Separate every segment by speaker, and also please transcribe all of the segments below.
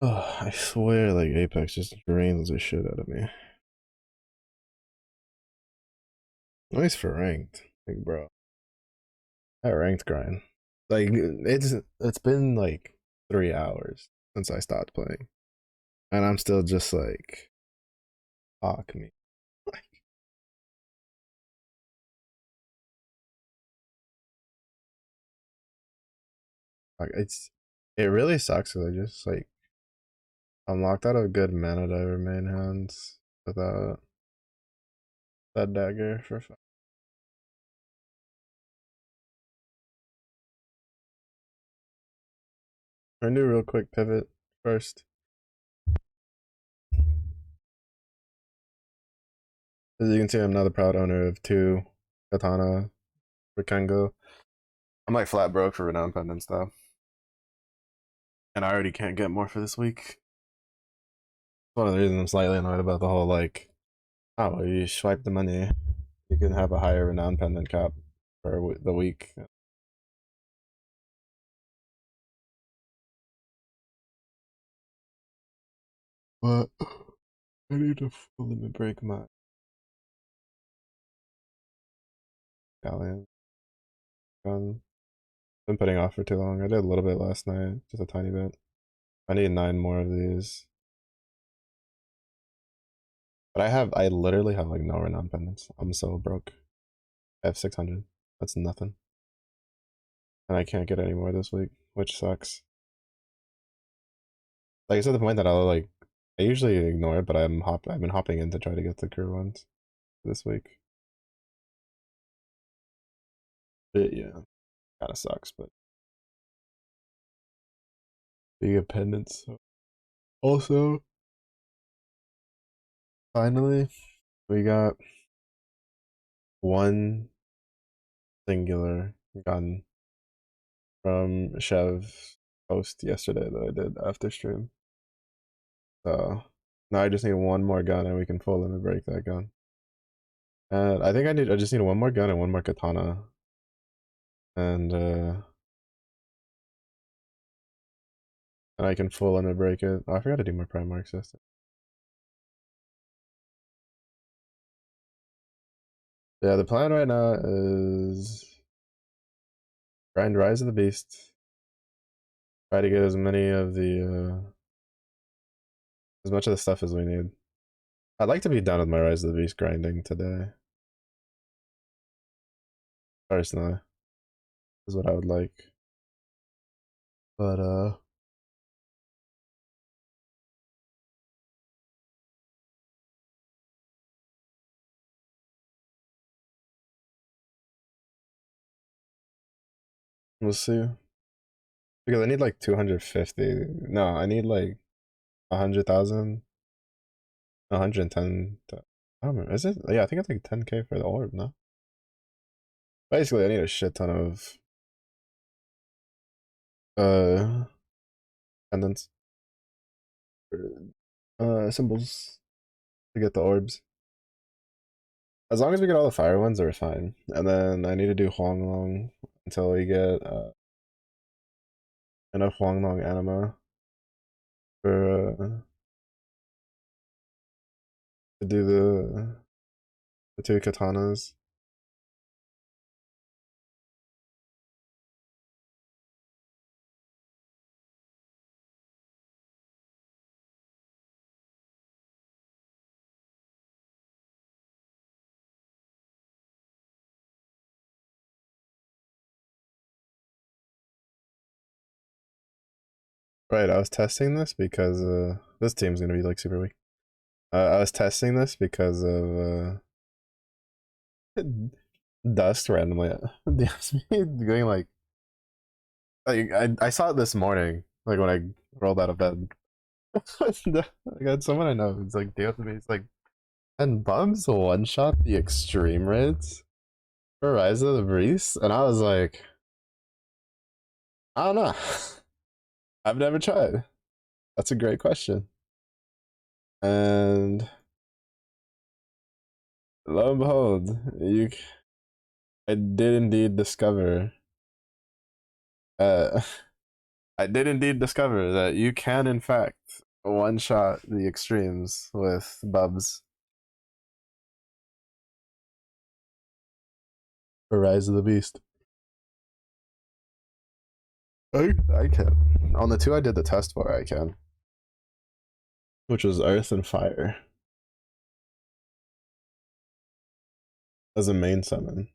Speaker 1: Oh, I swear, like Apex just drains the shit out of me. At least for ranked, like bro, that ranked grind. Like it's been like 3 hours since I stopped playing, and I'm still just like, fuck me. Like it really sucks because I just like I'm locked out of good mana diver main hands without that dagger for fun. We're gonna do a real quick pivot first. As you can see, I'm now the proud owner of two katana for Kengo. I'm like flat broke for renown pendants though, and I already can't get more for this week. One of the reasons I'm slightly annoyed about the whole like, oh, you swipe the money, you can have a higher renown pendant cap for the week. But I need to fully break my galleon gun. Been putting off for too long. I did a little bit last night, just a tiny bit. I need 9 more of these. But I literally have like no renown pendants. I'm so broke. I have 600. That's nothing. And I can't get any more this week, which sucks. Like it's at the point that I'll like I usually ignore it, but I've been hopping in to try to get the crew ones this week. But yeah, kinda sucks, but being a pendant. So. Also, finally, we got one singular gun from Chev's post yesterday that I did after stream. So now I just need one more gun and we can full limit break that gun. And I just need one more gun and one more katana. And I can full limit break it. Oh, I forgot to do my Primarch system. Yeah, the plan right now is grind Rise of the Beast. Try to get as many of the as much of the stuff as we need. I'd like to be done with my Rise of the Beast grinding today. Personally, is what I would like. But we'll see. Because I need like 250. No, I need like 100,000, 110. I don't remember. Is it? Yeah, I think it's like 10k for the orb, no? Basically, I need a shit ton of uh pendants, symbols to get the orbs. As long as we get all the fire ones, we're fine. And then I need to do Huang Long until we get enough Huang Long anima for to do the two katanas. Right, I was testing this because this team's gonna be like super weak. I was testing this because of Dust randomly DMs me going like I saw it this morning, like when I rolled out of bed. I got someone I know who's like DMs me. It's like, and Bums one shot the extreme raids for Rise of the Beast, and I was like, I don't know. I've never tried. That's a great question. And lo and behold, I did indeed discover uh I did indeed discover that you can, in fact, one shot the extremes with bubs. For Rise of the Beast. I can. On the two I did the test for, I can. Which was Earth and Fire. As a main summon.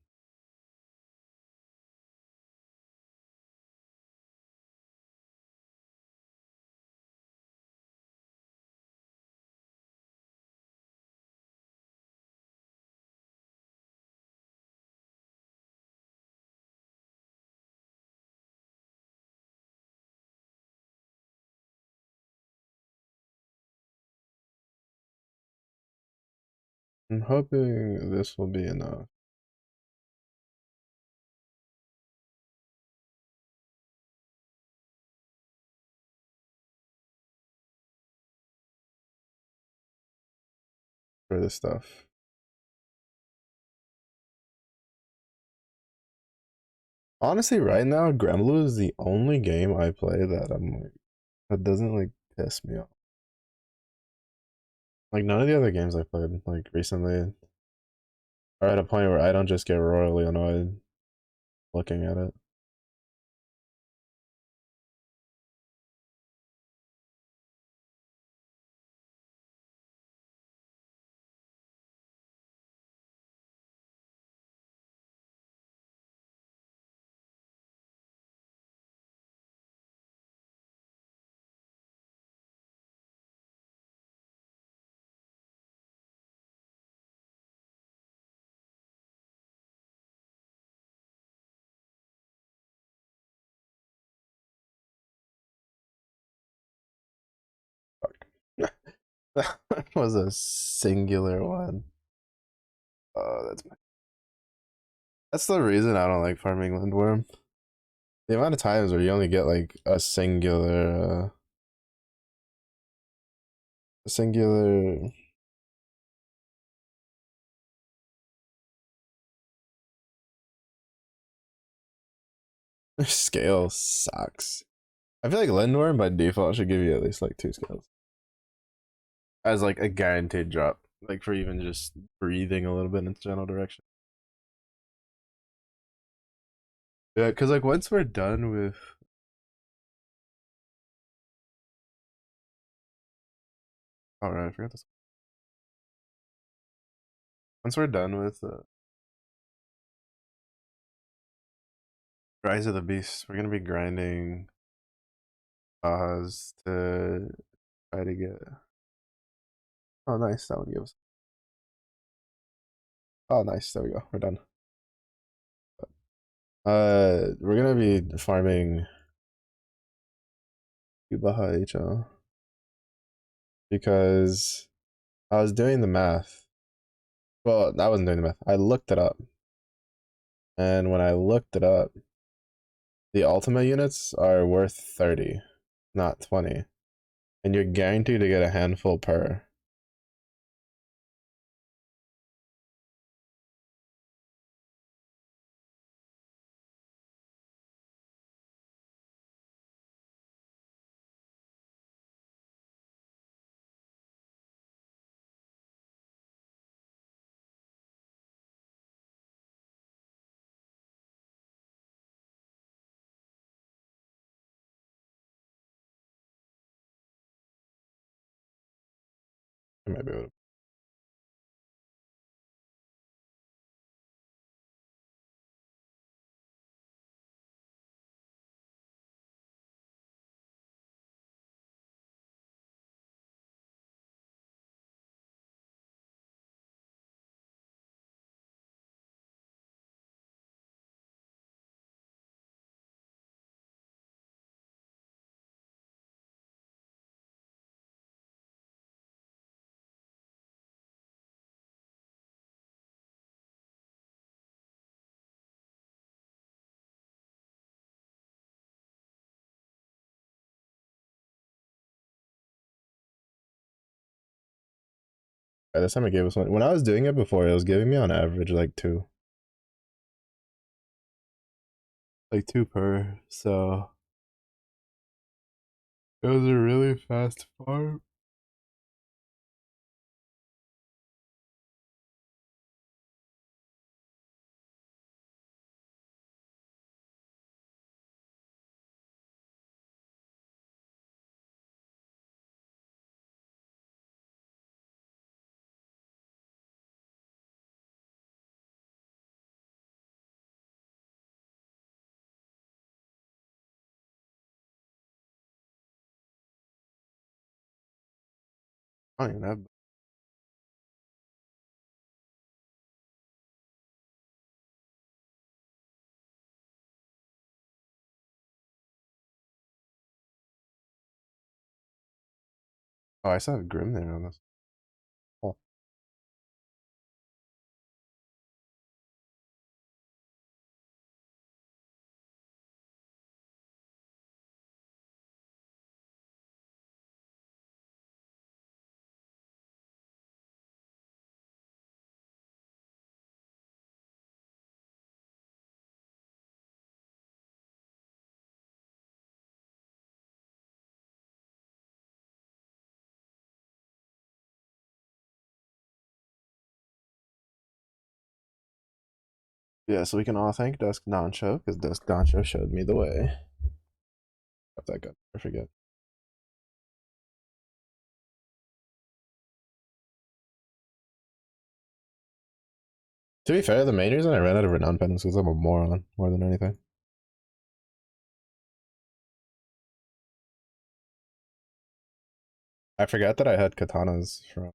Speaker 1: I'm hoping this will be enough. For this stuff. Honestly, right now, Gremlin is the only game I play that I'm like, that doesn't like piss me off. Like none of the other games I played like recently are at a point where I don't just get royally annoyed looking at it. Fuck. That was a singular one. Oh, that's the reason I don't like farming Lindworm. The amount of times where you only get like a singular scale sucks. I feel like Lindworm by default should give you at least like 2 scales as like a guaranteed drop, like for even just breathing a little bit in its general direction. Yeah, because like once we're done with, oh right, I forgot this. Once we're done with Rise of the Beast, we're gonna be grinding to try to get. Oh, nice, that one gives. Oh, nice, there we go. We're done. We're gonna be farming Baja HL because I was doing the math. Well, I wasn't doing the math. I looked it up, and when I looked it up, the Ultima units are worth 30, not 20, and you're guaranteed to get a handful per. I might be able to. By this time it gave us one. When I was doing it before, it was giving me on average like two. Like two per, so It was a really fast farm. I don't even have. Oh, I saw a Grim there on this. Oh, yeah, so we can all thank Dusk Doncho because Dusk Doncho showed me the way. Got that good. I forget. To be fair, the main reason I ran out of renown pendants is because I'm a moron more than anything. I forgot that I had katanas from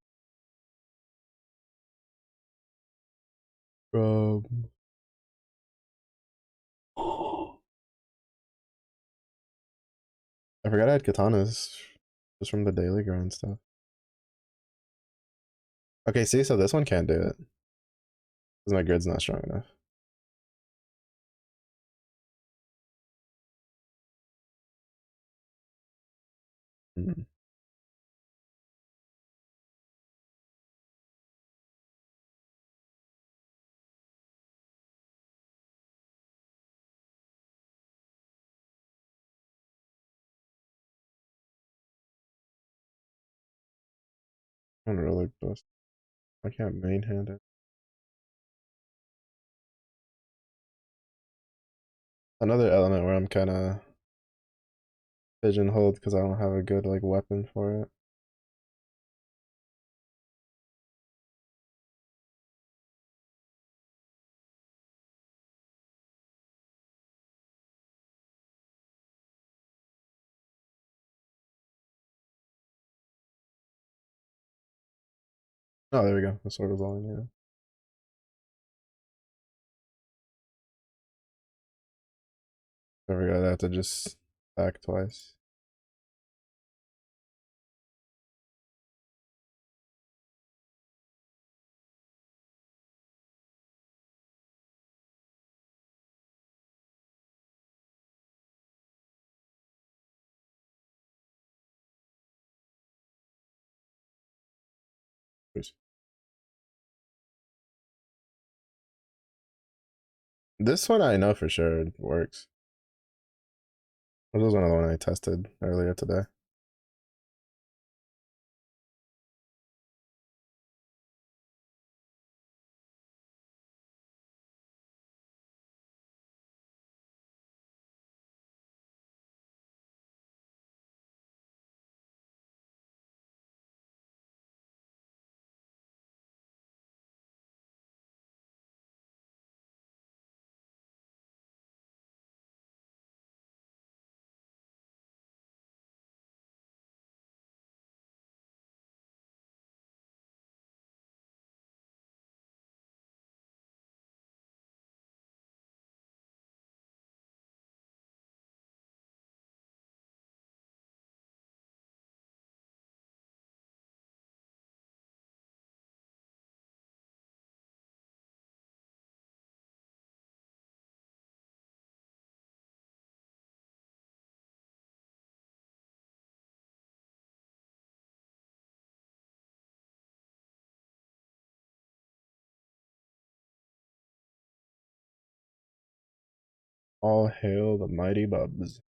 Speaker 1: I forgot I had katanas just from the daily grind stuff. Okay, see, so this one can't do it because my grid's not strong enough. Mm. I'm roller bust. I can't main hand it. Another element where I'm kind of pigeonholed because I don't have a good like weapon for it. Oh, there we go. The sword was all I needed. There we go. I have to just back twice. Please. This one I know for sure works. This was one of the one I tested earlier today. All hail the mighty Bubs.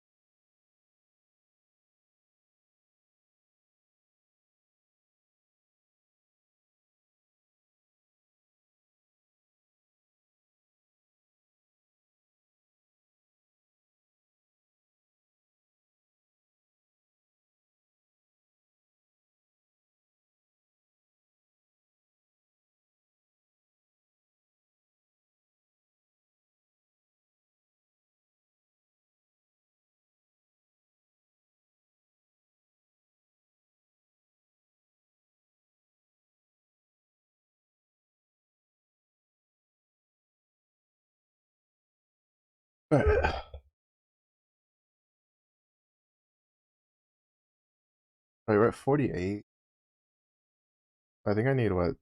Speaker 1: Alright. Wait, we're at 48. I think I need what,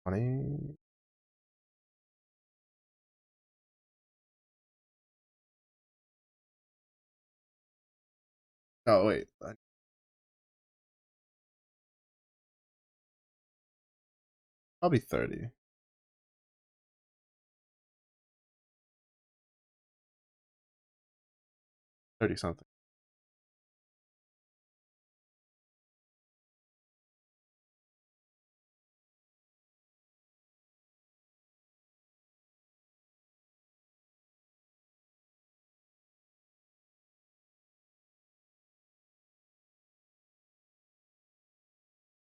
Speaker 1: 20? Oh wait, probably 30. 30 something.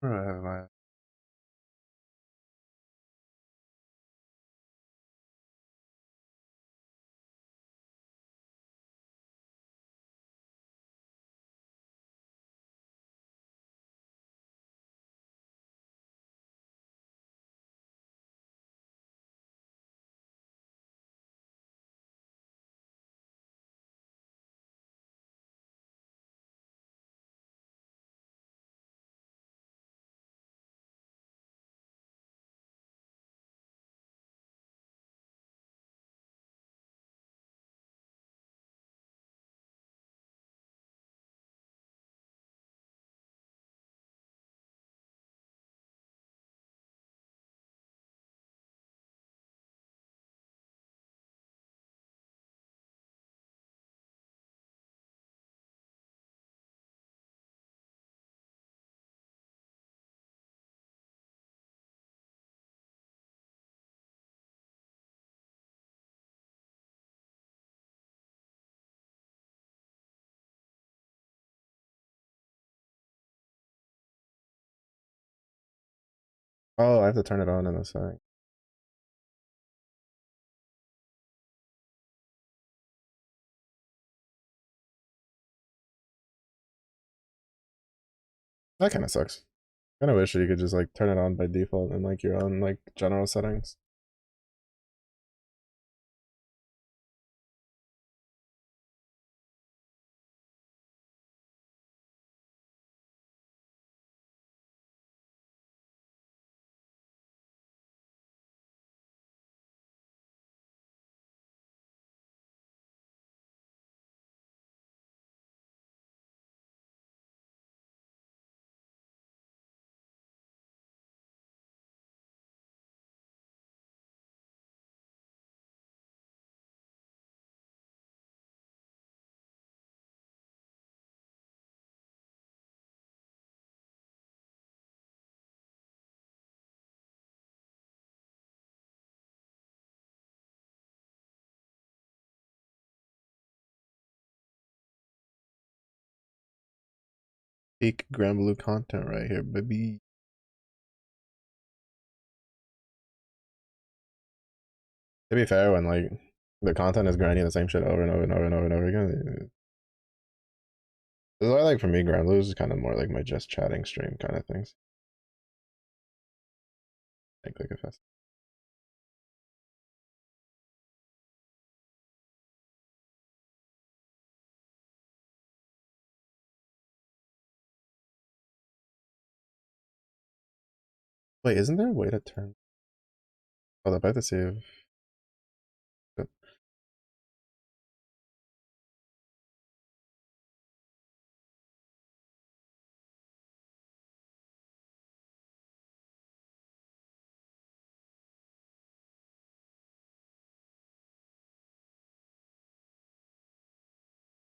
Speaker 1: Where do I have my Oh, I have to turn it on in a sec. That kind of sucks. Kind of wish you could just like turn it on by default in like your own like general settings. Peak Grand Blue content right here, baby. To be fair, when like the content is grinding the same shit over and over and over and over and over again, this is why like for me, Grand Blue is kind of more like my just chatting stream kind of things. Like a fest. Wait, isn't there a way to turn? Hold up, I have to see if. I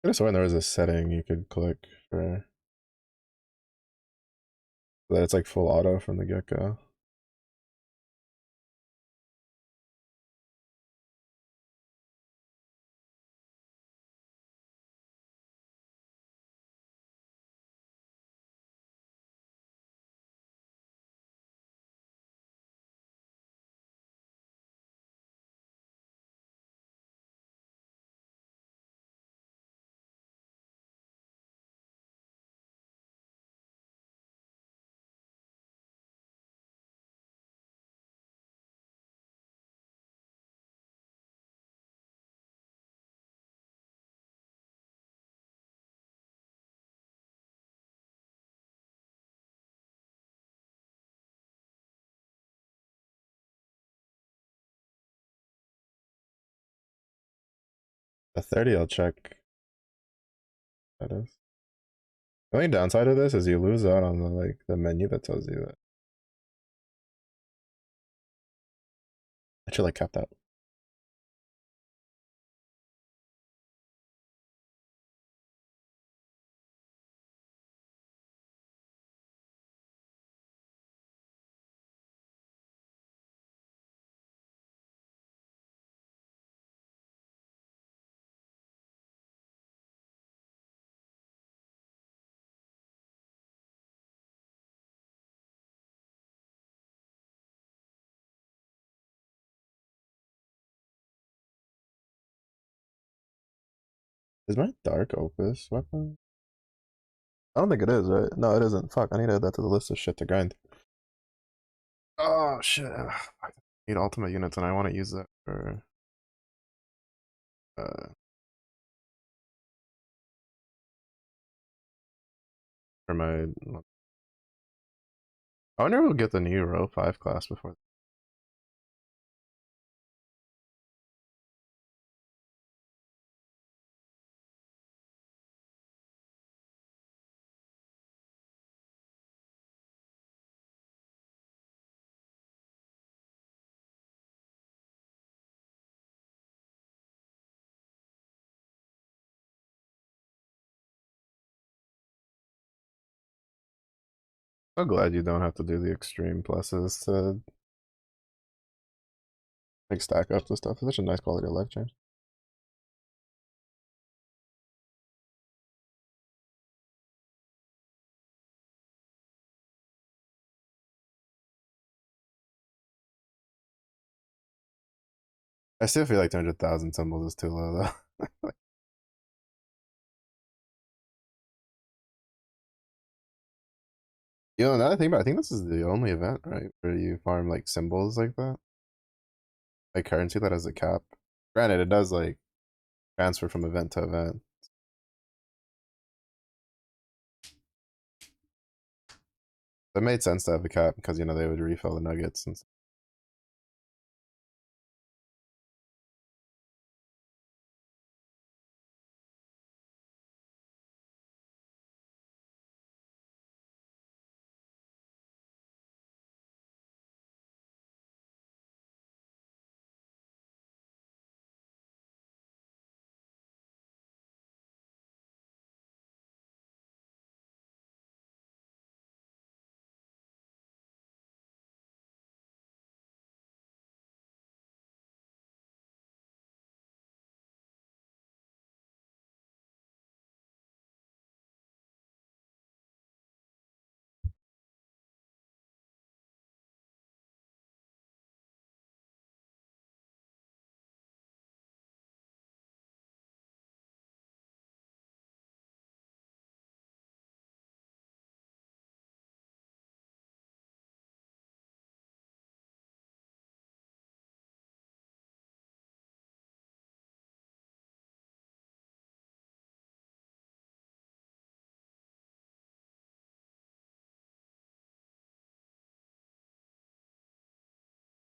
Speaker 1: could have sworn there was a setting you could click for that it's like full auto from the get go. A 30, I'll check. That is. The only downside of this is you lose out on the menu that tells you that. I should cap that. Is my dark opus weapon? I don't think it is, right? No, it isn't. Fuck, I need to add that to the list of shit to grind. Oh shit. I need ultimate units and I want to use that uh for my I wonder if we'll get the new row 5 class before. I'm glad you don't have to do the extreme pluses to stack up the stuff. It's such a nice quality of life change. I still feel like 200,000 symbols is too low though. You know, another thing about I think this is the only event, right, where you farm symbols like that. Like currency that has a cap. Granted, it does transfer from event to event. It made sense to have a cap because they would refill the nuggets and stuff.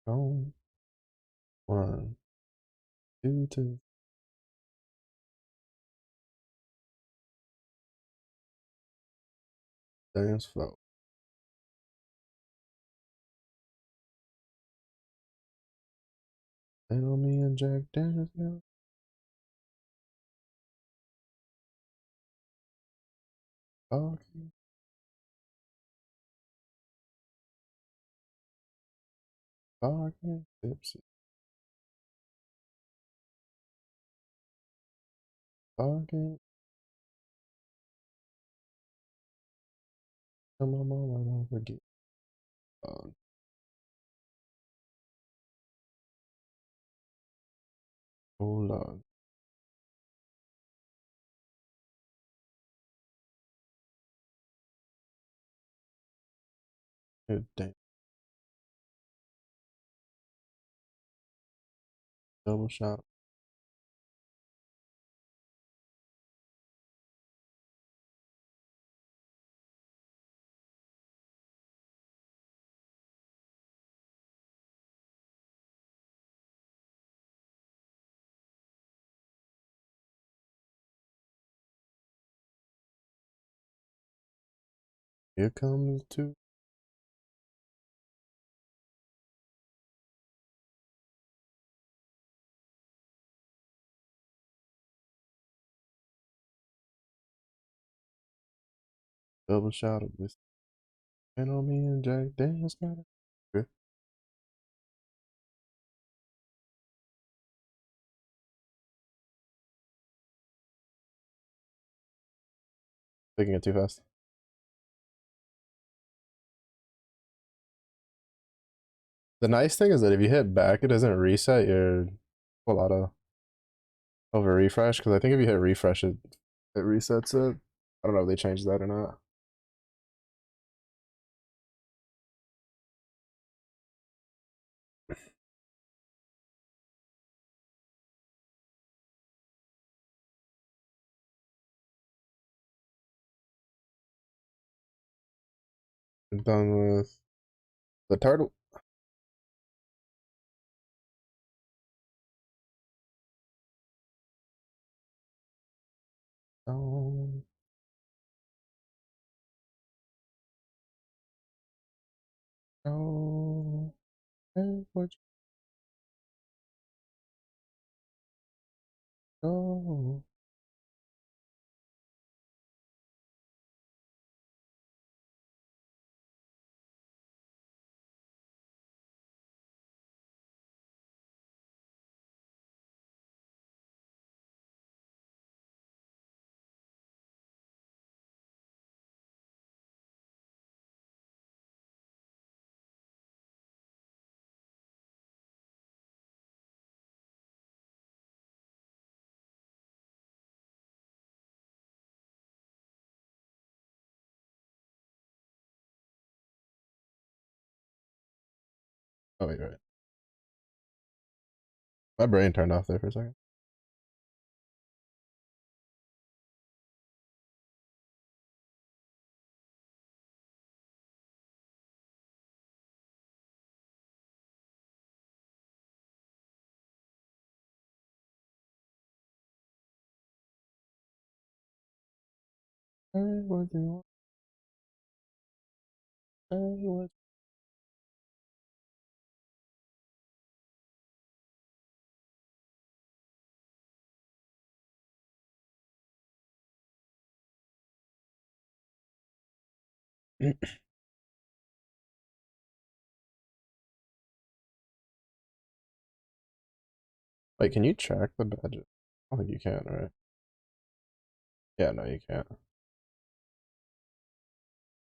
Speaker 1: Oh, 1, 2, 2. Dance flow. Tell me and Jack Daniels. Yeah. Okay. Okay. Tipsy. Okay. Tell my mama don't forget. Uh, Hold on. Good damn. Double shot. Here comes two. Double shot of whiskey. And on me and Jack Daniels got it. Good. Taking it too fast. The nice thing is that if you hit back, it doesn't reset your full auto over refresh. Because I think if you hit refresh, it resets it. I don't know if they changed that or not. I'm done with the turtle. Oh, oh, hey, what you go? Oh, wait, right. My brain turned off there for a second. Hey, what you want? Hey, what? Wait, can you track the badges? I don't think you can, right? Yeah, no, you can't.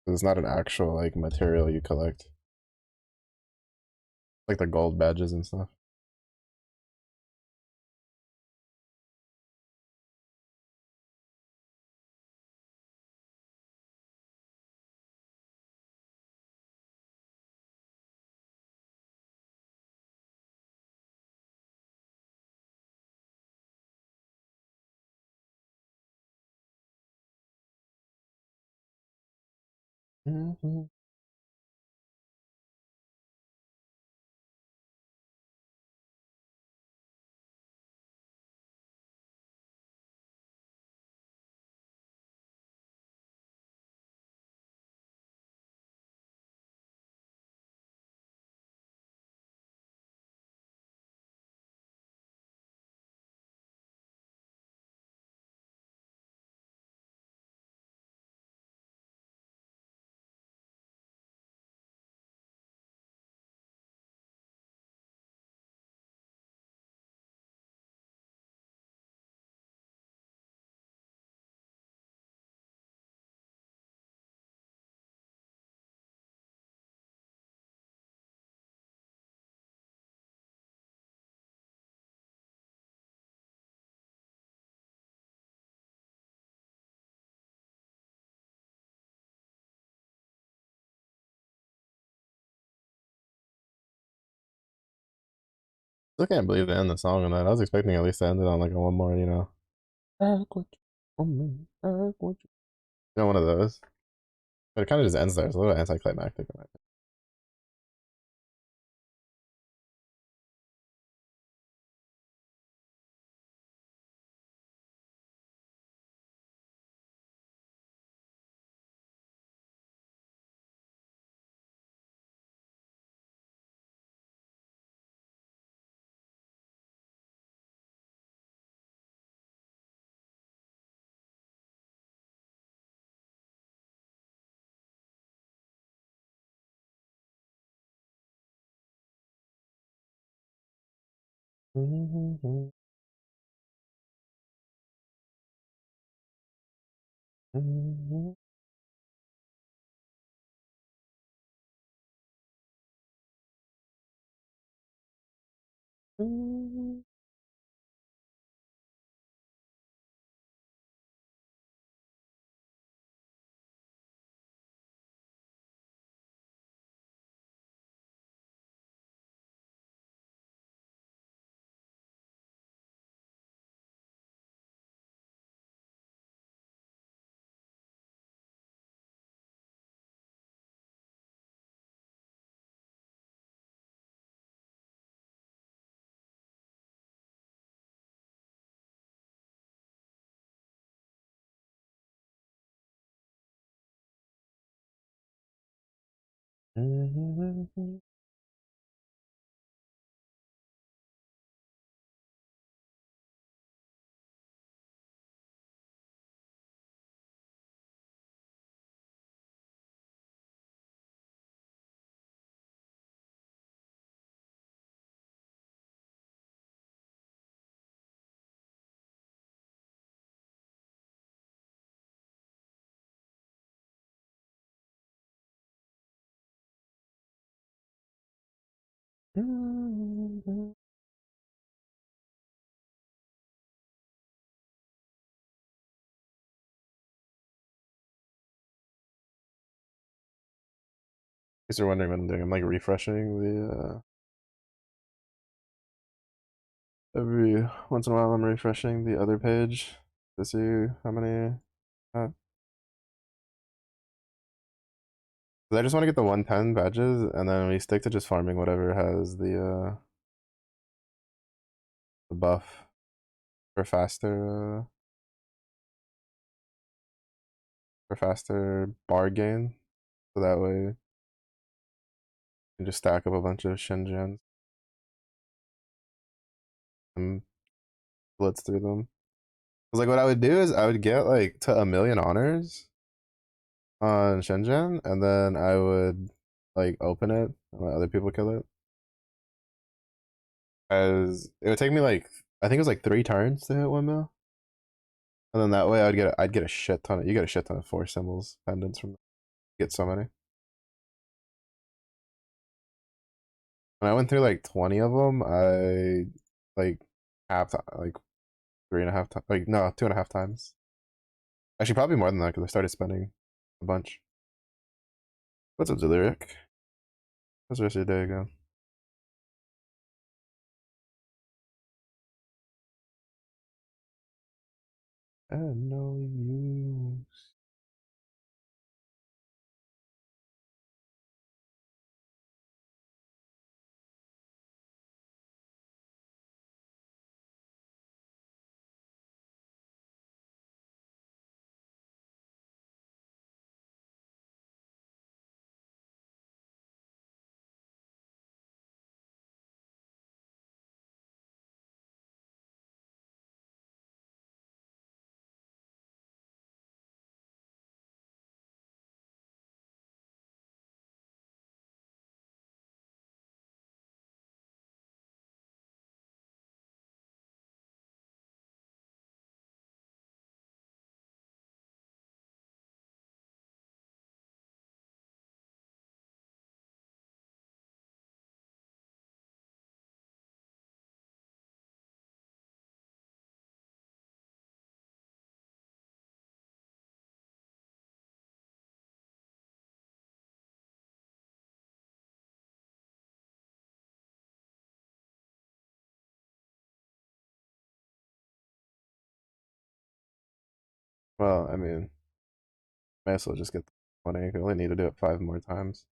Speaker 1: It's not an actual like material you collect, like the gold badges and stuff. Mm-hmm. Still can't believe they end the song on that. I was expecting at least to end it on like a one more, you know. You know, one of those. But it kind of just ends there. It's a little anticlimactic. Guess you're wondering what I'm doing. I'm like refreshing the every once in a while I'm refreshing the other page to see how many. Uh, 'Cause I just want to get the 110 badges, and then we stick to just farming whatever has the buff for faster bar gain. So that way you can just stack up a bunch of Shenzhens and blitz through them. Cause like what I would do is I would get like to 1,000,000 honors on Shenzhen, and then I would like open it and let other people kill it. As it would take me like I think it was like 3 turns to hit 1 mil, and then that way I'd get a shit ton of you get a shit ton of 4 symbols pendants from get so many. When I went through like 20 of them, I like like 3.5 times, like no 2.5 times. Actually, probably more than that because I started spending a bunch. What's up, Lyric? How's the rest of your day going? I know you. Well, I mean, might as well just get the 20. I only need to do it 5 more times.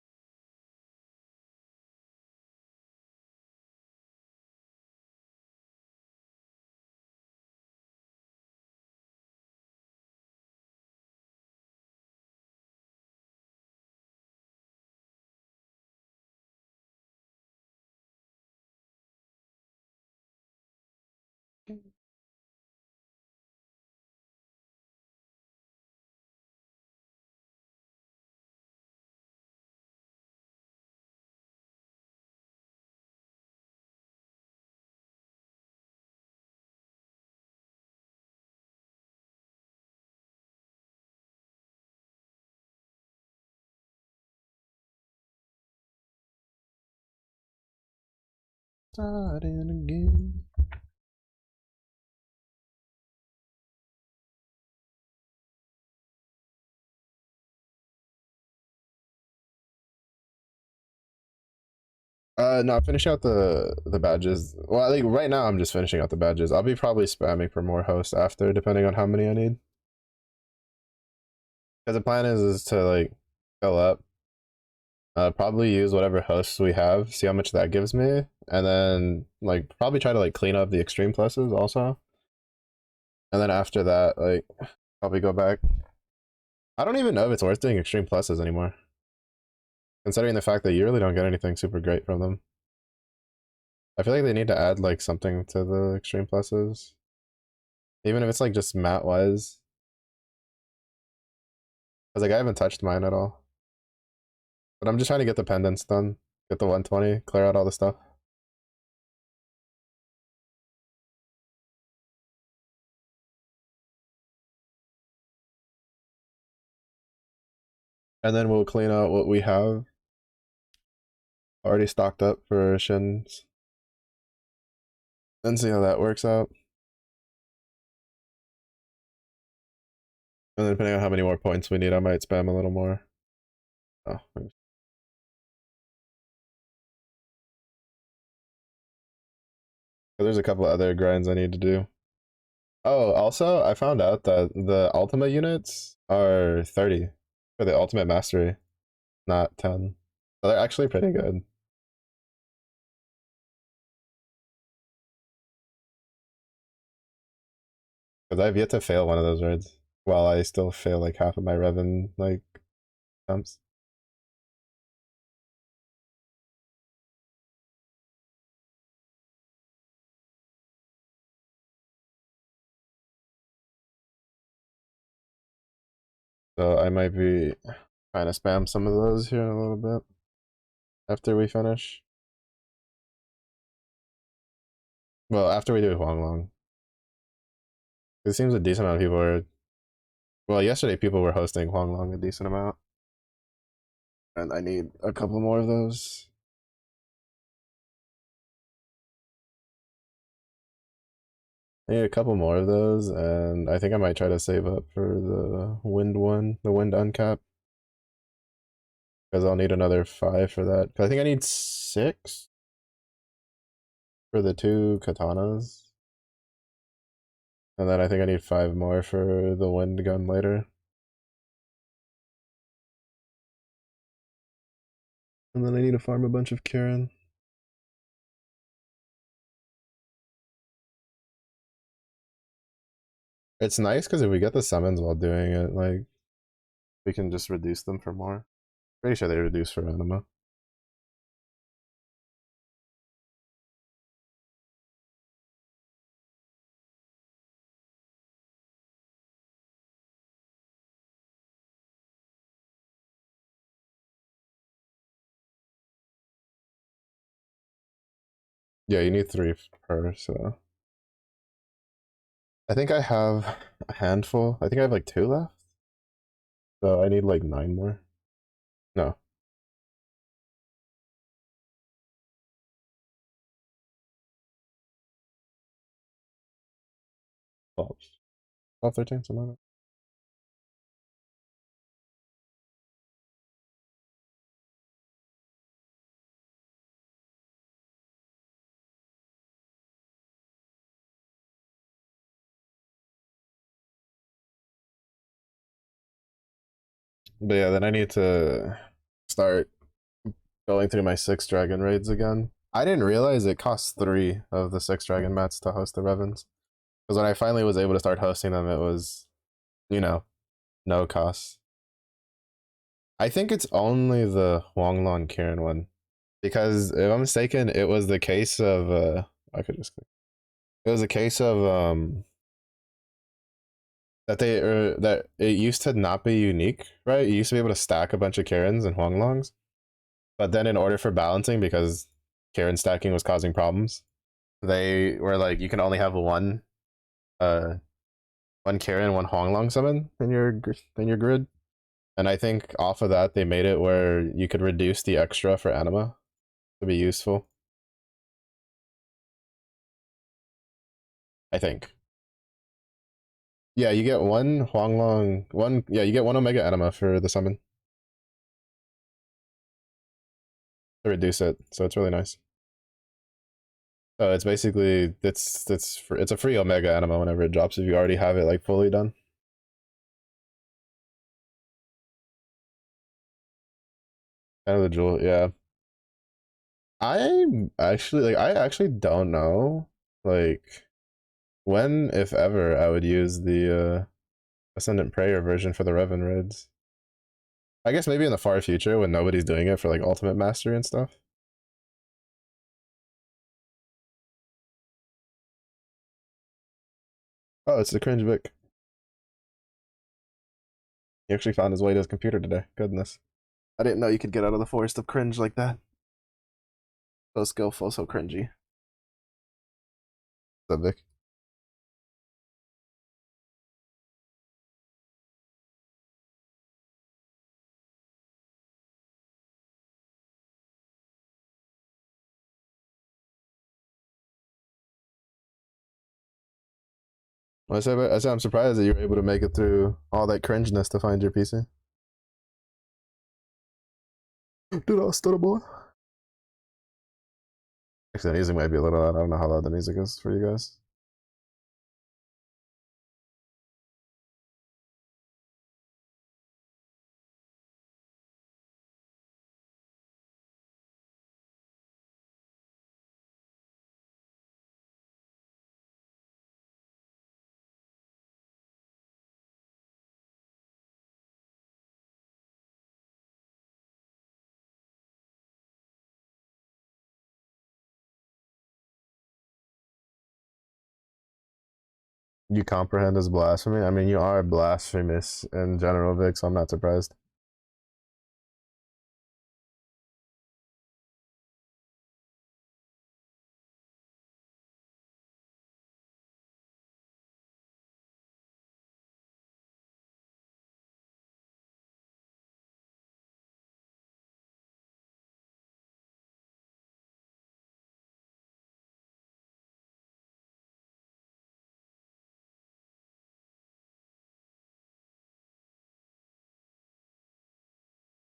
Speaker 1: Starting again. No, finishing out the badges. Well, like right now, I'm just finishing out the badges. I'll be probably spamming for more hosts after, depending on how many I need. Because the plan is to like fill up. Probably use whatever hosts we have, see how much that gives me, and then like probably try to like clean up the extreme pluses also. And then after that, like probably go back. I don't even know if it's worth doing extreme pluses anymore, considering the fact that you really don't get anything super great from them. I feel like they need to add like something to the extreme pluses, even if it's like just mat wise. Because like I haven't touched mine at all, but I'm just trying to get the pendants done, get the 120, clear out all the stuff. And then we'll clean out what we have already stocked up for shins and see how that works out. And then depending on how many more points we need, I might spam a little more. Oh, there's a couple other grinds I need to do. Oh, also, I found out that the ultimate units are 30 for the ultimate mastery, not 10. So they're actually pretty good. Because I've yet to fail one of those raids, while I still fail like half of my Revan like attempts. So I might be trying to spam some of those here in a little bit after we finish. Well, after we do Huang Long. It seems a decent amount of people are. Well, yesterday people were hosting Huang Long a decent amount. And I need a couple more of those. I need a couple more of those, and I think I might try to save up for the wind one, the wind uncap. Because I'll need another 5 for that. I think I need 6 for the 2 katanas. And then I think I need 5 more for the wind gun later. And then I need to farm a bunch of Kieran. It's nice because if we get the summons while doing it, like, we can just reduce them for more. Pretty sure they reduce for anima. Yeah, you need 3 per, so. I think I have a handful. I think I have like 2 left. So I need like 9 more. No. 12. 12, 13, something like that. But yeah, then I need to start going through my 6 dragon raids again. I didn't realize it costs 3 of the 6 dragon mats to host the Revens. Because when I finally was able to start hosting them, it was, you know, no cost. I think it's only the Huanglong Kirin one. Because if I'm mistaken, it was the case of I could just click. It was a case of that it used to not be unique, right? You used to be able to stack a bunch of Karens and Huanglongs. But then in order for balancing, because Karen stacking was causing problems, they were like, you can only have uh one Karen, one Huanglong summon in your grid. And I think off of that they made it where you could reduce the extra for anima to be useful. I think. Yeah, you get one Huanglong, one. Yeah, you get one Omega Enema for the summon to reduce it. So it's really nice. So it's basically it's a free Omega Enema whenever it drops if you already have it like fully done. Kind of the jewel, yeah. I actually don't know like when, if ever, I would use the Ascendant Prayer version for the Revan raids. I guess maybe in the far future when nobody's doing it for like Ultimate Mastery and stuff. Oh, it's the cringe Vic. He actually found his way to his computer today. Goodness. I didn't know you could get out of the forest of cringe like that. So skillful, so cringy. What's up, Vic? I said I'm surprised that you were able to make it through all that cringeness to find your PC. Dude, I stood boy. Actually, the music might be a little loud. I don't know how loud the music is for you guys. You comprehend as blasphemy? I mean, you are blasphemous in general, Vic, so I'm not surprised.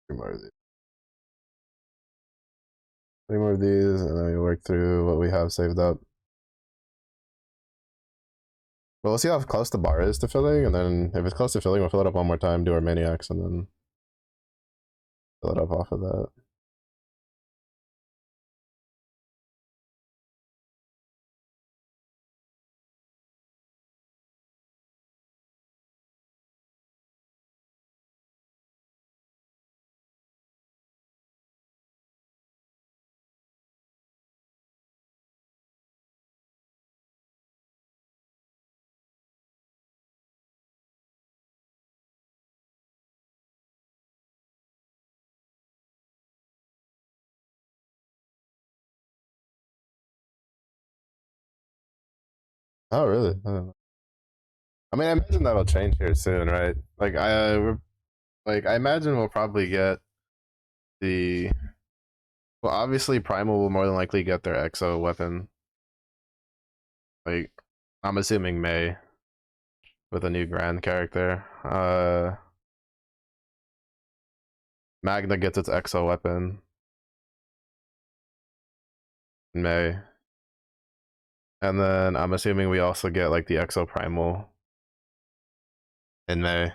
Speaker 1: Three more of these, and then we work through what we have saved up. But we'll see how close the bar is to filling, and then if it's close to filling, we'll fill it up one more time, do our maniacs, and then fill it up off of that. Oh, really? I mean, I imagine that'll change here soon, right? Like, I imagine we'll probably get the. Well, obviously, Primal will more than likely get their Exo weapon. Like, I'm assuming May with a new Grand character. Magna gets its Exo weapon in May. And then I'm assuming we also get like the Exo Primal in May.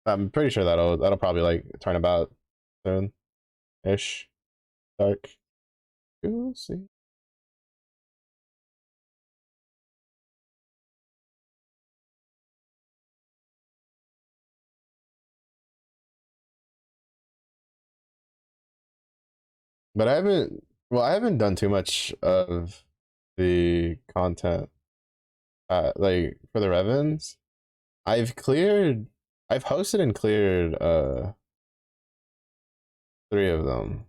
Speaker 1: I'm pretty sure that'll probably like turn about soon ish. Dark. We'll see. But I haven't done too much of the content like for the Revens. I've cleared I've hosted and cleared three of them.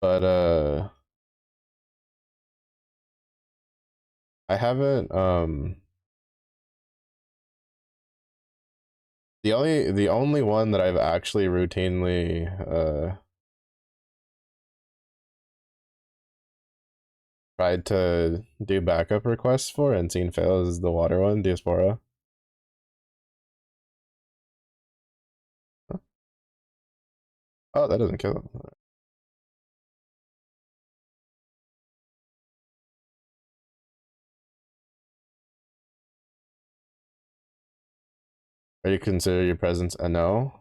Speaker 1: But I haven't the only one that I've actually routinely tried to do backup requests for and seen fail is the water one, Diaspora. Huh? Oh, that doesn't kill it. Are you consider your presence a no?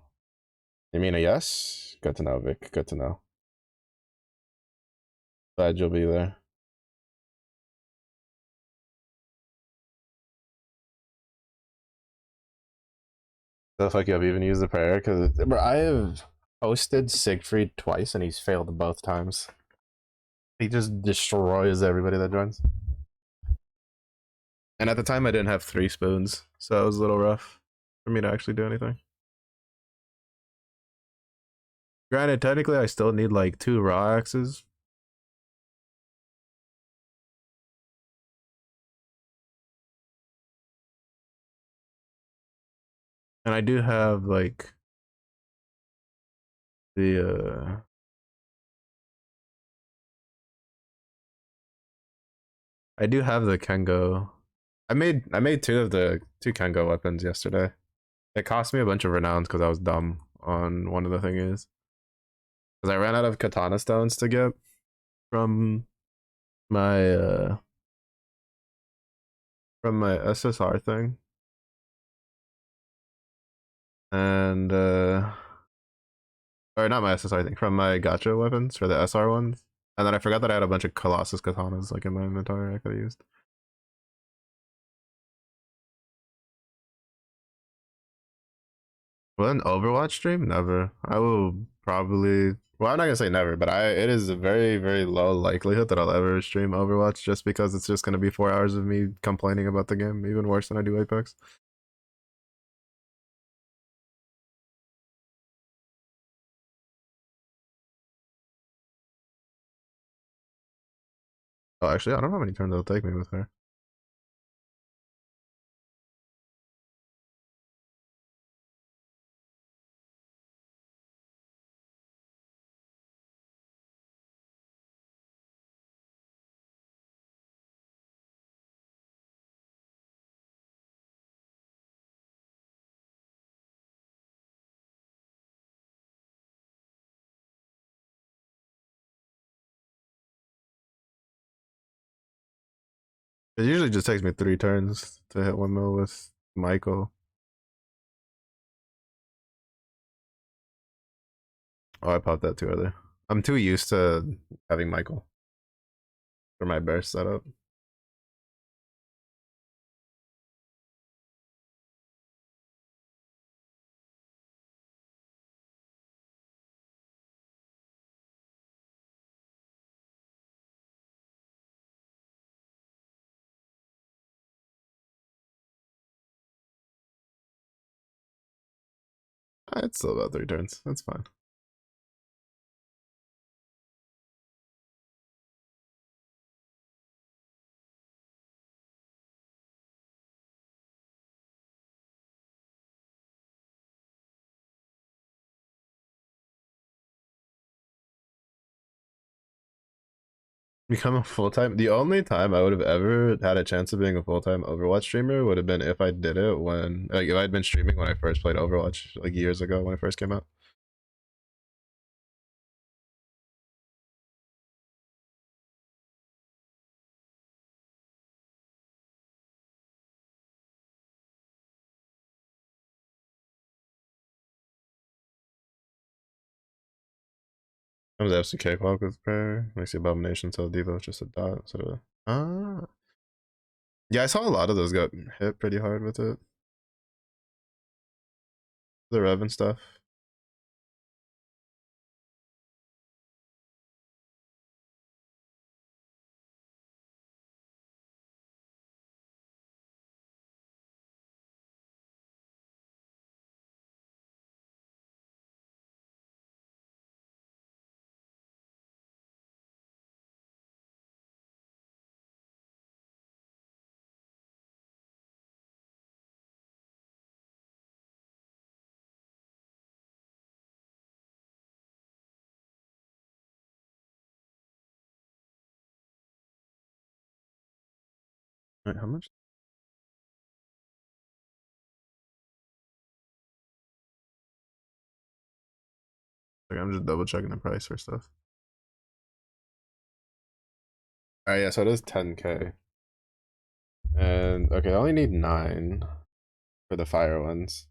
Speaker 1: You mean a yes? Good to know, Vic. Good to know. Glad you'll be there. The fuck you have even used the prayer? Because I have hosted Siegfried twice and he's failed both times. He just destroys everybody that joins. And at the time, I didn't have 3 spoons, so it was a little rough for me to actually do anything. Granted, technically, I still need like 2 raw axes. And I do have like the I do have the Kengo. I made 2 Kengo weapons yesterday. It cost me a bunch of renowns because I was dumb on one of the thingies. Because I ran out of katana stones to get from my uh from my SSR thing. And or not my SSR thing, from my gotcha weapons for the SR ones. And then I forgot that I had a bunch of Colossus katanas like in my inventory I could have used. Well, an Overwatch stream? Never. I will probably. Well, I'm not gonna say never, but it is a very, very low likelihood that I'll ever stream Overwatch just because it's just gonna be 4 hours of me complaining about the game, even worse than I do Apex. Oh, actually, I don't know how many turns it'll take me with her. It usually just takes me 3 turns to hit 1 mil with Michael. Oh, I popped that too early. I'm too used to having Michael for my bear setup. It's still about 3 turns. That's fine. Become a full time. The only time I would have ever had a chance of being a full time Overwatch streamer would have been if I did it when, like, if I'd been streaming when I first played Overwatch, like years ago when it first came out. I was FC Cakewalk with prayer. Makes the abomination so Devo just a dot. So, yeah, I saw a lot of those got hit pretty hard with it. The Rev and stuff. Wait, how much? Like, I'm just double checking the price for stuff. Alright, yeah, so it is 10K. And okay, I only need 9 for the fire ones.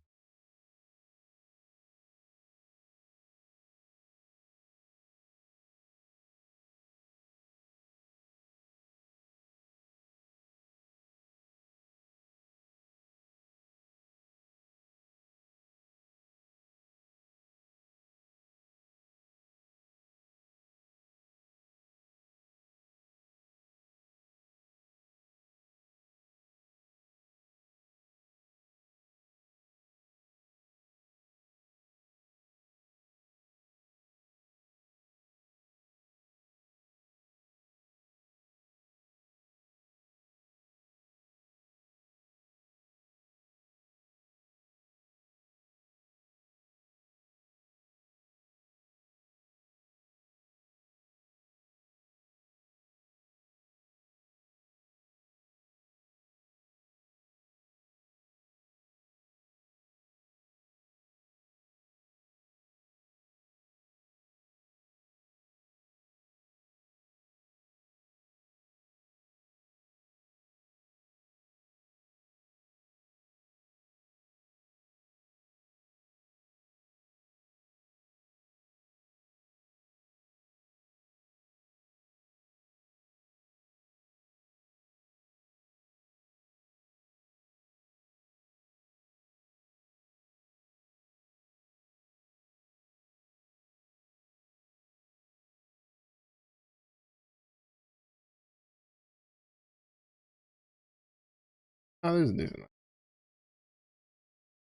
Speaker 1: Oh, there's a decent.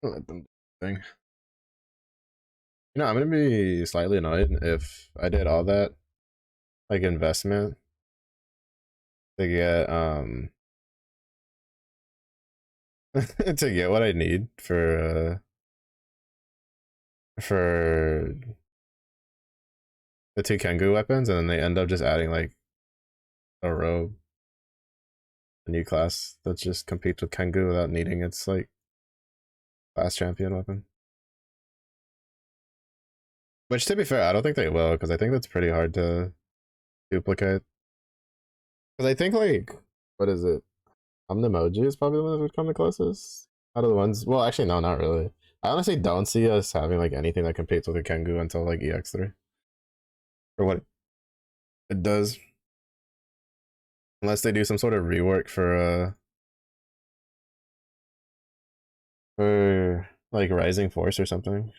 Speaker 1: I'll let them do the thing. You know, I'm gonna be slightly annoyed if I did all that like investment to get to get what I need for the two Kengu weapons, and then they end up just adding like a robe, a new class that just competes with Kengu without needing its like class champion weapon. Which, to be fair, I don't think they will, because I think that's pretty hard to duplicate. Because I think like, what is it? Omnimoji is probably the one that would come the closest out of the ones. Well, actually, no, not really. I honestly don't see us having like anything that competes with a Kengu until like EX3 for what it does, unless they do some sort of rework for like Rising Force or something.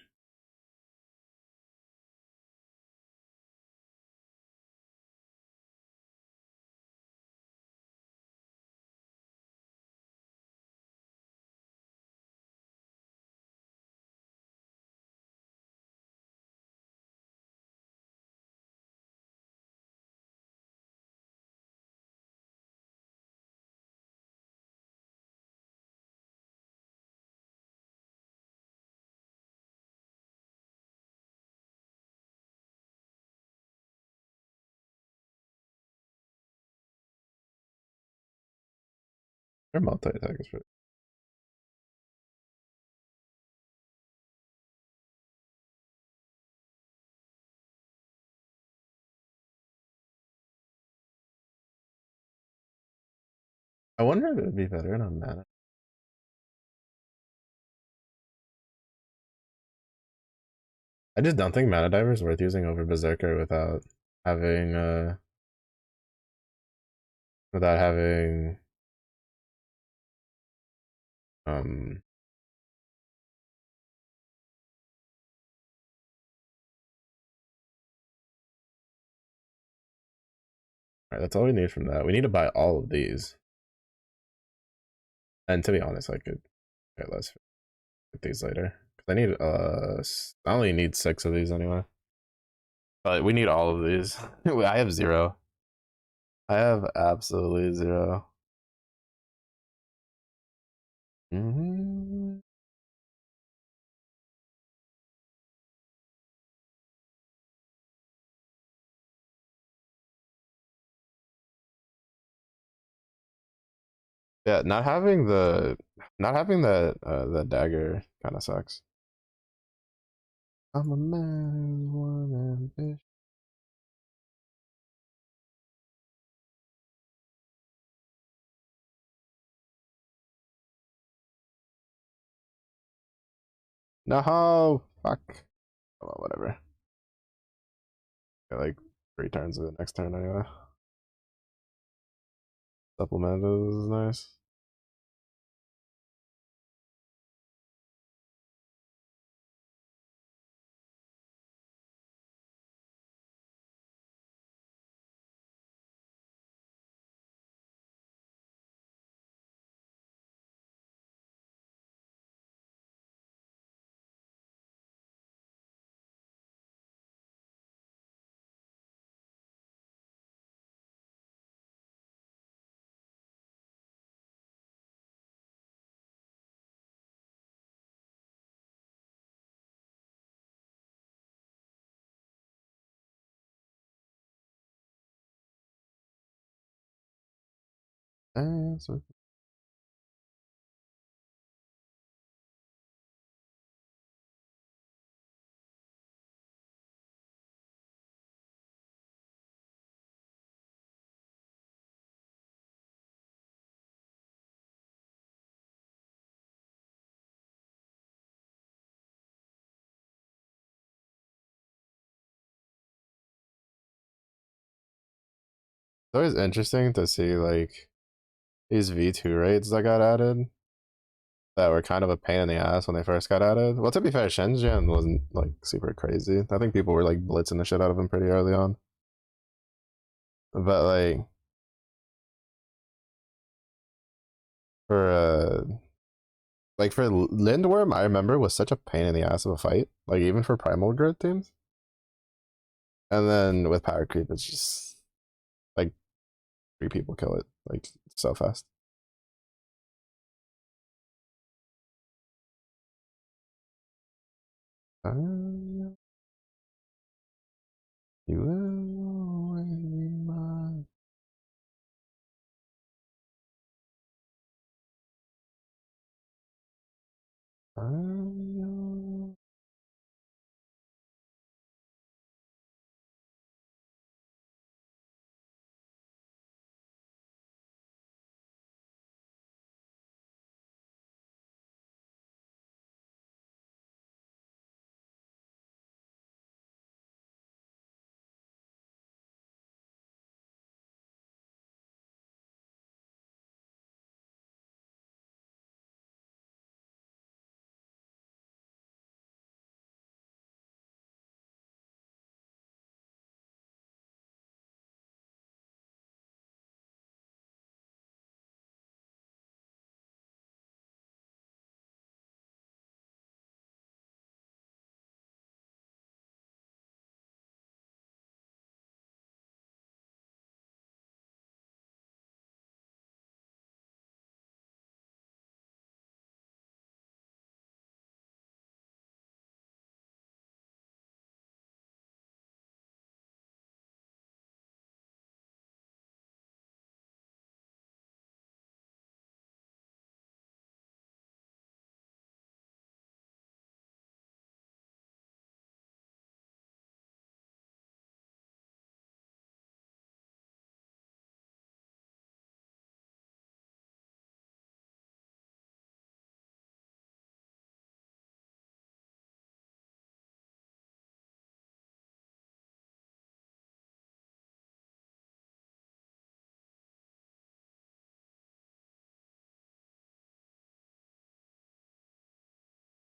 Speaker 1: Their multi attack is pretty. I wonder if it would be better on mana. I just don't think Mana Diver is worth using over Berserker having uh without having um alright, that's all we need from that. We need to buy all of these. And to be honest, I could get less with these later. Cause I need I only need 6 of these anyway. But we need all of these. I have 0. I have absolutely 0. Mm-hmm. Yeah, not having the dagger kind of sucks. I'm a man with one ambition. No, fuck. Oh, well, whatever. Got like 3 turns of the next turn anyway. Supplemented is nice. So it's always interesting to see like these V2 raids that got added that were kind of a pain in the ass when they first got added. Well, to be fair, Shenzhen wasn't like super crazy. I think people were like blitzing the shit out of him pretty early on. But for for Lindworm, I remember was such a pain in the ass of a fight. Like even for Primal Grid teams. And then with Power Creep, it's just like 3 people kill it like so fast. You will always be mine.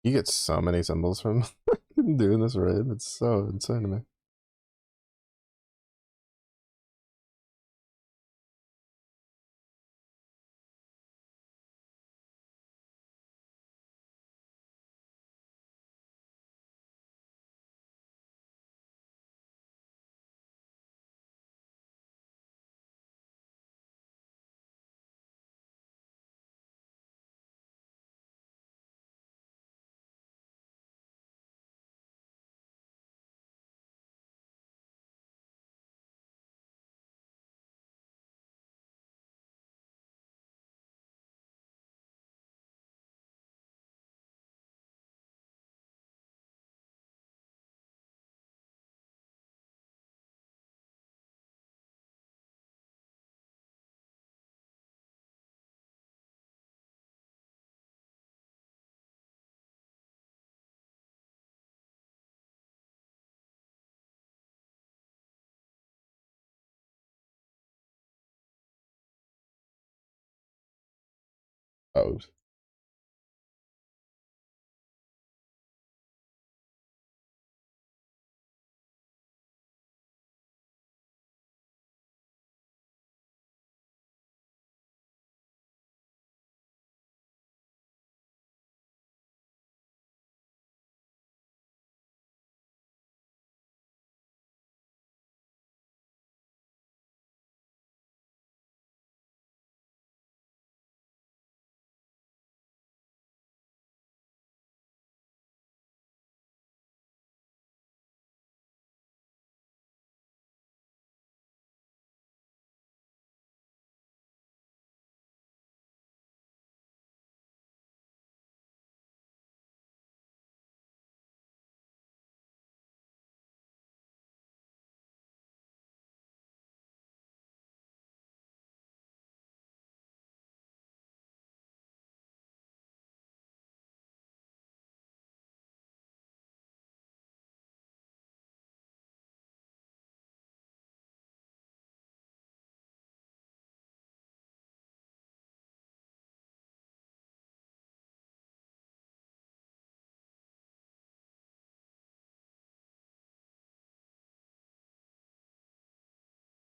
Speaker 1: You get so many symbols from doing this raid. It's so insane to me. Oh,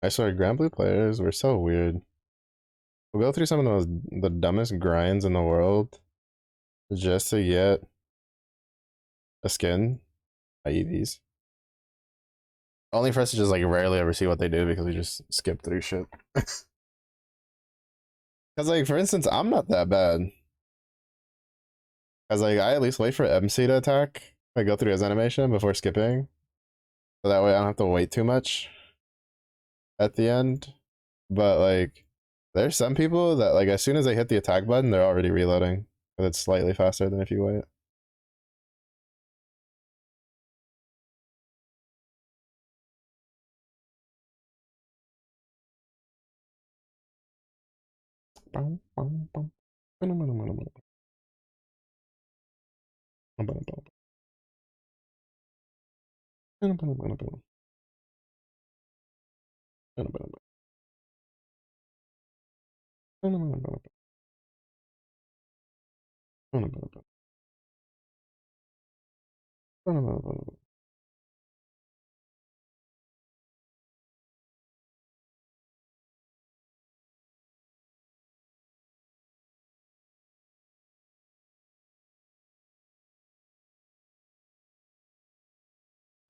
Speaker 1: I swear, Grand Blue players were so weird. We'll go through some of the dumbest grinds in the world just to get a skin, i.e. these. Only for us to just like rarely ever see what they do because we just skip through shit. Because like for instance, I'm not that bad. Because like I at least wait for MC to attack. I go through his animation before skipping. So that way I don't have to wait too much at the end. But like there's some people that like as soon as they hit the attack button, they're already reloading. But it's slightly faster than if you wait.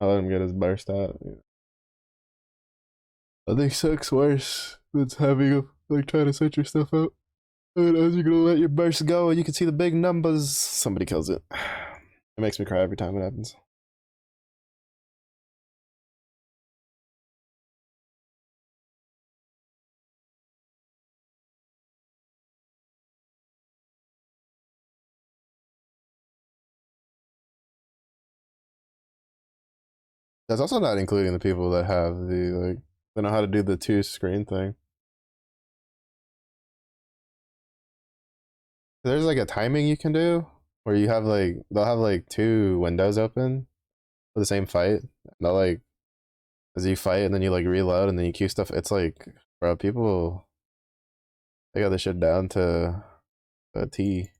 Speaker 1: I let him get his burst out. I think sucks worse. It's having like trying to set your stuff up. And as you're gonna let your burst go and you can see the big numbers, somebody kills it. It makes me cry every time it happens. That's also not including the people that have the like they know how to do the two screen thing. There's like a timing you can do where you have like they'll have like two windows open for the same fight. They'll like as you fight and then you like reload and then you queue stuff. It's like bro, people they got this shit down to a T.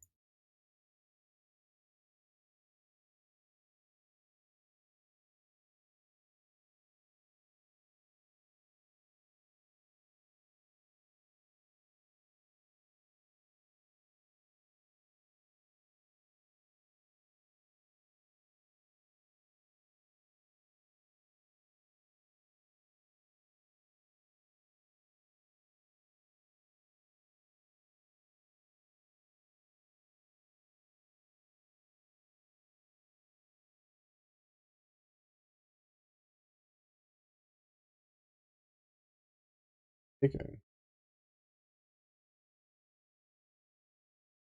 Speaker 1: Okay.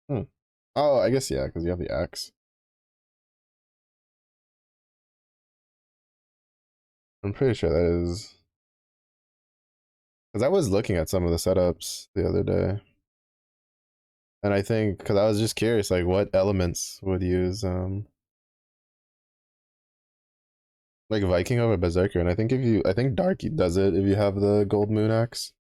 Speaker 1: Hmm. Oh, I guess yeah, because you have the axe. I'm pretty sure that is because I was looking at some of the setups the other day, and I think because I was just curious, like what elements would use like Viking over Berserker, and I think if you, I think Dark does it if you have the Gold Moon axe.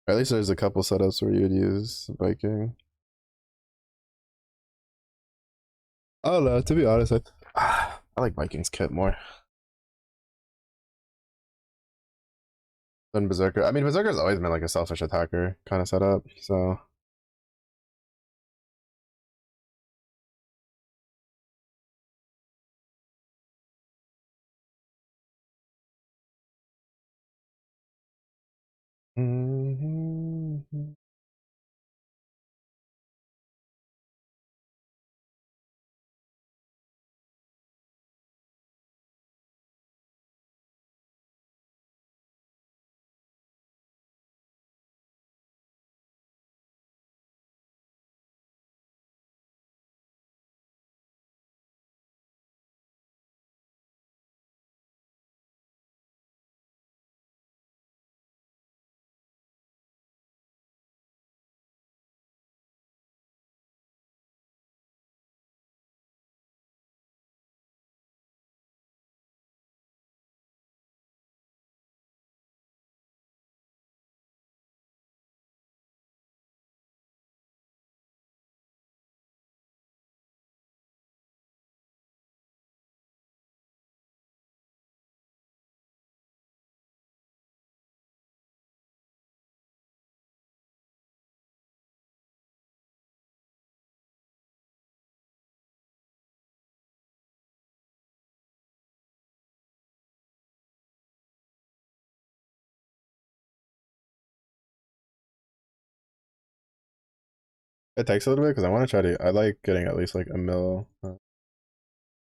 Speaker 1: Or at least there's a couple setups where you'd use Viking. I don't know. To be honest, I like Vikings kit more than Berserker. I mean, Berserker's always been like a selfish attacker kind of setup. So Mhm. It takes a little bit because I want to try to. I like getting at least like a mil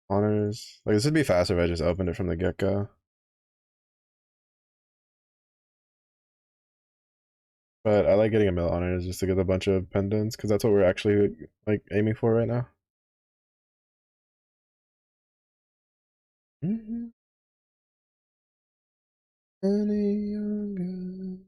Speaker 1: honors. Like this would be faster if I just opened it from the get go. But I like getting a mil honors just to get a bunch of pendants because that's what we're actually like aiming for right now. Mhm. Any younger.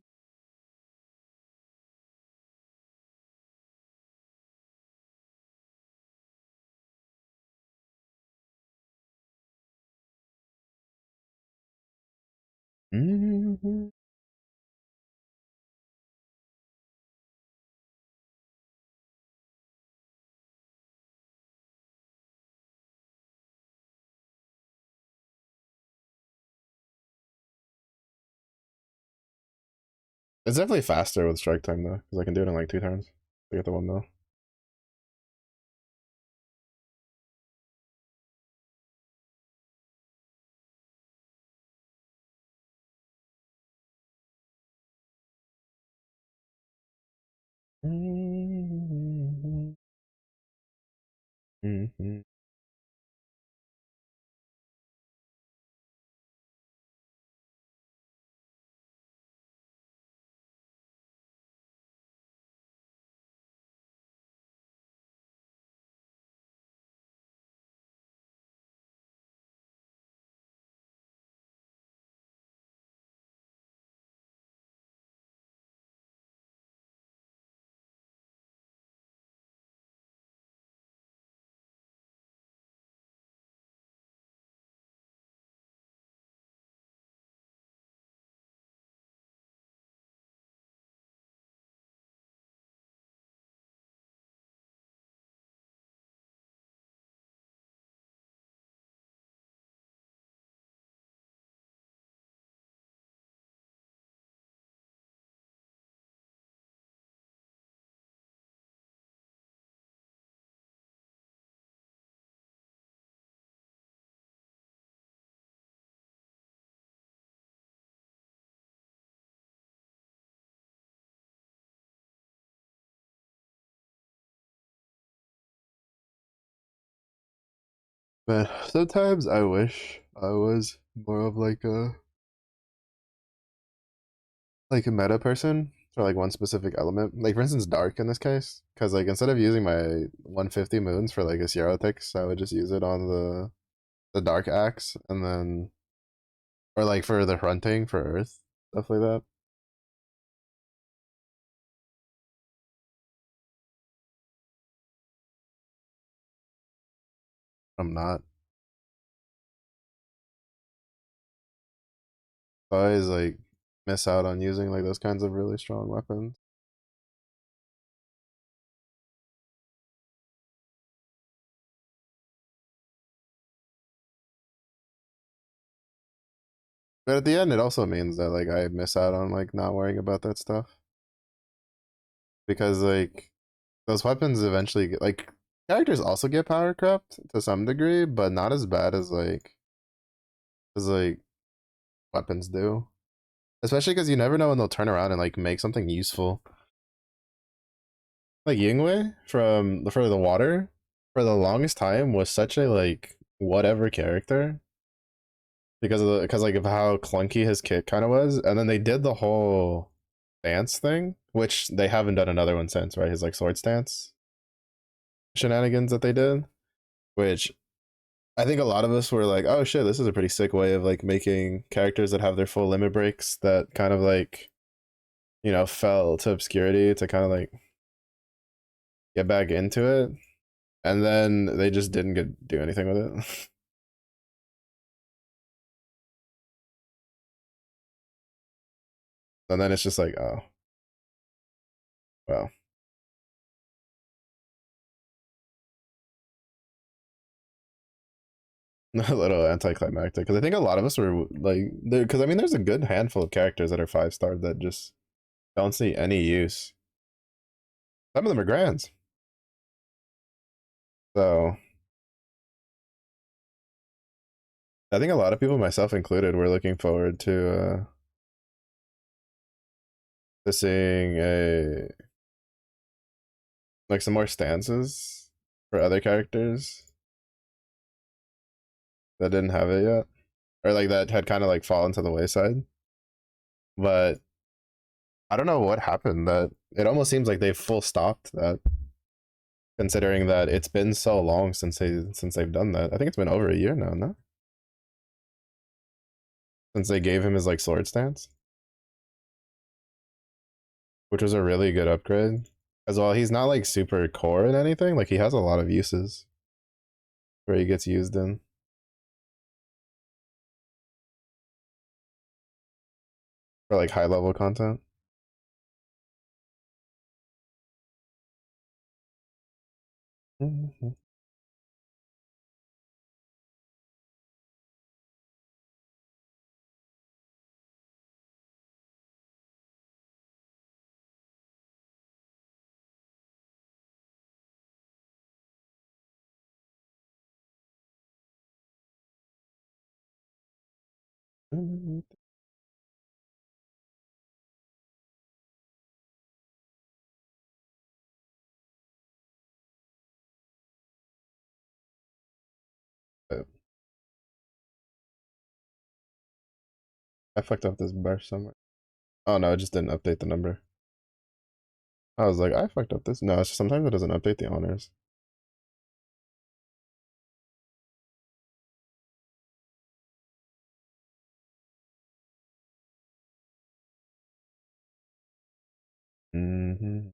Speaker 1: Mhm. It's definitely faster with strike time though, because I can do it in like 2 turns to get the 1 mil. Mhm. Mhm. But sometimes I wish I was more of like a meta person for like one specific element. Like for instance, dark in this case, because like instead of using my 150 moons for like a Sierra Tix, I would just use it on the dark axe, and then or like for the hunting for Earth stuff like that. I'm not always like miss out on using like those kinds of really strong weapons. But at the end, it also means that like I miss out on like not worrying about that stuff because like those weapons eventually get, like characters also get power crept to some degree, but not as bad as like weapons do. Especially because you never know when they'll turn around and like make something useful. Like Yingwei from for the water for the longest time was such a like whatever character because of the because like of how clunky his kit kind of was, and then they did the whole dance thing, which they haven't done another one since, right? His like sword stance shenanigans that they did, which I think a lot of us were like, oh shit, this is a pretty sick way of like making characters that have their full limit breaks that kind of like fell to obscurity to kind of like get back into it, and then they just didn't do anything with it. And then it's just like, oh well, a little anticlimactic because I think a lot of us were like, because I mean, there's a good handful of characters that are 5 star that just don't see any use. Some of them are grands, so I think a lot of people, myself included, were looking forward to seeing a like some more stances for other characters that didn't have it yet, or like that had kind of like fallen to the wayside. But I don't know what happened. That it almost seems like they've full stopped that, considering that it's been so long since they've done that. I think it's been over a year now, no? Since they gave him his like sword stance, which was a really good upgrade. As well, he's not like super core in anything. Like he has a lot of uses where he gets used in for like high level content. Mm-hmm. I fucked up this burst somewhere. Oh no, it just didn't update the number. I was like, I fucked up this. No, it's just sometimes it doesn't update the honors. Mm-hmm.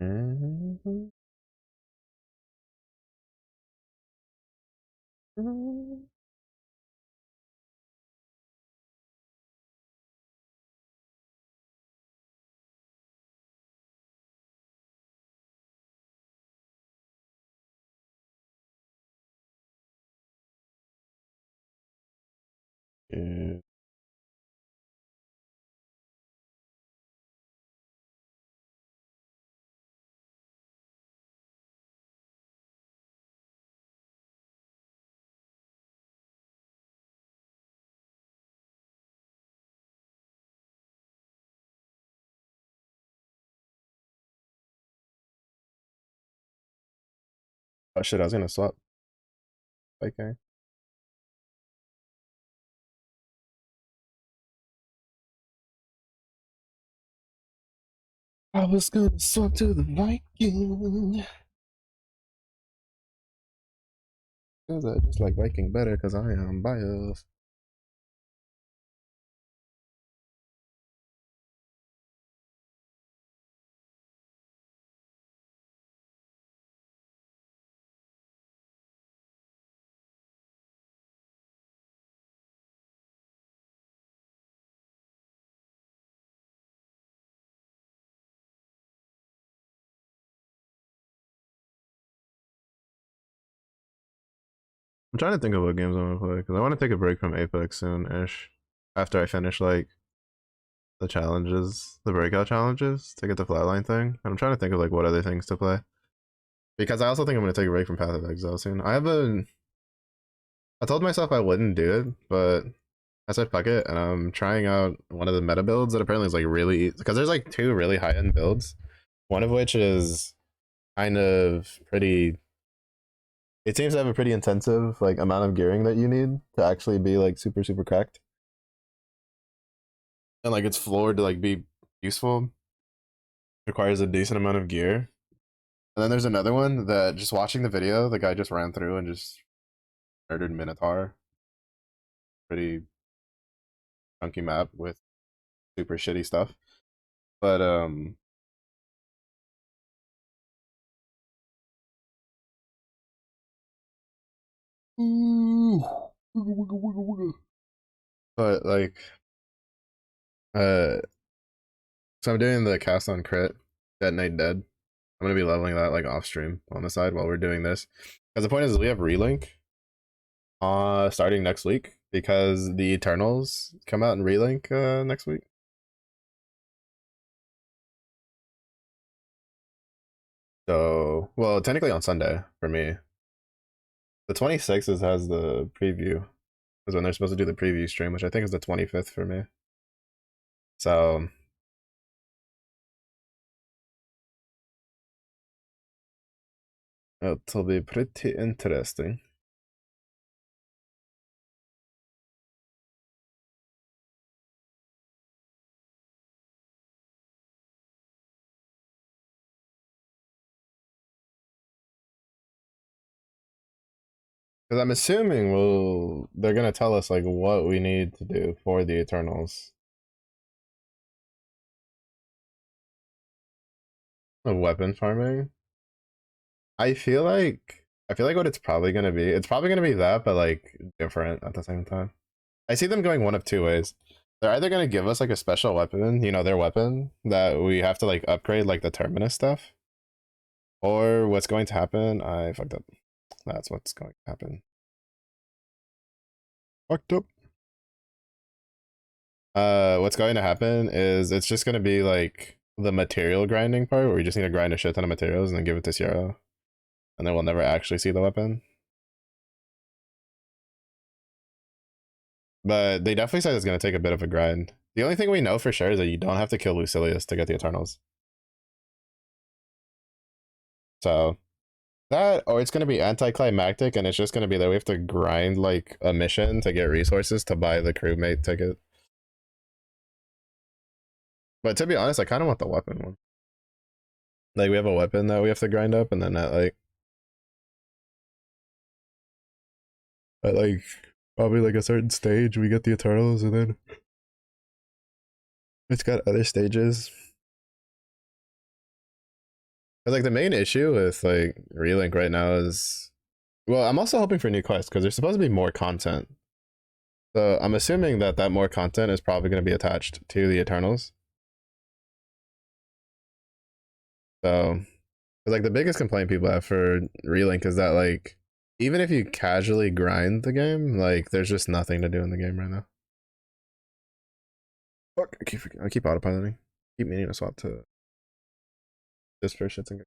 Speaker 1: Mm-hmm. Yeah. Oh shit, I was gonna swap. Okay. I was gonna swap to the Viking. Cause I just like Viking better because I am biased. I'm trying to think of what games I'm gonna play because I want to take a break from Apex soon-ish. After I finish like the challenges, the breakout challenges to get the flatline thing. And I'm trying to think of like what other things to play. Because I also think I'm gonna take a break from Path of Exile soon. I told myself I wouldn't do it, but I said fuck it, and I'm trying out one of the meta builds that apparently is like really because there's like two really high end builds. One of which is kind of pretty. It seems to have a pretty intensive like amount of gearing that you need to actually be like super cracked, and like its floor to like be useful requires a decent amount of gear. And then there's another one that just watching the video, the guy just ran through and just murdered Minotaur. Pretty chunky map with super shitty stuff. But but like uh so I'm doing the cast on crit, detonate dead. I'm gonna be leveling that like off stream on the side while we're doing this. Because the point is we have relink starting next week because the Eternals come out in relink next week. So well technically on Sunday for me. The 26th has the preview. Is when they're supposed to do the preview stream, which I think is the 25th for me. So it'll be pretty interesting. Because I'm assuming they're gonna tell us like what we need to do for the Eternals. Of weapon farming. I feel like what it's probably gonna be that, but like different at the same time. I see them going one of two ways. They're either gonna give us like a special weapon, you know, their weapon that we have to like upgrade like the Terminus stuff. Or what's going to happen, I fucked up. That's what's going to happen. Fucked up. What's going to happen is it's just gonna be like the material grinding part where we just need to grind a shit ton of materials and then give it to Sierra. And then we'll never actually see the weapon. But they definitely said it's gonna take a bit of a grind. The only thing we know for sure is that you don't have to kill Lucilius to get the Eternals. So that, or it's gonna be anticlimactic and it's just gonna be that we have to grind like a mission to get resources to buy the crewmate ticket. But to be honest, I kind of want the weapon one. Like we have a weapon that we have to grind up, and then at like probably like a certain stage we get the Eternals, and then it's got other stages. But like the main issue with like Relink right now is, well, I'm also hoping for new quests because there's supposed to be more content. So I'm assuming that that more content is probably going to be attached to the Eternals. So, like the biggest complaint people have for Relink is that like even if you casually grind the game, like there's just nothing to do in the game right now. Fuck, I keep autopiloting. Keep meaning to swap to this for shits and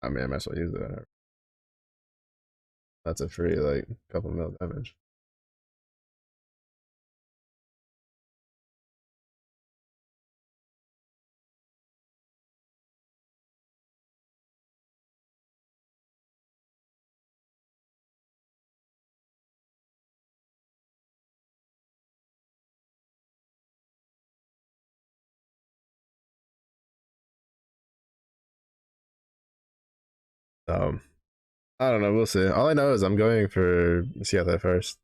Speaker 1: I mean, I might as well use that. That's a free like couple mil damage. Um, I don't know. We'll see. All I know is I'm going for Siete first.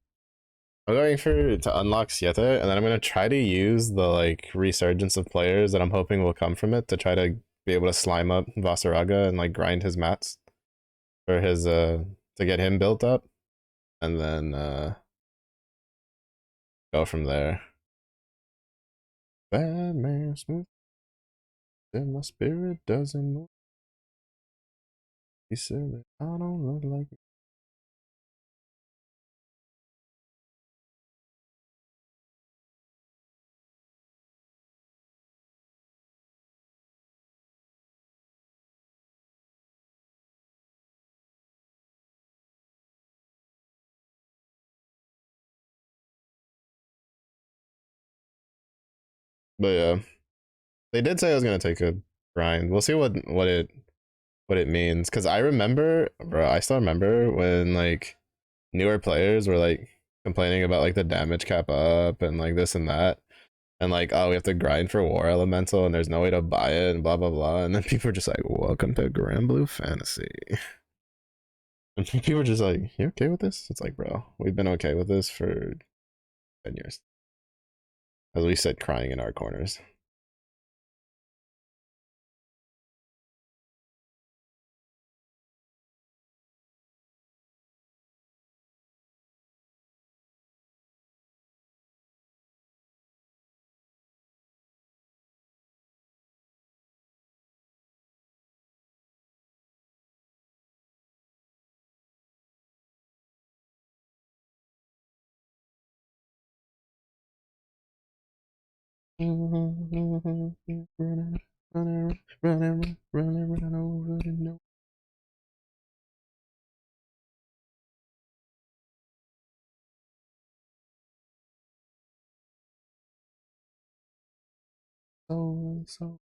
Speaker 1: I'm going for to unlock Siete, and then I'm gonna try to use the like resurgence of players that I'm hoping will come from it to try to be able to slime up Vasaraga and like grind his mats for his to get him built up, and then go from there. Bad man smooth, then my spirit doesn't move. He said that I don't look like. But yeah, they did say I was gonna take a grind. We'll see what it means. Cause I remember, bro, I still remember when like newer players were like complaining about like the damage cap up and like this and that. And like, oh, we have to grind for War Elemental and there's no way to buy it and blah blah blah. And then people were just like, welcome to Grand Blue Fantasy. And people were just like, you okay with this? It's like, bro, we've been okay with this for 10 years. As we sit crying in our corners. Running, running over the no. So.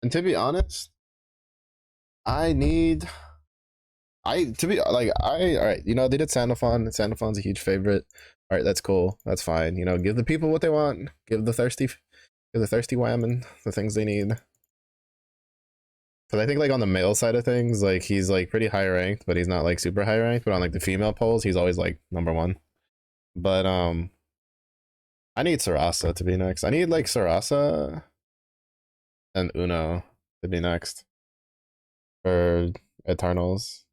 Speaker 1: And to be honest, I need I to be like I all right, you know, they did Sandalphon. Sandalphon's a huge favorite. All right, that's cool. That's fine. You know, give the people what they want. Give the thirsty women the things they need. Because I think like on the male side of things, like he's like pretty high ranked, but he's not like super high ranked. But on like the female polls, he's always like number one. But I need Sarasa to be next. I need like Sarasa and Uno to be next for Eternals.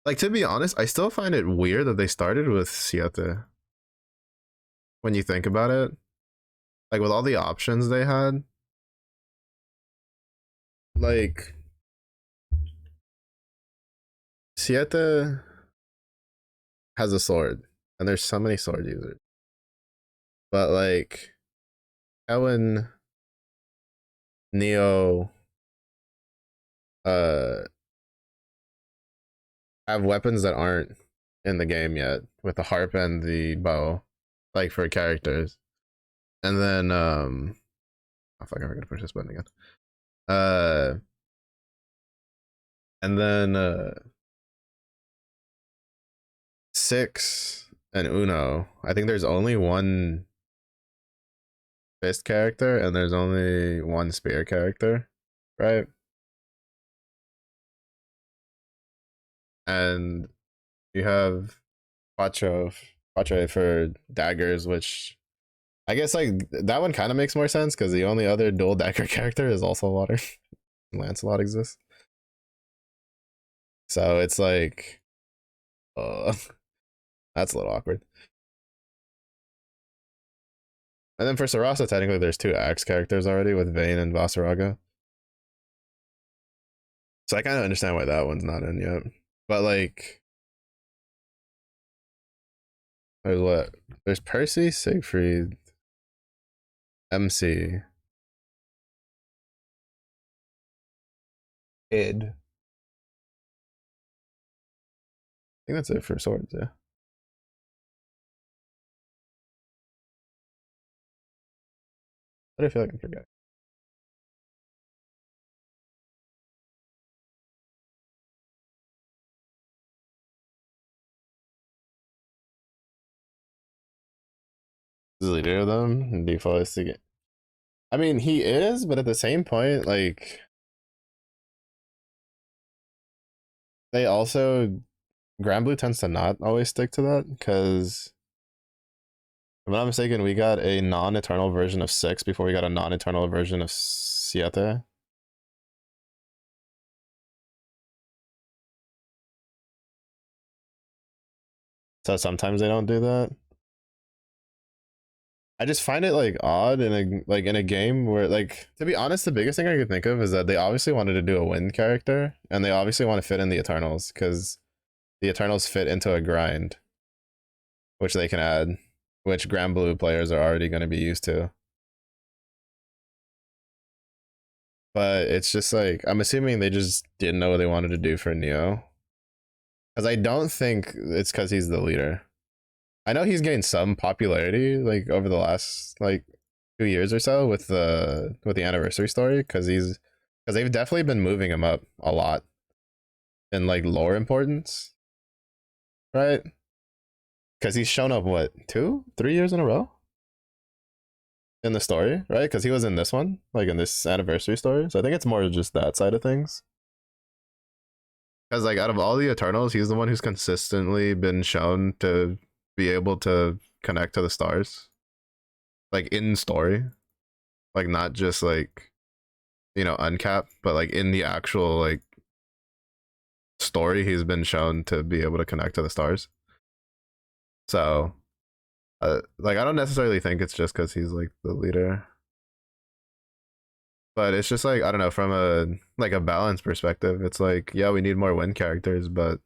Speaker 1: Like to be honest, I still find it weird that they started with Siete. When you think about it, like with all the options they had, like Siete has a sword, and there's so many sword users. But like Ellen, Neo, uh have weapons that aren't in the game yet with the harp and the bow, like for characters. And then oh fuck, I'm gonna push this button again. Uh and then 6 and Uno. I think there's only one fist character and there's only one spear character, right? And you have Quattro for daggers, which I guess like that one kind of makes more sense because the only other dual dagger character is also water. Lancelot exists, so it's like, uh, that's a little awkward. And then for Sarasa, technically there's two axe characters already with Vayne and Vasaraga, so I kind of understand why that one's not in yet. But like, there's what? There's Percy, Siegfried, MC, Id. I think that's it for swords. Yeah. But I feel like I'm forgetting. Is the leader of them default is to get. I mean, he is, but at the same point, like they also Grand Blue tends to not always stick to that because if I'm not mistaken, we got a non-eternal version of 6 before we got a non-eternal version of Siete. So sometimes they don't do that. I just find it like odd in a game where, like, to be honest, the biggest thing I could think of is that they obviously wanted to do a wind character and they obviously want to fit in the Eternals because the Eternals fit into a grind, which they can add, which Grand Blue players are already going to be used to. But it's just like I'm assuming they just didn't know what they wanted to do for Neo. Because I don't think it's because he's the leader. I know he's gained some popularity like over the last like 2 years or so with the anniversary story because they've definitely been moving him up a lot in like lore importance, right? Because he's shown up what 2, 3 years in a row in the story, right? Because he was in this one, like in this anniversary story. So I think it's more just that side of things. Because like out of all the Eternals, he's the one who's consistently been shown to be able to connect to the stars, like in story, like not just like uncapped, but like in the actual like story, he's been shown to be able to connect to the stars. So, like I don't necessarily think it's just because he's like the leader, but it's just like I don't know from a balance perspective. It's like yeah, we need more wind characters, but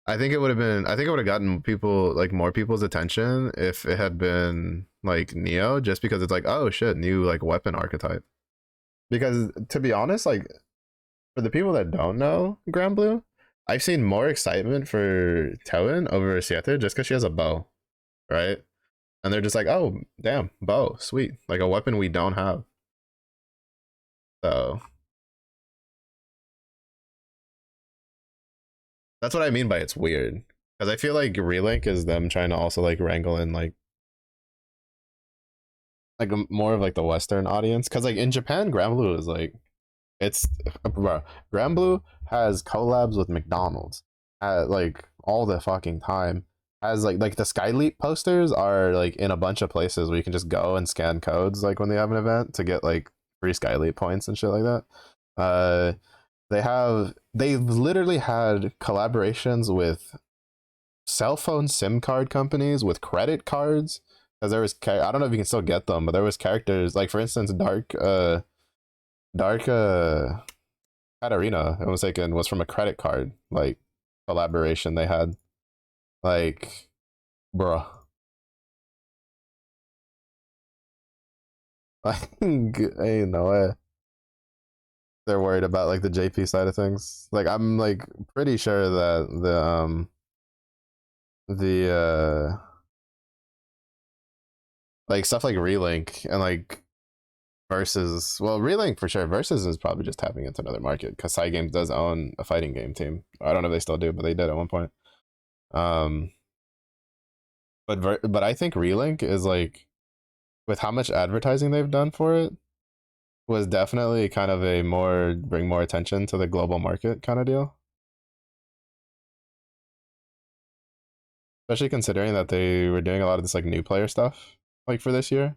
Speaker 1: I think it would have gotten people like more people's attention if it had been like Neo, just because it's like, oh shit, new like weapon archetype. Because to be honest, like for the people that don't know Grand Blue, I've seen more excitement for Tellen over Siete just because she has a bow, right? And they're just like, oh damn, bow, sweet, like a weapon we don't have. So that's what I mean by it's weird. Because I feel like Relink is them trying to also like wrangle in like more of like the Western audience. Because like in Japan, Grand Blue is like it's bro, Grand Blue has collabs with McDonald's at like all the fucking time. Has like the Skyleap posters are like in a bunch of places where you can just go and scan codes like when they have an event to get like free Skyleap points and shit like that. Uh, they've literally had collaborations with cell phone SIM card companies with credit cards because there was I don't know if you can still get them, but there was characters like for instance Dark Katarina, I was thinking, was from a credit card like collaboration they had. Like, bro, like, ain't no way. they're worried about like the JP side of things. Like I'm like pretty sure that the like stuff like relink and like versus, well, relink for sure. Versus is probably just tapping into another market because Side Games does own a fighting game team. I don't know if they still do, but they did at one point. Um, but I think relink is like, with how much advertising they've done for it, was definitely kind of a more bring more attention to the global market kind of deal. Especially considering that they were doing a lot of this like new player stuff like for this year.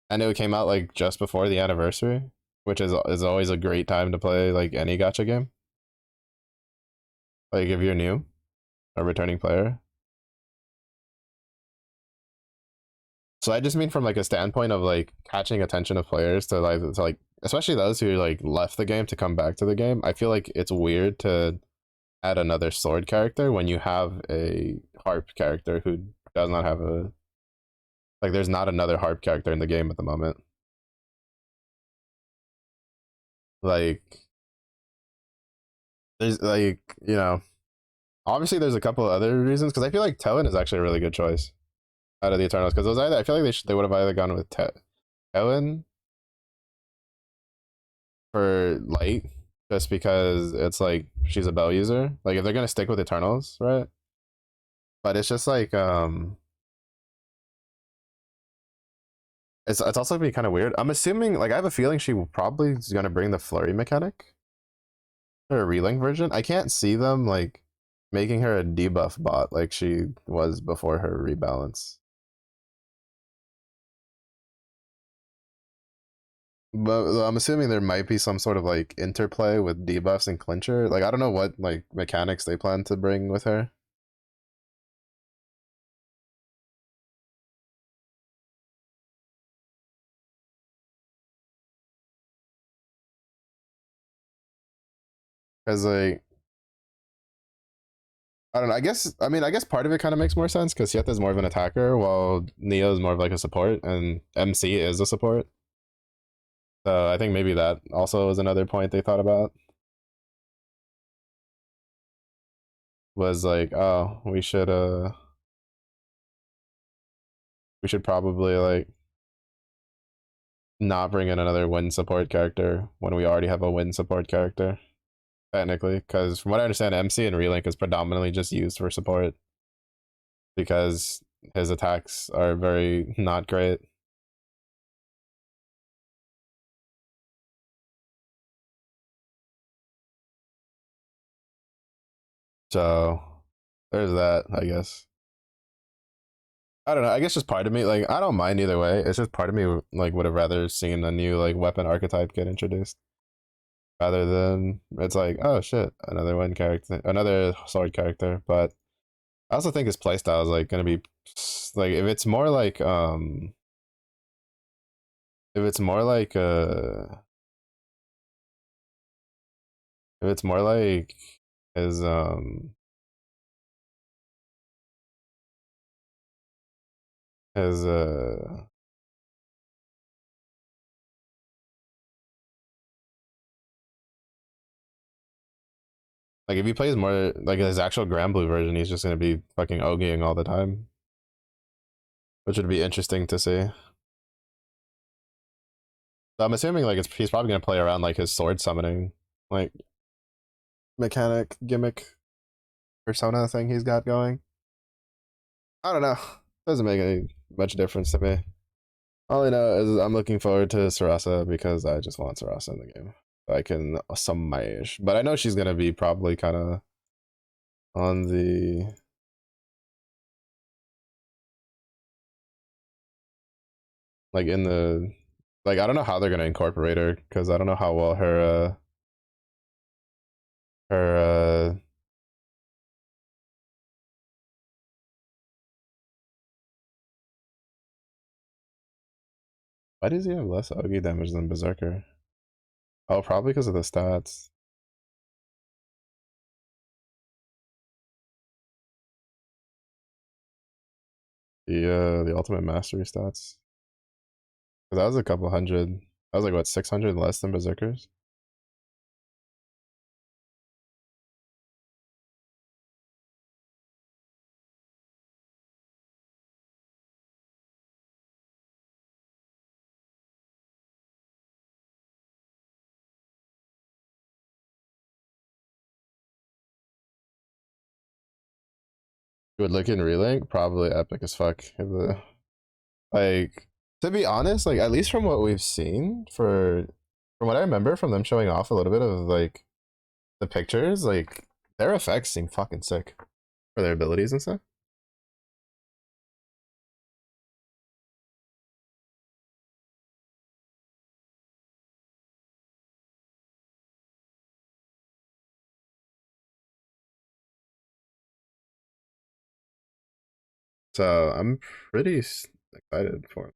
Speaker 1: And it came out like just before the anniversary, which is always a great time to play like any gacha game. Like if you're new, a returning player. So I just mean from like a standpoint of like catching attention of players to like especially those who like left the game to come back to the game. I feel like it's weird to add another sword character when you have a harp character who does not have a, like there's not another harp character in the game at the moment. Like there's like, you know, obviously there's a couple of other reasons because I feel like Tellin is actually a really good choice out of the Eternals because those either I feel like they would have either gone with Tellin for light just because it's like she's a bell user. Like if they're gonna stick with Eternals, right? But it's just like it's also gonna be kind of weird. I'm assuming like I have a feeling she probably is gonna bring the flurry mechanic or a relink version. I can't see them like making her a debuff bot like she was before her rebalance. But I'm assuming there might be some sort of like interplay with debuffs and clincher. Like I don't know what like mechanics they plan to bring with her. Because like I don't know. I guess part of it kind of makes more sense because Sieta is more of an attacker while Neo is more of like a support and MC is a support. So I think maybe that also was another point they thought about. Was like, oh, we should probably like not bring in another win support character when we already have a win support character. Technically, because from what I understand, MC and Relink is predominantly just used for support because his attacks are very not great. So there's that, I guess. I don't know. I guess just part of me, like, I don't mind either way. It's just part of me, like, would have rather seen a new, like, weapon archetype get introduced rather than it's like, oh shit, another one character, another sword character. But I also think his playstyle is, like, gonna be, like, if it's more like, if it's more like his, his, like, if he plays more, like, his actual Grand Blue version, he's just gonna be fucking OGing all the time, which would be interesting to see. So I'm assuming like he's probably gonna play around like his sword summoning like mechanic gimmick persona thing he's got going. I don't know. Doesn't make any much difference to me. All I know is I'm looking forward to Sarasa because I just want Sarasa in the game. So I can summage. But I know she's gonna be probably kind of on the like in the like I don't know how they're gonna incorporate her because I don't know how well her why does he have less Ogi damage than Berserker? Oh, probably because of the stats. The ultimate mastery stats. That was a couple hundred. That was like what 600 less than Berserkers. Would look in relink probably epic as fuck. Like to be honest, like at least from what we've seen from what I remember from them showing off a little bit of like the pictures, like their effects seem fucking sick for their abilities and stuff. So I'm pretty excited for it.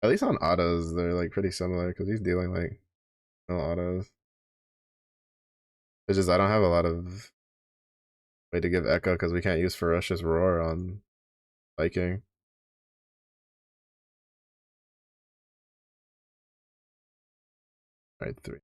Speaker 1: At least on autos, they're like pretty similar because he's dealing like no autos. It's just I don't have a lot of way to give echo because we can't use ferocious roar on Viking. Right, three.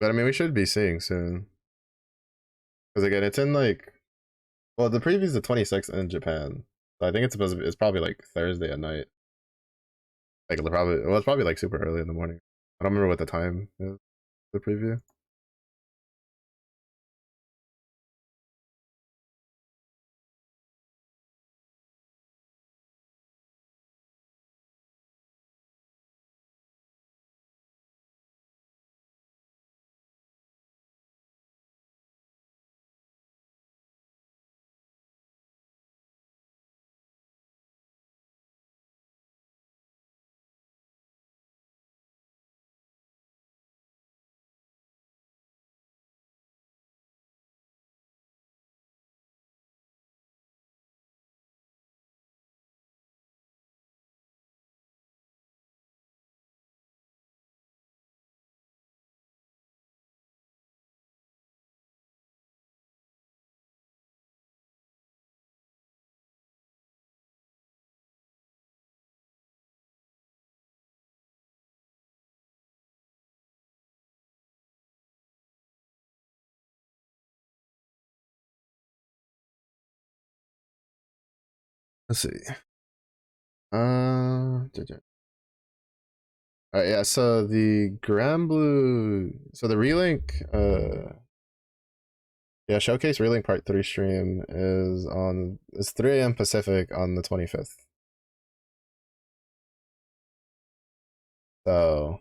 Speaker 1: But I mean, we should be seeing soon because again, it's in like well, the preview's the 26th in Japan, so I think it's supposed to be. It's probably like Thursday at night. Like it's probably like super early in the morning. I don't remember what the time is. The preview. Let's see. All right, yeah. So the Grand Blue, so the relink, yeah, Showcase Relink Part 3 stream it's 3 a.m. Pacific on the 25th. So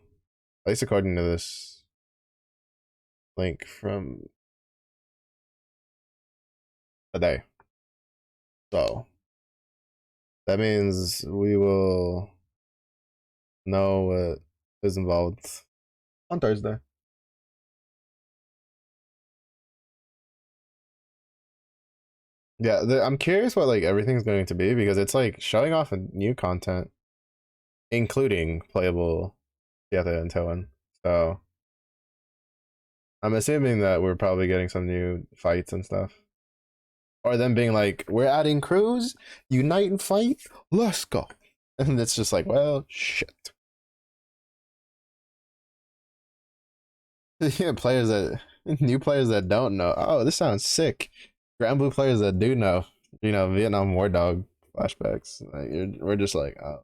Speaker 1: at least according to this link from today. So that means we will know what is involved on Thursday. Yeah, I'm curious what like everything's going to be because it's like showing off new content, including playable Yata and Toan. So I'm assuming that we're probably getting some new fights and stuff. Or them being like, we're adding crews, unite and fight, let's go. And it's just like, well, shit. Yeah, new players that don't know. Oh, this sounds sick. Grand Blue players that do know, Vietnam War Dog flashbacks. Like, we're just like, oh.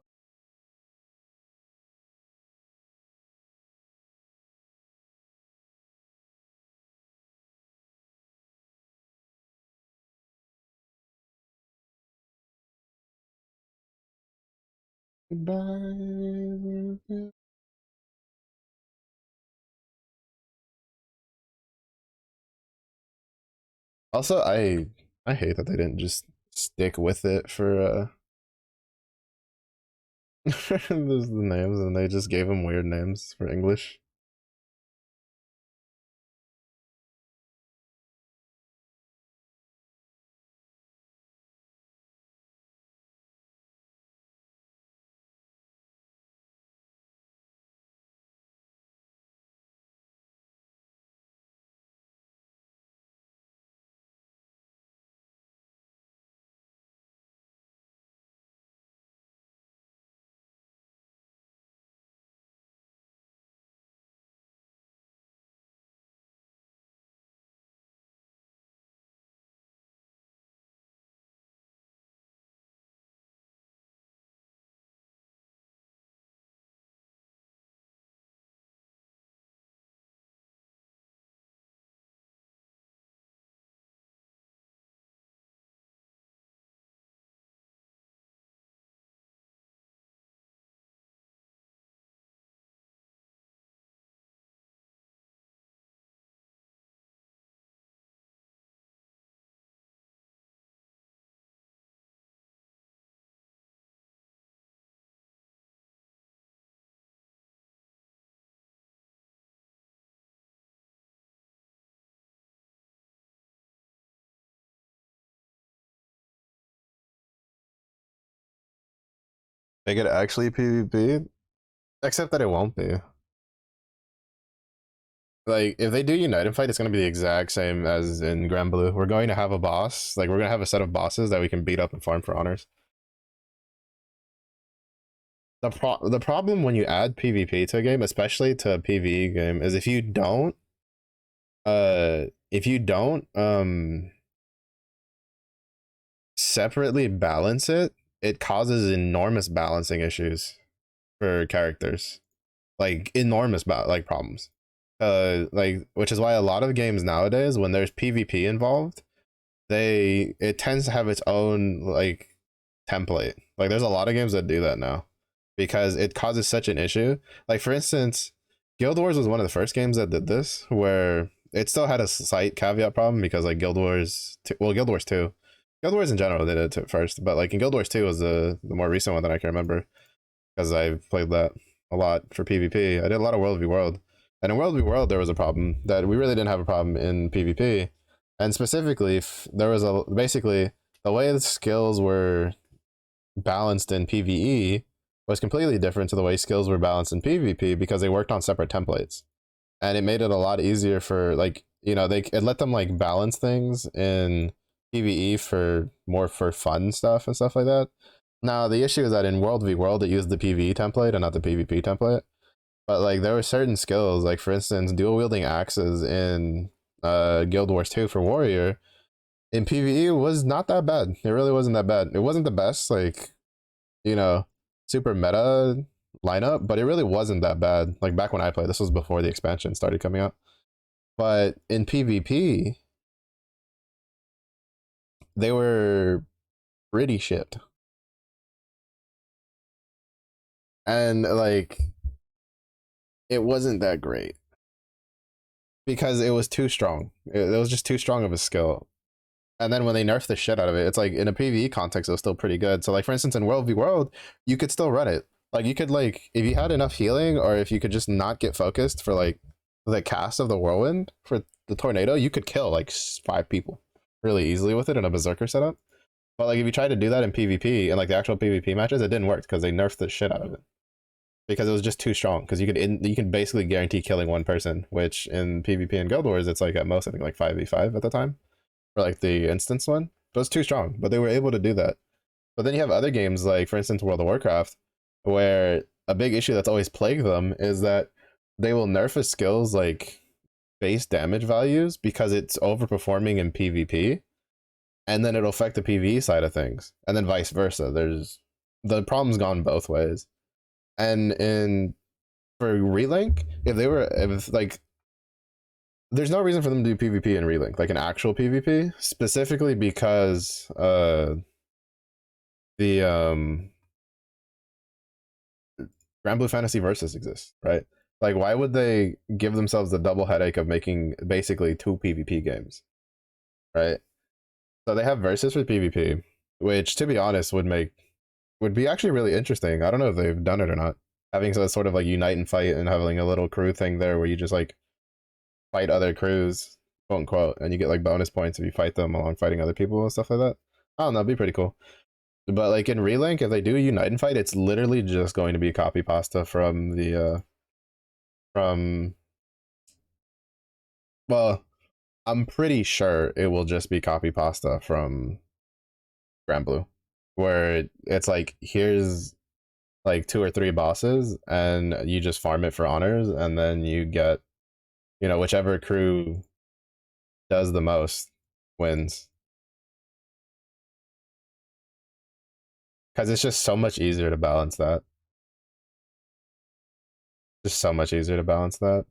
Speaker 1: Goodbye. Also, I hate that they didn't just stick with it for those the names and they just gave them weird names for English. Make it actually PvP, except that it won't be. Like if they do unite and fight, it's gonna be the exact same as in Grand Blue. We're going to have a boss, like we're gonna have a set of bosses that we can beat up and farm for honors. The problem when you add PvP to a game, especially to a PvE game, is if you don't separately balance it, it causes enormous balancing issues for characters. Like enormous like problems. Like which is why a lot of games nowadays when there's PvP involved, it tends to have its own like template. Like there's a lot of games that do that now because it causes such an issue. Like for instance, Guild Wars was one of the first games that did this where it still had a slight caveat problem because like Guild Wars 2. Guild Wars in general did it at first, but like in Guild Wars 2 was the more recent one that I can remember because I've played that a lot for PvP. I did a lot of World v World. And in World v World there was a problem that we really didn't have a problem in PvP. And specifically, there was basically the way the skills were balanced in PvE was completely different to the way skills were balanced in PvP because they worked on separate templates. And it made it a lot easier for like, it let them like balance things in PvE for more for fun stuff and stuff like that. Now the issue is that in World v World it used the PvE template and not the PvP template. But like there were certain skills, like for instance, dual wielding axes in Guild Wars 2 for Warrior in PvE was not that bad. It really wasn't that bad. It wasn't the best, like, you know, super meta lineup, but it really wasn't that bad. Like back when I played, this was before the expansion started coming out. But in PvP, they were pretty shit. And like it wasn't that great because it was too strong. It was just too strong of a skill. And then when they nerf the shit out of it, it's like in a PvE context, it was still pretty good. So like for instance, in World v World, you could still run it. Like you could like if you had enough healing, or if you could just not get focused for like the cast of the whirlwind for the tornado, you could kill like 5 people really easily with it in a berserker setup. But like if you tried to do that in PvP and like the actual PvP matches, it didn't work because they nerfed the shit out of it because it was just too strong. Because you could basically guarantee killing one person, which in PvP and Guild Wars, it's like at most I think like 5v5 at the time for like the instance one. But it's too strong, but they were able to do that. But then you have other games like, for instance, World of Warcraft, where a big issue that's always plagued them is that they will nerf a skills like base damage values because it's overperforming in PvP, and then it'll affect the PvE side of things, and then vice versa. There's the problem's gone both ways. And in for relink, if like there's no reason for them to do PvP and relink, like an actual PvP, specifically because the Grand Blue Fantasy Versus exists, right? Like, why would they give themselves the double headache of making basically 2 PvP games, right? So they have Versus for PvP, which, to be honest, would be actually really interesting. I don't know if they've done it or not. Having so sort of like unite and fight and having a little crew thing there where you just like fight other crews, quote unquote, and you get like bonus points if you fight them along fighting other people and stuff like that. I don't know, it'd be pretty cool. But like in Relink, if they do unite and fight, it's literally just going to be copy pasta from the from well, I'm pretty sure it will just be copy pasta from Grand Blue, where it's like here's like 2 or 3 bosses, and you just farm it for honors, and then you get whichever crew does the most wins, because it's just so much easier to balance that. Just so much easier to balance that.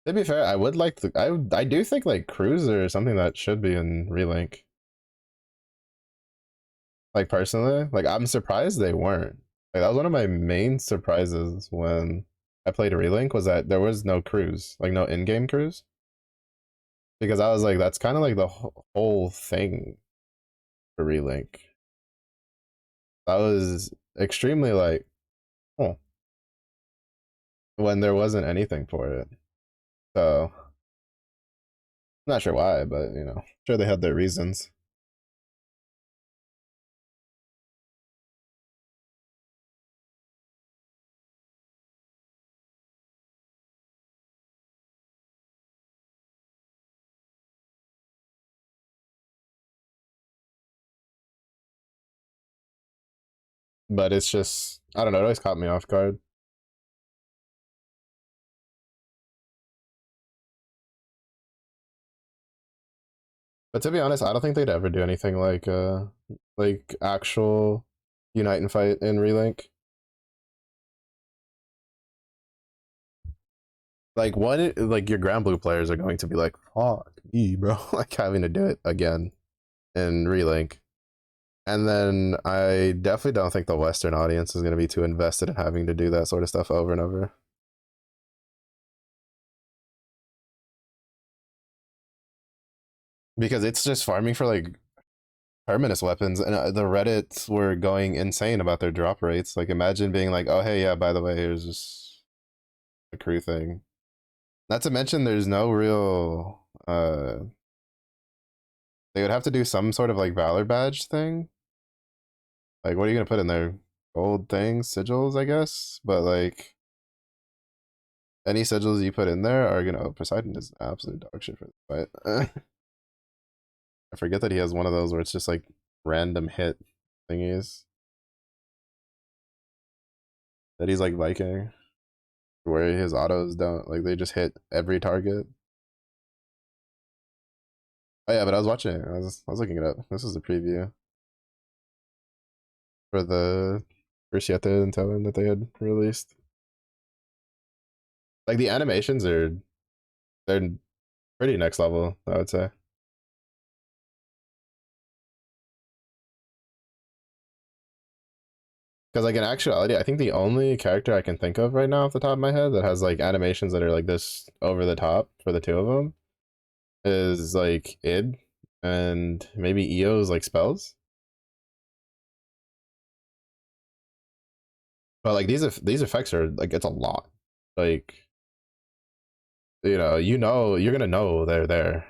Speaker 1: To be fair, I would like to. I do think like crews are something that should be in Relink. Like personally, like I'm surprised they weren't. Like that was one of my main surprises when I played Relink was that there was no crews, like no in-game crews, because I was like, that's kind of like the whole thing for Relink. That was extremely like, oh, when there wasn't anything for it. So I'm not sure why, but sure they had their reasons. but it's just I don't know. It always caught me off guard. But to be honest, I don't think they'd ever do anything like actual unite and fight in relink. Like one like your ground blue players are going to be like, fuck me, bro, like having to do it again in relink. And then I definitely don't think the Western audience is going to be too invested in having to do that sort of stuff over and over. Because it's just farming for like terminus weapons, and the Reddits were going insane about their drop rates. Like, imagine being like, "Oh, hey, yeah, by the way, here's just a crew thing." Not to mention, there's no real. They would have to do some sort of like Valor badge thing. Like, what are you gonna put in there? Gold things, sigils, I guess. But like, any sigils you put in there are gonna. Oh, Poseidon is absolute dog shit for this fight. I forget that he has one of those where it's just like random hit thingies. That he's like Viking, where his autos don't like they just hit every target. Oh yeah, but I was watching it. I was looking it up. This is the preview for the Cruciate and Tobin that they had released. Like the animations they're pretty next level, I would say. Because like in actuality, I think the only character I can think of right now off the top of my head that has like animations that are like this over the top for the two of them is like id and maybe Eo's like spells. But like these effects are like it's a lot. Like you're gonna know they're there.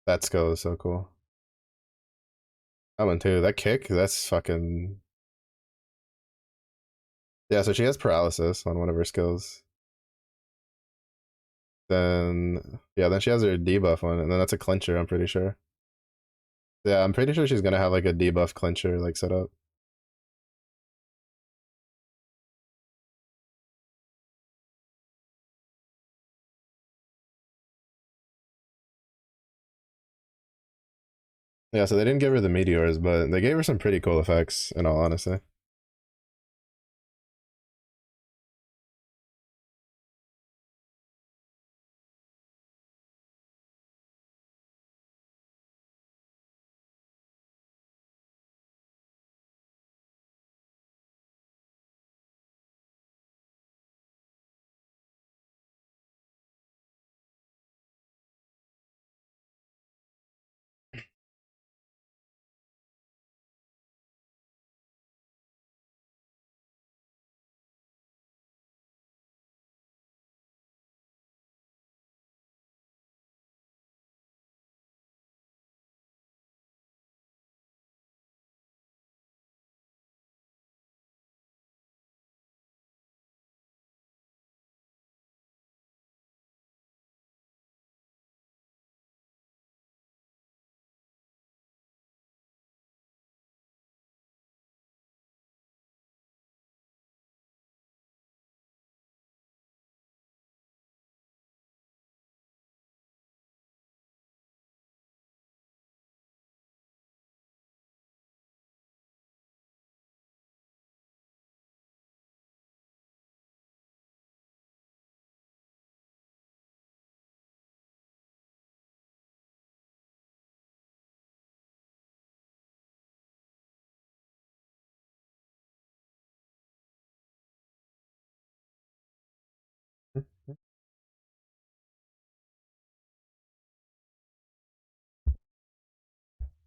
Speaker 1: That skill is so cool. That one too. That kick, that's fucking yeah. So she has paralysis on one of her skills. Then yeah, then she has her debuff one, and then that's a clincher. I'm pretty sure. Yeah, I'm pretty sure she's gonna have like a debuff clincher like set up. Yeah, so they didn't give her the meteors, but they gave her some pretty cool effects. In all honesty, all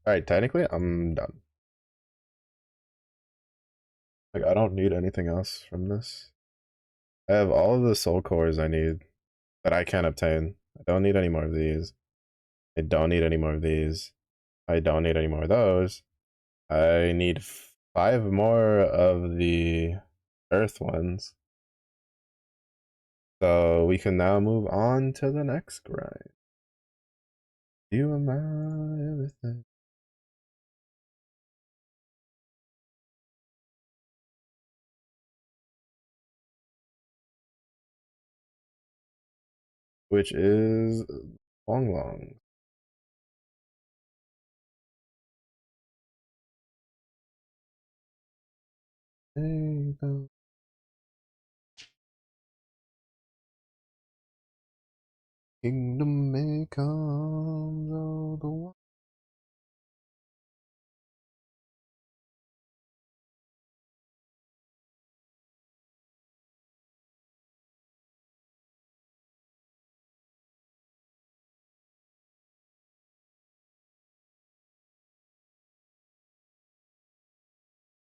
Speaker 1: right. Technically, I'm done. Like I don't need anything else from this. I have all of the soul cores I need. that I can't obtain. I don't need any more of these. I don't need any more of these. I don't need any more of those. I need 5 more of the earth ones. So we can now move on to the next grind. You are my everything. Which is long long. There you go. Kingdom may come, though the one.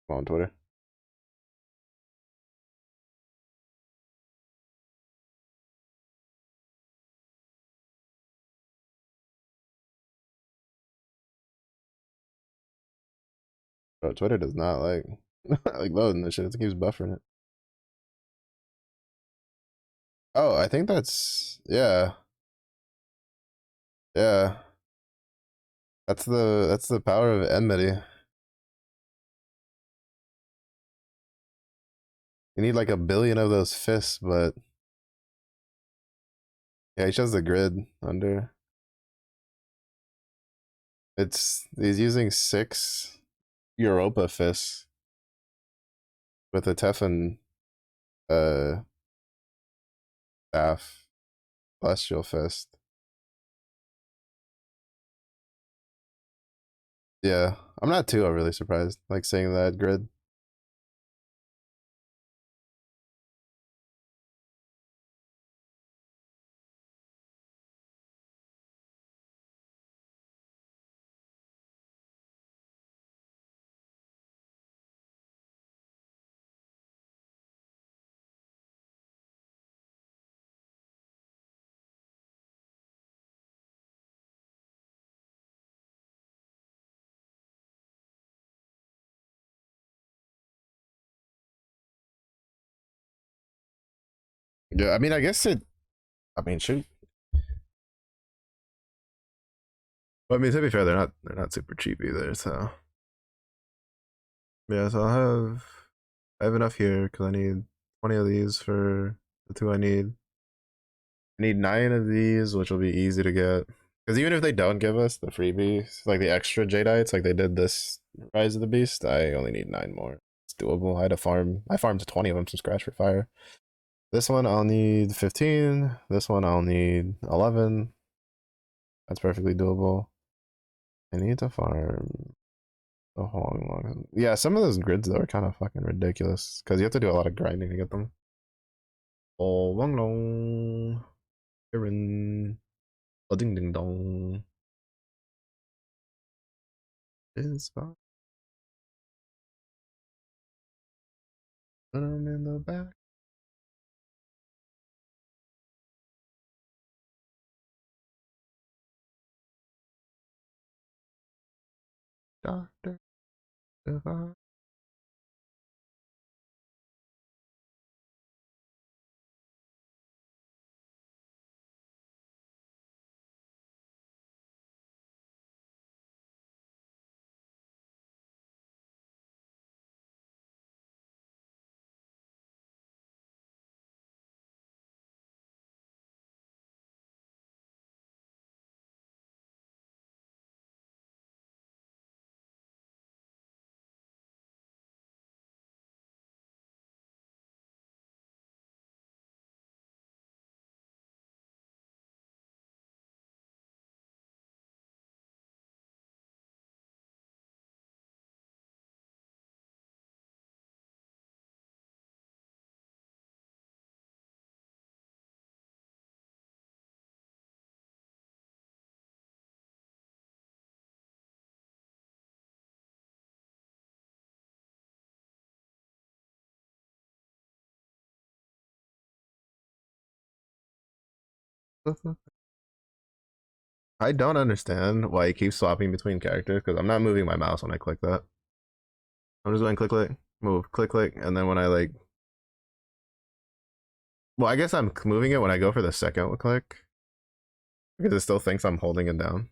Speaker 1: On Twitter. Bro, Twitter does not like like loading this shit. It keeps buffering it. Oh, I think that's yeah. Yeah. That's the power of enmity. You need like a billion of those fists, but yeah, he shows the grid under. He's using 6 Europa fists with a Teflon uh staff, celestial fist. Yeah, I'm not too overly surprised. Like seeing that grid. Yeah, I mean, I guess it. I mean, shoot. Well, I mean, to be fair, they're not super cheap either. So yeah, so I have enough here because I need 20 of these for the 2 I need. I need 9 of these, which will be easy to get. Because even if they don't give us the freebies, like the extra Jadeite, like they did this Rise of the Beast, I only need 9 more. It's doable. I had to farm. I farmed 20 of them from scratch for fire. This one I'll need 15. This one I'll need 11. That's perfectly doable. I need to farm a long. Yeah, some of those grids though are kind of fucking ridiculous because you have to do a lot of grinding to get them. Oh, long long. Aaron. Oh, ding ding dong. Is fine. Put them in the back. Doctor. Divine. I don't understand why it keeps swapping between characters because I'm not moving my mouse when I click that. I'm just going click click, move, click click, and then when I like, well, I guess I'm moving it when I go for the second click because it still thinks I'm holding it down.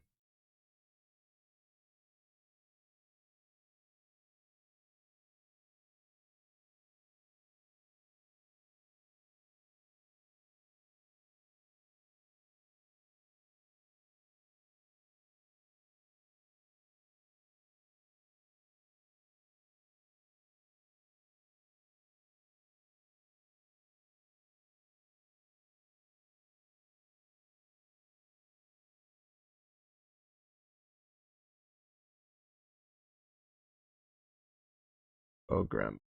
Speaker 1: Oh, Graham.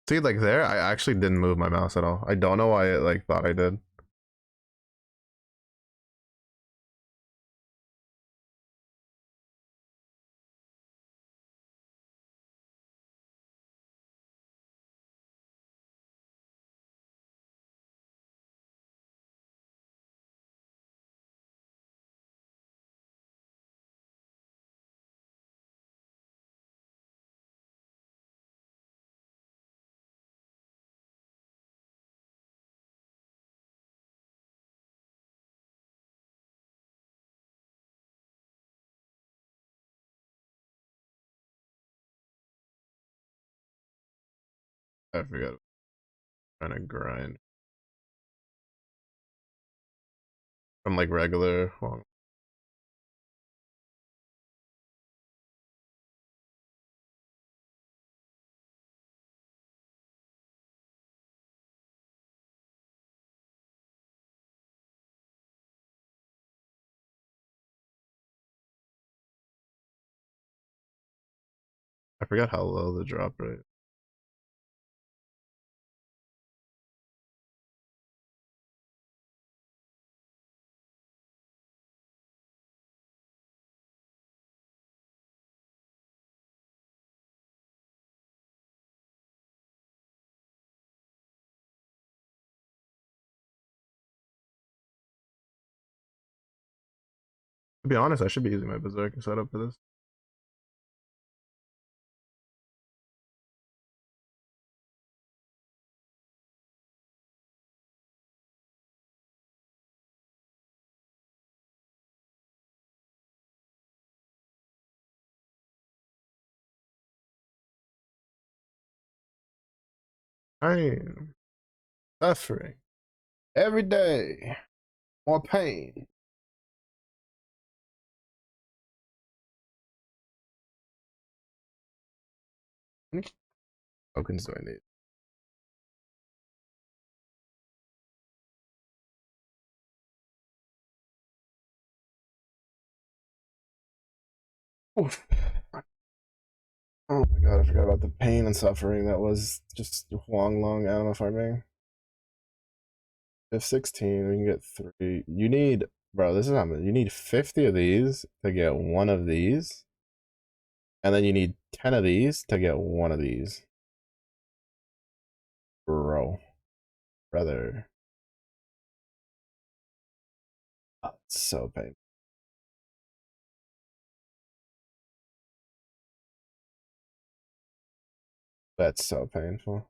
Speaker 1: See, like there, I actually didn't move my mouse at all. I don't know why it like thought I did. I forgot. I'm trying to grind from like regular. Well, I forgot how low the drop rate. To be honest, I should be using my berserker setup for this. I am suffering every day. More pain. How many tokens do I need? Oof. Oh my god, I forgot about the pain and suffering that was just long animal farming. If 16, we can get 3. You need, bro, this is not, you need 50 of these to get one of these. And then you need 10 of these to get one of these. Bro. Brother. That's so painful. That's so painful.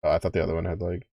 Speaker 1: Oh, I thought the other one had like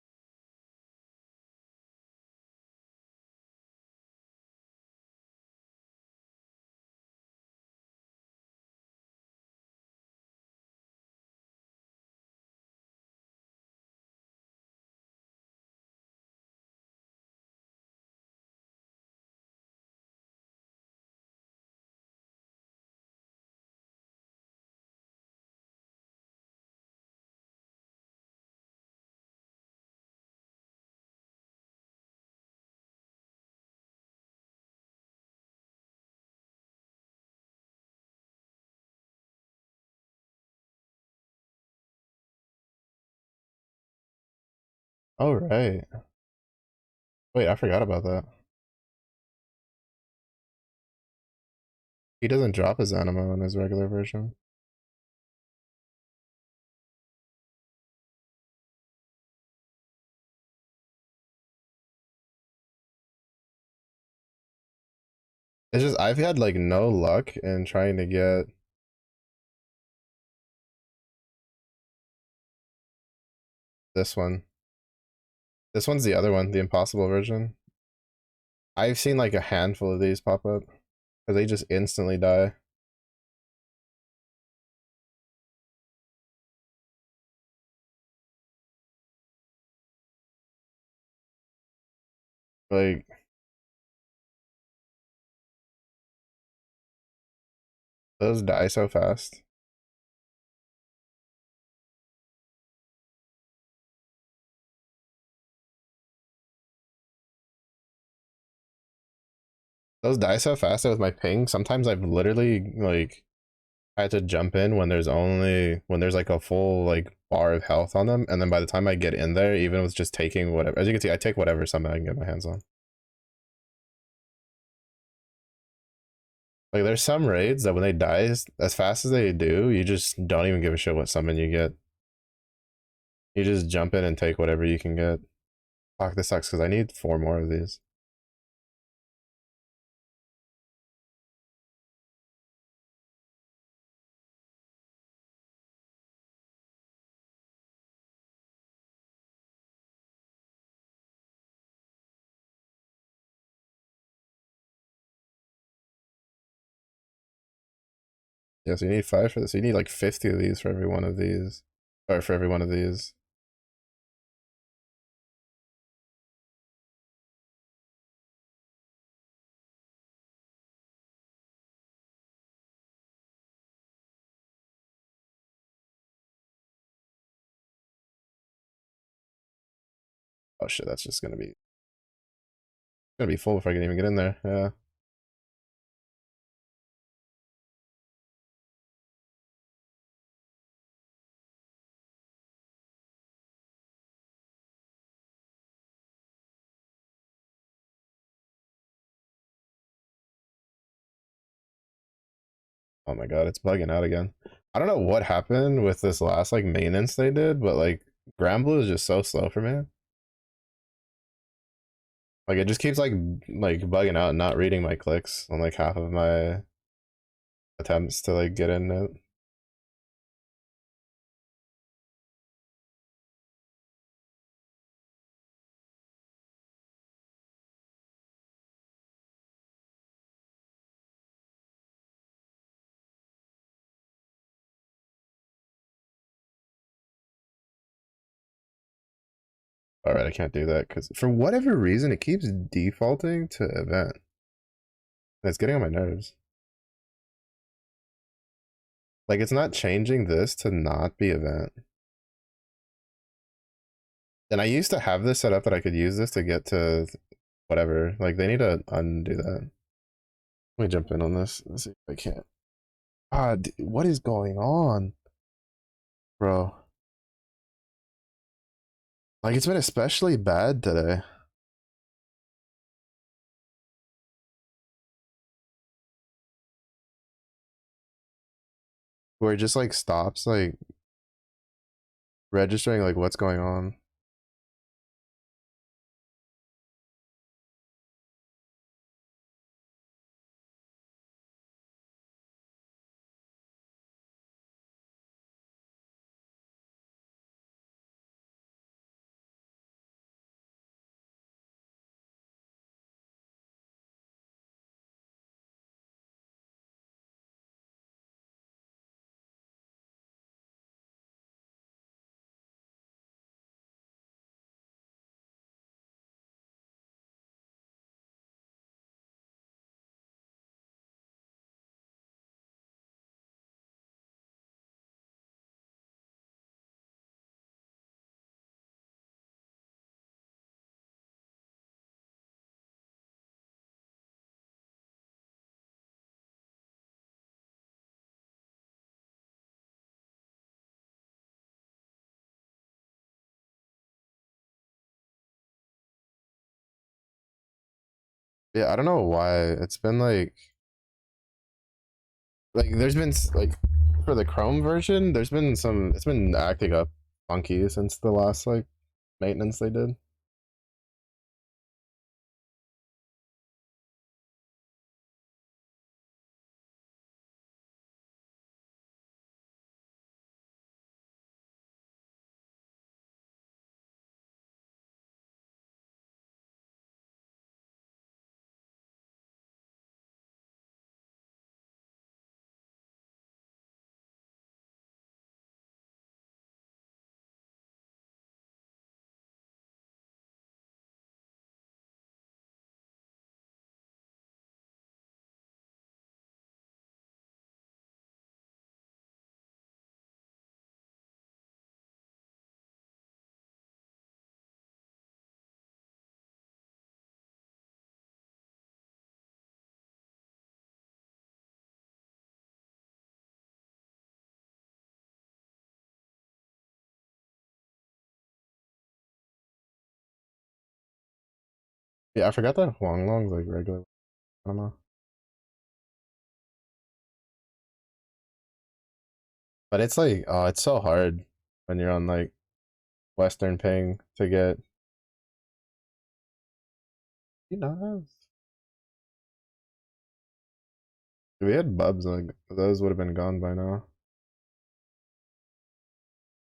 Speaker 1: Oh right. Wait, I forgot about that. He doesn't drop his animo in his regular version. It's just I've had like no luck in trying to get this one. This one's the other one, the impossible version. I've seen like a handful of these pop up because they just instantly die. Like those die so fast. Those die so fast with my ping. Sometimes I've literally like had to jump in when there's like a full like bar of health on them, and then by the time I get in there, even with just taking whatever, as you can see, I take whatever summon I can get my hands on. Like there's some raids that when they die as fast as they do, you just don't even give a shit what summon you get. You just jump in and take whatever you can get. Fuck, this sucks because I need 4 more of these. Yeah, so you need 5 for this. You need like 50 of these for every one of these. Or for every one of these. Oh shit, that's just gonna be full before I can even get in there. Yeah. Oh my god, it's bugging out again. I don't know what happened with this last like maintenance they did, but like Granblue is just so slow for me. Like it just keeps like bugging out and not reading my clicks on like half of my attempts to like get in it. All right, I can't do that because for whatever reason it keeps defaulting to event. And it's getting on my nerves. Like it's not changing this to not be event. And I used to have this set up that I could use this to get to whatever. Like they need to undo that. Let me jump in on this. Let's see if I can't. Ah, what is going on, bro? Like it's been especially bad today. Where it just like stops like registering like what's going on. Yeah, I don't know why. It's been like there's been like for the Chrome version, there's been some. It's been acting up funky since the last like maintenance they did. Yeah, I forgot that Huang Long's like regular. I don't know, but it's like oh, it's so hard when you're on like Western ping to get. You know, if we had bubs like those would have been gone by now.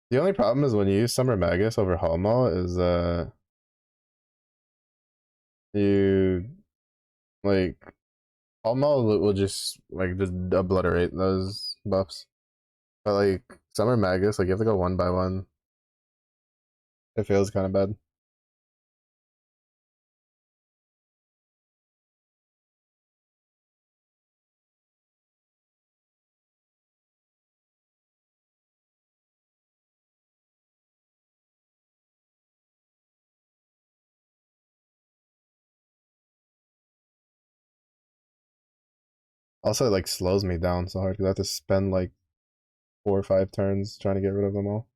Speaker 1: The only problem is when you use Summer Magus over Hallmall is you like Hallmall will just obliterate those buffs. But like Summer Magus, like you have to go one by one. It feels kind of bad. Also, it like slows me down so hard because I have to spend like 4 or 5 turns trying to get rid of them all.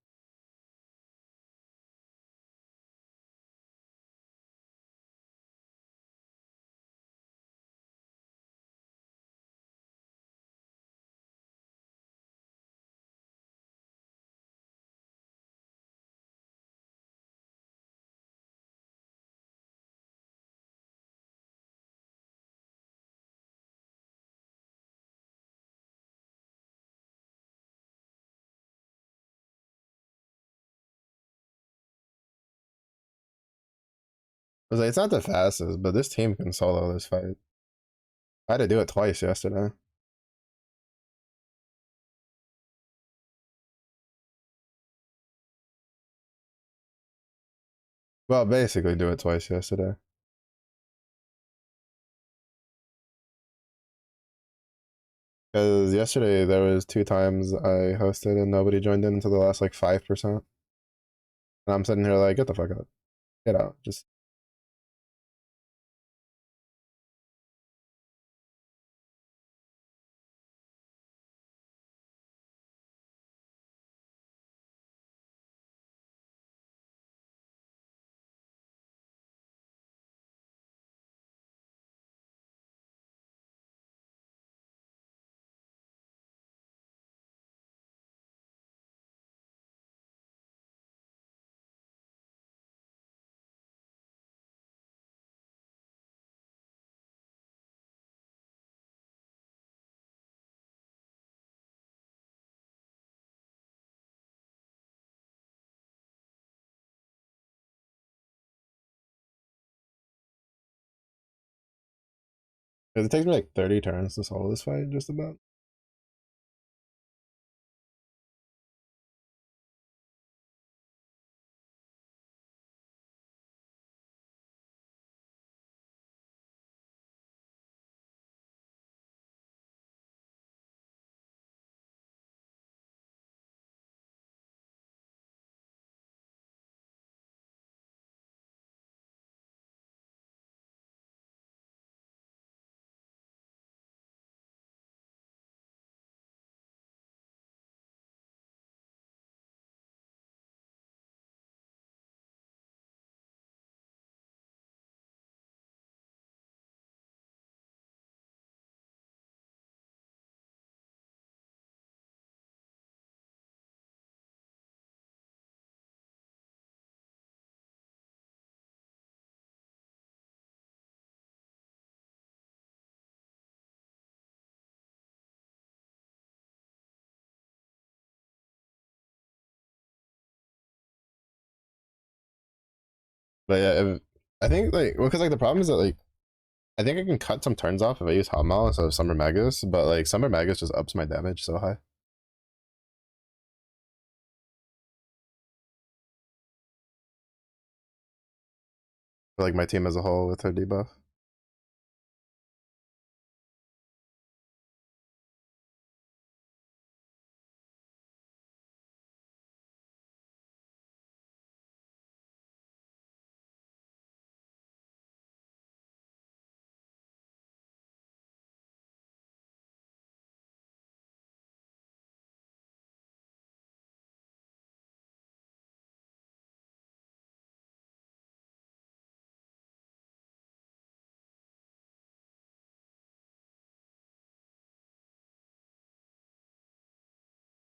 Speaker 1: It's like it's not the fastest, but this team can solo this fight. I had to do it twice yesterday. Well, basically do it twice yesterday. Because yesterday there was 2 times I hosted and nobody joined in until the last like 5%. And I'm sitting here like, get the fuck out. Get out. Just because it takes me like 30 turns to solo this fight, just about. But yeah, I think like well, because like the problem is that like I think I can cut some turns off if I use Hotmail instead of Summer Magus, but like Summer Magus just ups my damage so high. For, like my team as a whole with her debuff.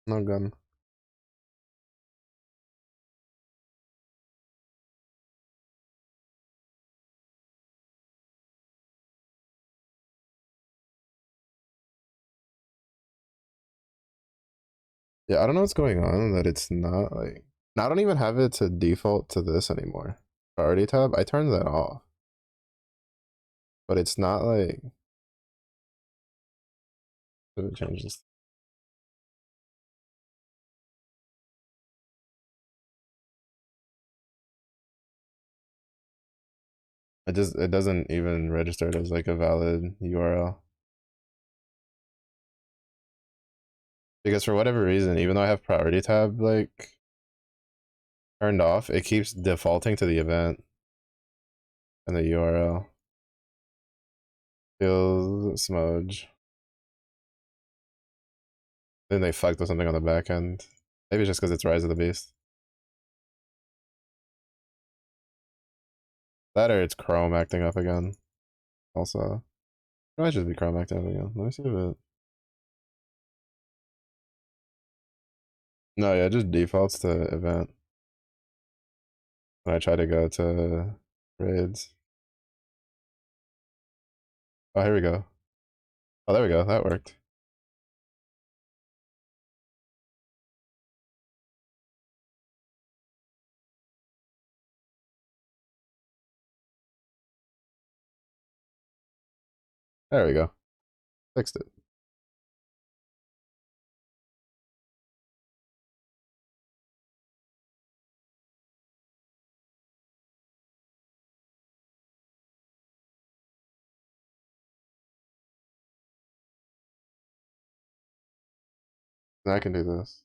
Speaker 1: No gun. Yeah, I don't know what's going on that it's not like. Now I don't even have it to default to this anymore. Priority tab, I turned that off, but it's not like. It changes. It doesn't even register it as like a valid URL because for whatever reason, even though I have priority tab like turned off, it keeps defaulting to the event and the URL. Feels smudge. Then they fucked with something on the back end. Maybe it's just because it's Rise of the Beast. That or it's Chrome acting up again. Also, it might just be Chrome acting up again. Let me see if it. No, yeah, it just defaults to event when I try to go to raids. Oh, here we go. Oh, there we go. That worked. There we go. Fixed it. Now I can do this.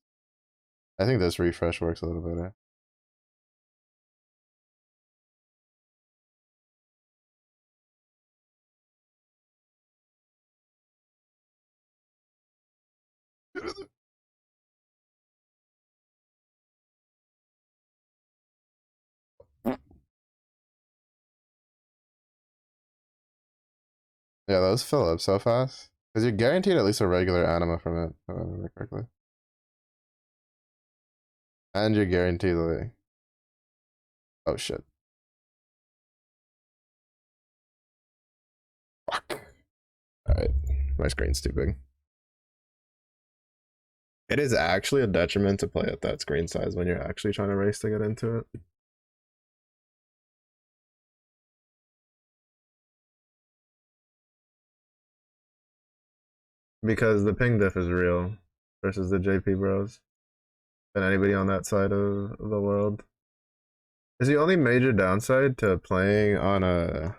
Speaker 1: I think this refresh works a little better. Yeah, those fill up so fast. Because you're guaranteed at least a regular anima from it, if I remember correctly. And you're guaranteed like, oh shit. Fuck. Alright. My screen's too big. It is actually a detriment to play at that screen size when you're actually trying to race to get into it. Because the ping diff is real versus the JP bros and anybody on that side of the world. Is the only major downside to playing on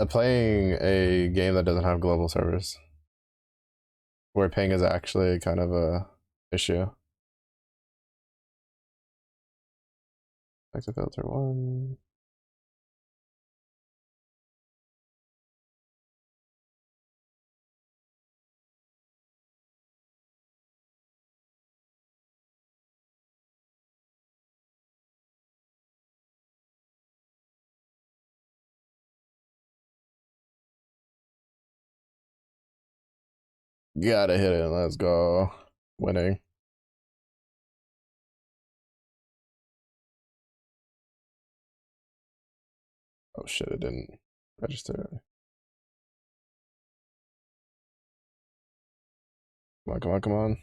Speaker 1: playing a game that doesn't have global servers, where ping is actually kind of a issue. Exit filter one. Gotta hit it. Let's go. Winning. Oh shit, it didn't register. Come on, come on, come on.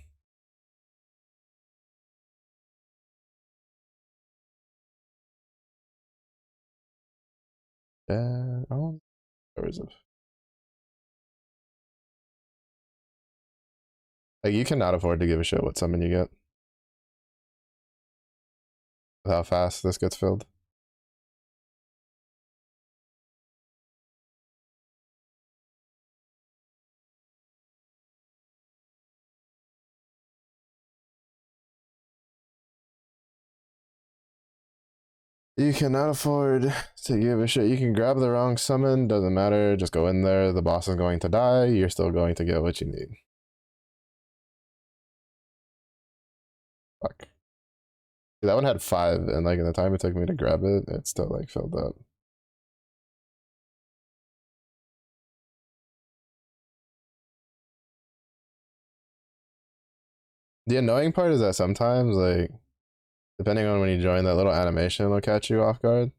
Speaker 1: Oh, where is it? Like you cannot afford to give a shit what summon you get with how fast this gets filled. You cannot afford to give a shit. You can grab the wrong summon, doesn't matter. Just go in there. The boss is going to die. You're still going to get what you need. Fuck. That one had 5, and like in the time it took me to grab it, it's still like filled up. The annoying part is that sometimes, like, depending on when you join, that little animation will catch you off guard.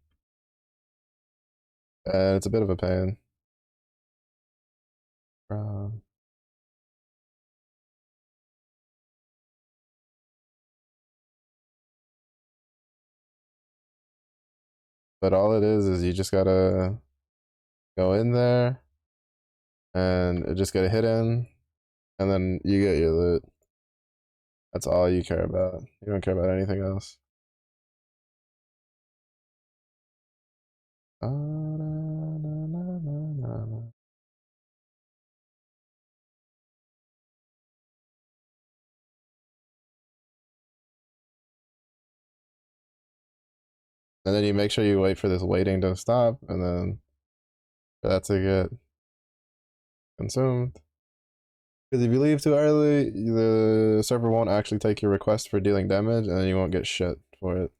Speaker 1: And it's a bit of a pain. Um, but all it is you just gotta go in there and just get a hit in, and then you get your loot. That's all you care about. You don't care about anything else. And then you make sure you wait for this waiting to stop, and then for that to get consumed. Because if you leave too early, the server won't actually take your request for dealing damage, and then you won't get shit for it.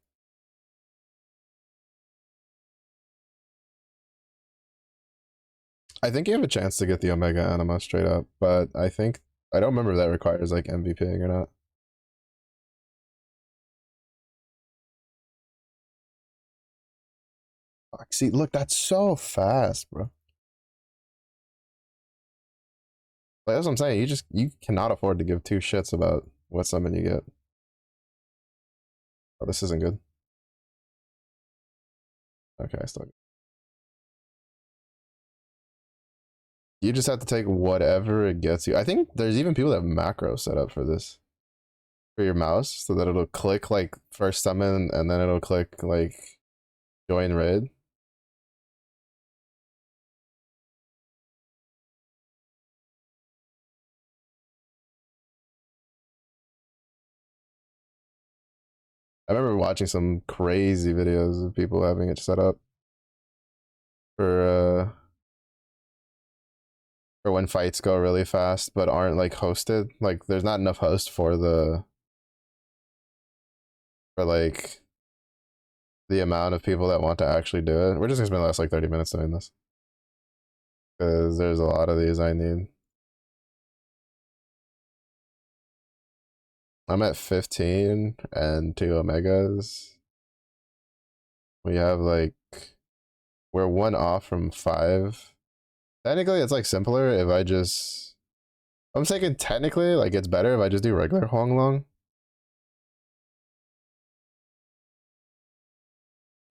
Speaker 1: I think you have a chance to get the Omega Anima straight up, but I don't remember if that requires like MVPing or not. Fuck, see, look, that's so fast, bro. Like, that's what I'm saying. You cannot afford to give two shits about what summon you get. Oh, this isn't good. Okay, I still. You just have to take whatever it gets you. I think there's even people that have macro set up for this. For your mouse, so that it'll click like first summon and then it'll click like join raid. I remember watching some crazy videos of people having it set up for for when fights go really fast but aren't like hosted. Like there's not enough host for like the amount of people that want to actually do it. We're just gonna spend the last like 30 minutes doing this because there's a lot of these I need. I'm at 15 and 2 Omegas. We have like, we're 1 off from 5. Technically, it's like simpler if I just, I'm thinking technically, like it's better if I just do regular Huanglong.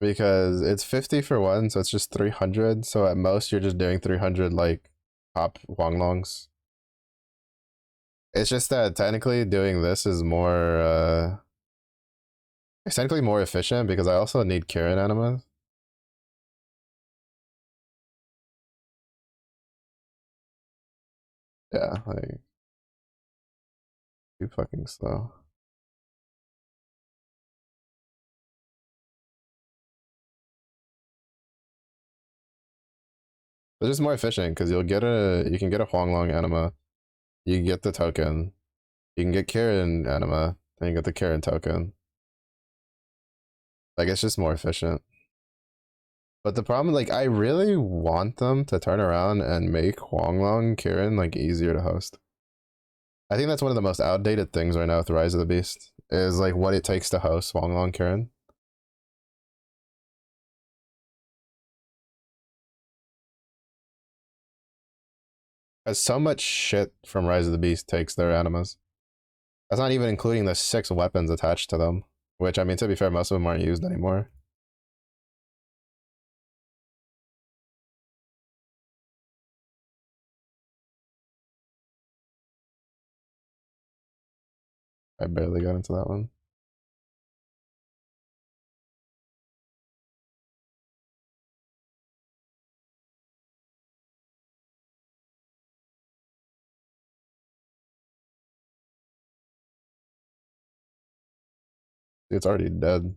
Speaker 1: Because it's 50 for 1, so it's just 300. So at most, you're just doing 300 like top Huanglongs. It's just that technically doing this is more, it's technically more efficient because I also need Kirin animas. Yeah, like, too fucking slow. It's just more efficient because you can get a Huanglong anima, you can get the token, you can get Kirin anima, then you get the Kirin token. Like it's just more efficient. But the problem, like, I really want them to turn around and make Huanglong Kirin like easier to host. I think that's one of the most outdated things right now with Rise of the Beast is like what it takes to host Huanglong Kirin. Because so much shit from Rise of the Beast takes their animas. That's not even including the 6 weapons attached to them. Which, I mean, to be fair, most of them aren't used anymore. I barely got into that one. It's already dead.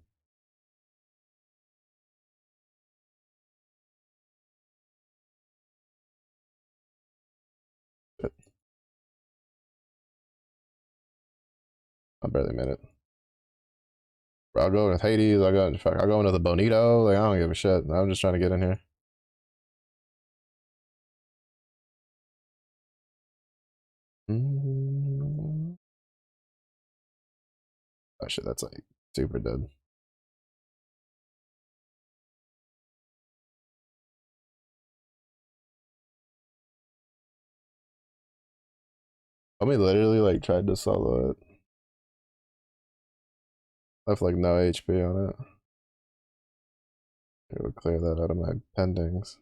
Speaker 1: Shit. I barely made it. I'll go with Hades. I'll go into the Bonito. Like I don't give a shit. I'm just trying to get in here. Oh shit, that's like super dead. Homie literally like tried to solo it. Left like no HP on it. It would clear that out of my pendings.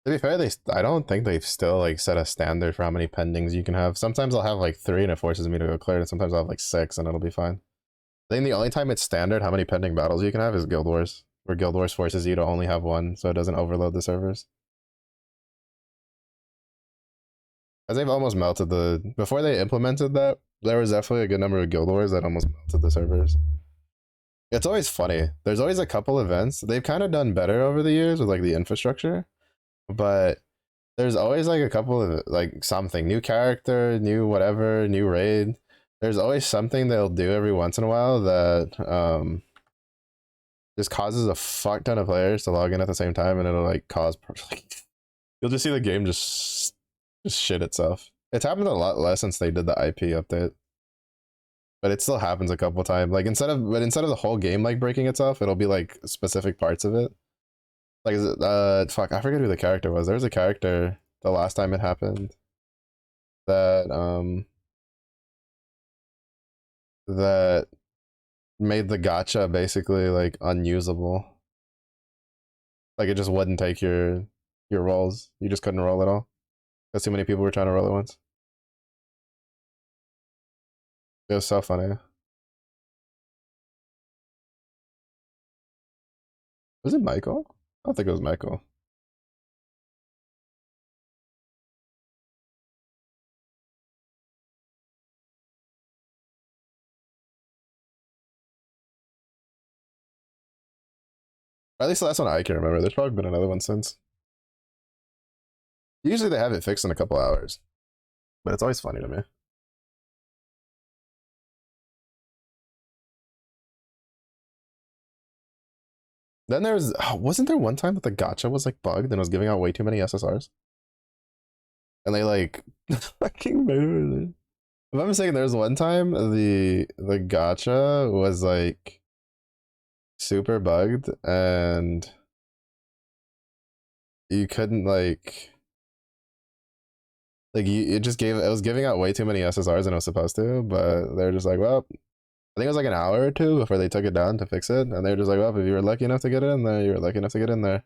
Speaker 1: To be fair, I don't think they've still like set a standard for how many pendings you can have. Sometimes I'll have like 3 and it forces me to go clear, and sometimes I'll have like 6 and it'll be fine. I think the only time it's standard how many pending battles you can have is Guild Wars, where Guild Wars forces you to only have one, so it doesn't overload the servers. As they've almost melted the before they implemented that, there was definitely a good number of Guild Wars that almost melted the servers. It's always funny. There's always a couple events. They've kind of done better over the years with like the infrastructure, but there's always like a couple of like something new character, new whatever, new raid. There's always something they'll do every once in a while that just causes a fuck ton of players to log in at the same time, and it'll like cause like you'll just see the game just shit itself. It's happened a lot less since they did the IP update, but it still happens a couple times. Like instead of the whole game like breaking itself, it'll be like specific parts of it. Like fuck, I forget who the character was. There was a character the last time it happened that that made the gacha basically like unusable. Like it just wouldn't take your rolls. You just couldn't roll at all. Because too many people were trying to roll at once. It was so funny. Was it Michael? I don't think it was Michael. At least the last one I can remember. There's probably been another one since. Usually they have it fixed in a couple hours, but it's always funny to me. Then there was wasn't there one time that the gacha was like bugged and was giving out way too many SSRs, and they like fucking murdered it. If I'm mistaken, there was one time the gacha was like super bugged and you couldn't like you it just gave it was giving out way too many SSRs than it was supposed to, but they're just like, well, I think it was like an hour or two before they took it down to fix it, and they were just like, well, if you were lucky enough to get it in there, you were lucky enough to get in there.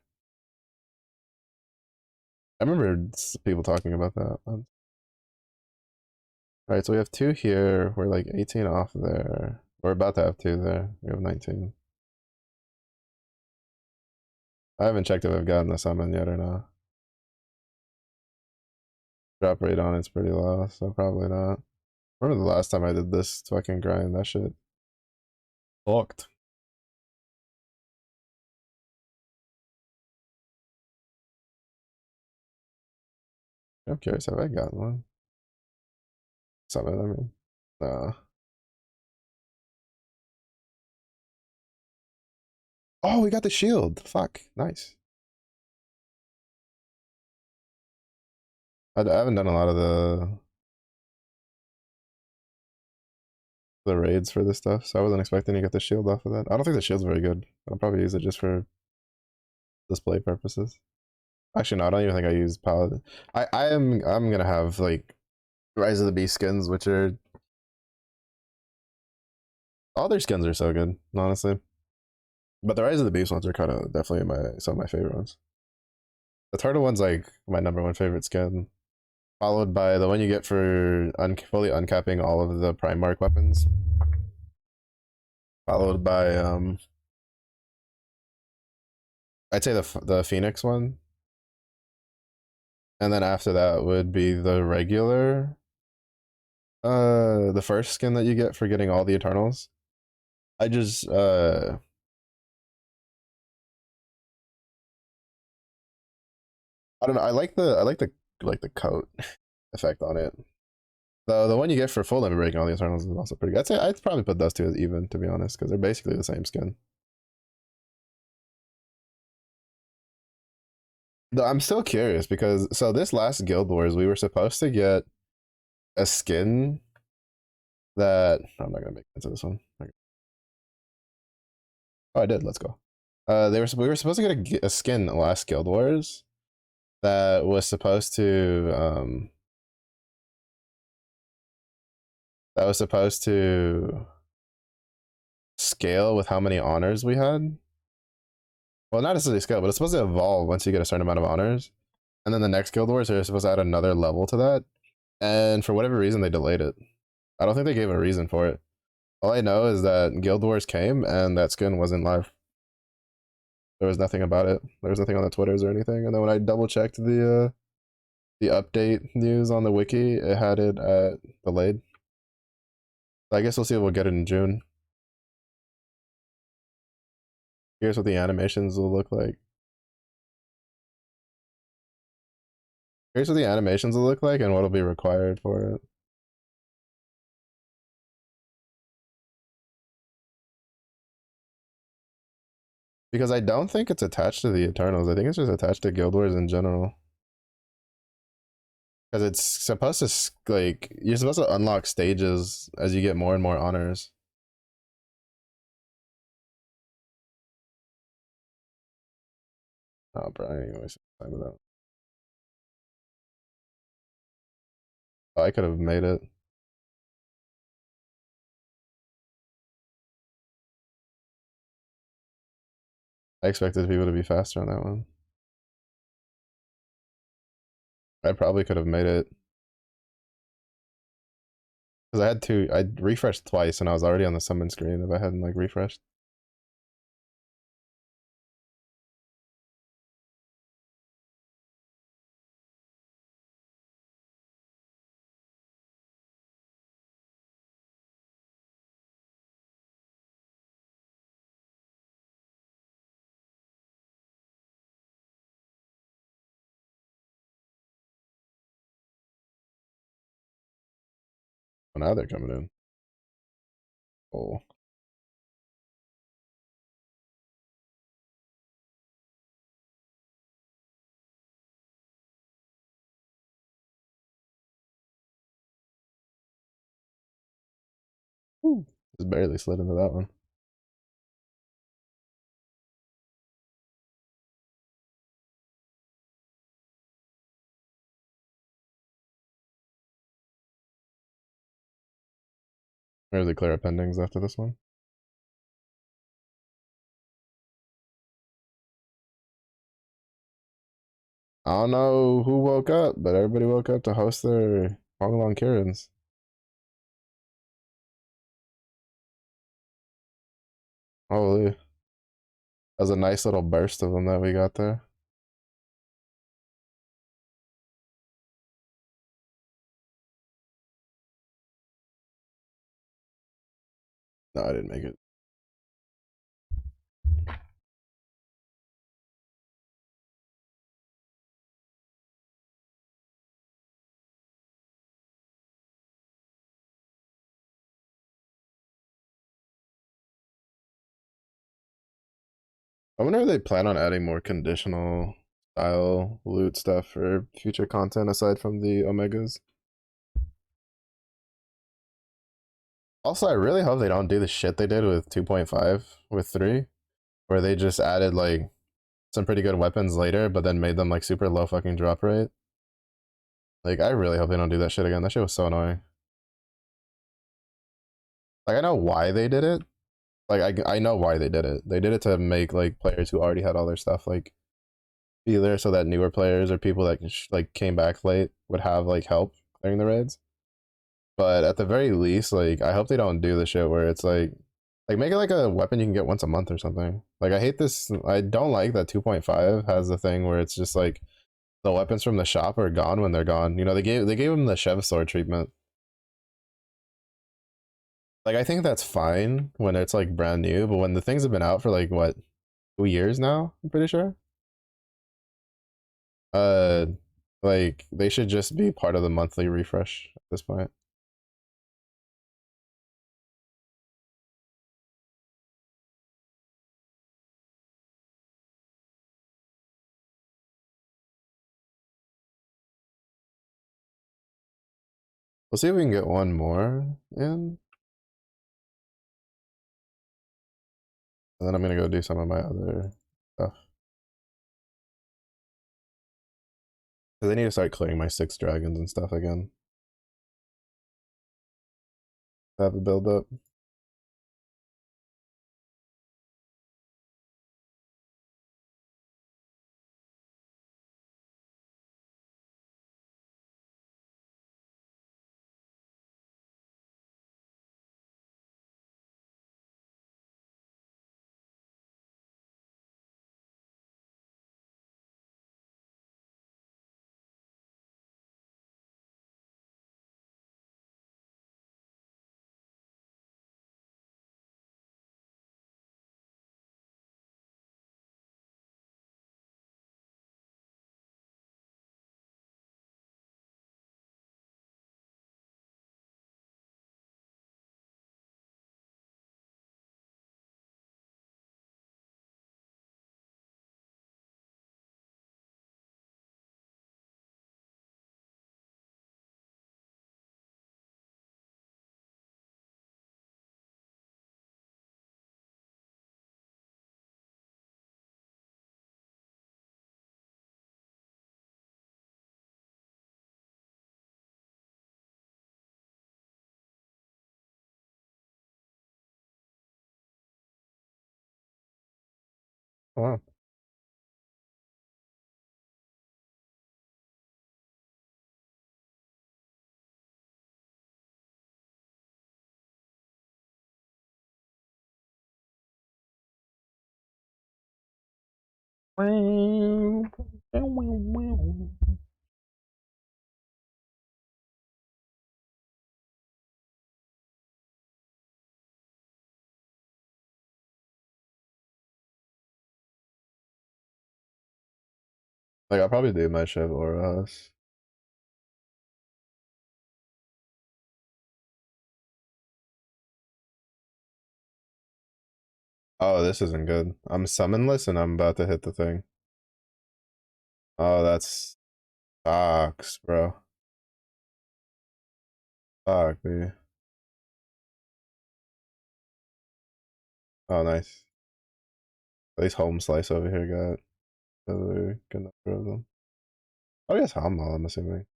Speaker 1: I remember people talking about that. All right, so we have 2 here. We're like 18 off there. We're about to have 2 there. We have 19. I haven't checked if I've gotten the summon yet or not. Drop rate on it's pretty low, so probably not. Remember the last time I did this fucking grind? That shit fucked. I'm curious, have I gotten one? Summon, I mean. No. Oh, we got the shield. Fuck. Nice. I haven't done a lot of the raids for this stuff, so I wasn't expecting to get the shield off of that. I don't think the shield's very good. I'll probably use it just for display purposes. Actually, no, I don't even think I use paladin. I'm gonna have like Rise of the Beast skins, which are all their skins are so good, honestly. But the Rise of the Beast ones are kind of definitely some of my favorite ones. The turtle one's like my number one favorite skin, followed by the one you get for fully uncapping all of the Primarch weapons, followed by I'd say the Phoenix one, and then after that would be the regular, the first skin that you get for getting all the Eternals. I just I don't know. I like the coat effect on it. The one you get for full limit breaking all the Eternals is also pretty good. I'd say I'd probably put those two as even, to be honest, because they're basically the same skin. Though I'm still curious because so this last Guild Wars we were supposed to get a skin that I'm not gonna make it into this one. Okay. Oh, I did. Let's go. We were supposed to get a skin last Guild Wars that was supposed to scale with how many honors we had. Well, not necessarily scale, but it's supposed to evolve once you get a certain amount of honors. And then the next Guild Wars, they're supposed to add another level to that. And for whatever reason, they delayed it. I don't think they gave a reason for it. All I know is that Guild Wars came and that skin wasn't live. There was nothing about it. There was nothing on the Twitters or anything. And then when I double checked the update news on the wiki, it had it delayed. So I guess we'll see if we'll get it in June. Here's what the animations will look like. Here's what the animations will look like and what'll be required for it. Because I don't think it's attached to the Eternals. I think it's just attached to Guild Wars in general. Because it's supposed to, like, you're supposed to unlock stages as you get more and more honors. Oh, bro, I ain't wasting time with that. Oh, I could have made it. I expected people to be faster on that one. I probably could have made it. Because I refreshed twice and I was already on the summon screen if I hadn't, like, refreshed. Well, now they're coming in. Oh. Ooh. Just barely slid into that one. There's the clear up endings after this one. I don't know who woke up, but everybody woke up to host their Long Kirans. Holy. That was a nice little burst of them that we got there. No, I didn't make it. I wonder if they plan on adding more conditional style loot stuff for future content aside from the Omegas. Also, I really hope they don't do the shit they did with 2.5 with 3, where they just added like some pretty good weapons later, but then made them like super low fucking drop rate. Like, I really hope they don't do that shit again. That shit was so annoying. Like, I know why they did it. Like, I know why they did it. They did it to make like players who already had all their stuff like be there, so that newer players or people that like came back late would have like help clearing the raids. But at the very least, like, I hope they don't do the shit where it's like make it like a weapon you can get once a month or something. Like, I hate this. I don't like that 2.5 has the thing where it's just like the weapons from the shop are gone when they're gone. You know, they gave them the Chev sword treatment. Like, I think that's fine when it's like brand new, but when the things have been out for like what 2 years now, I'm pretty sure. Uh, like they should just be part of the monthly refresh at this point. We'll see if we can get one more in, and then I'm gonna go do some of my other stuff. Cause I need to start clearing my 6 dragons and stuff again. Have a build up. Oh, wow. Like, I'll probably do my Chev auras. Oh, this isn't good. I'm summonless and I'm about to hit the thing. Oh, that's sucks, bro. Fuck me. Oh, nice. At least home slice over here got a good number of them. Oh, yes, Hamal, I'm assuming.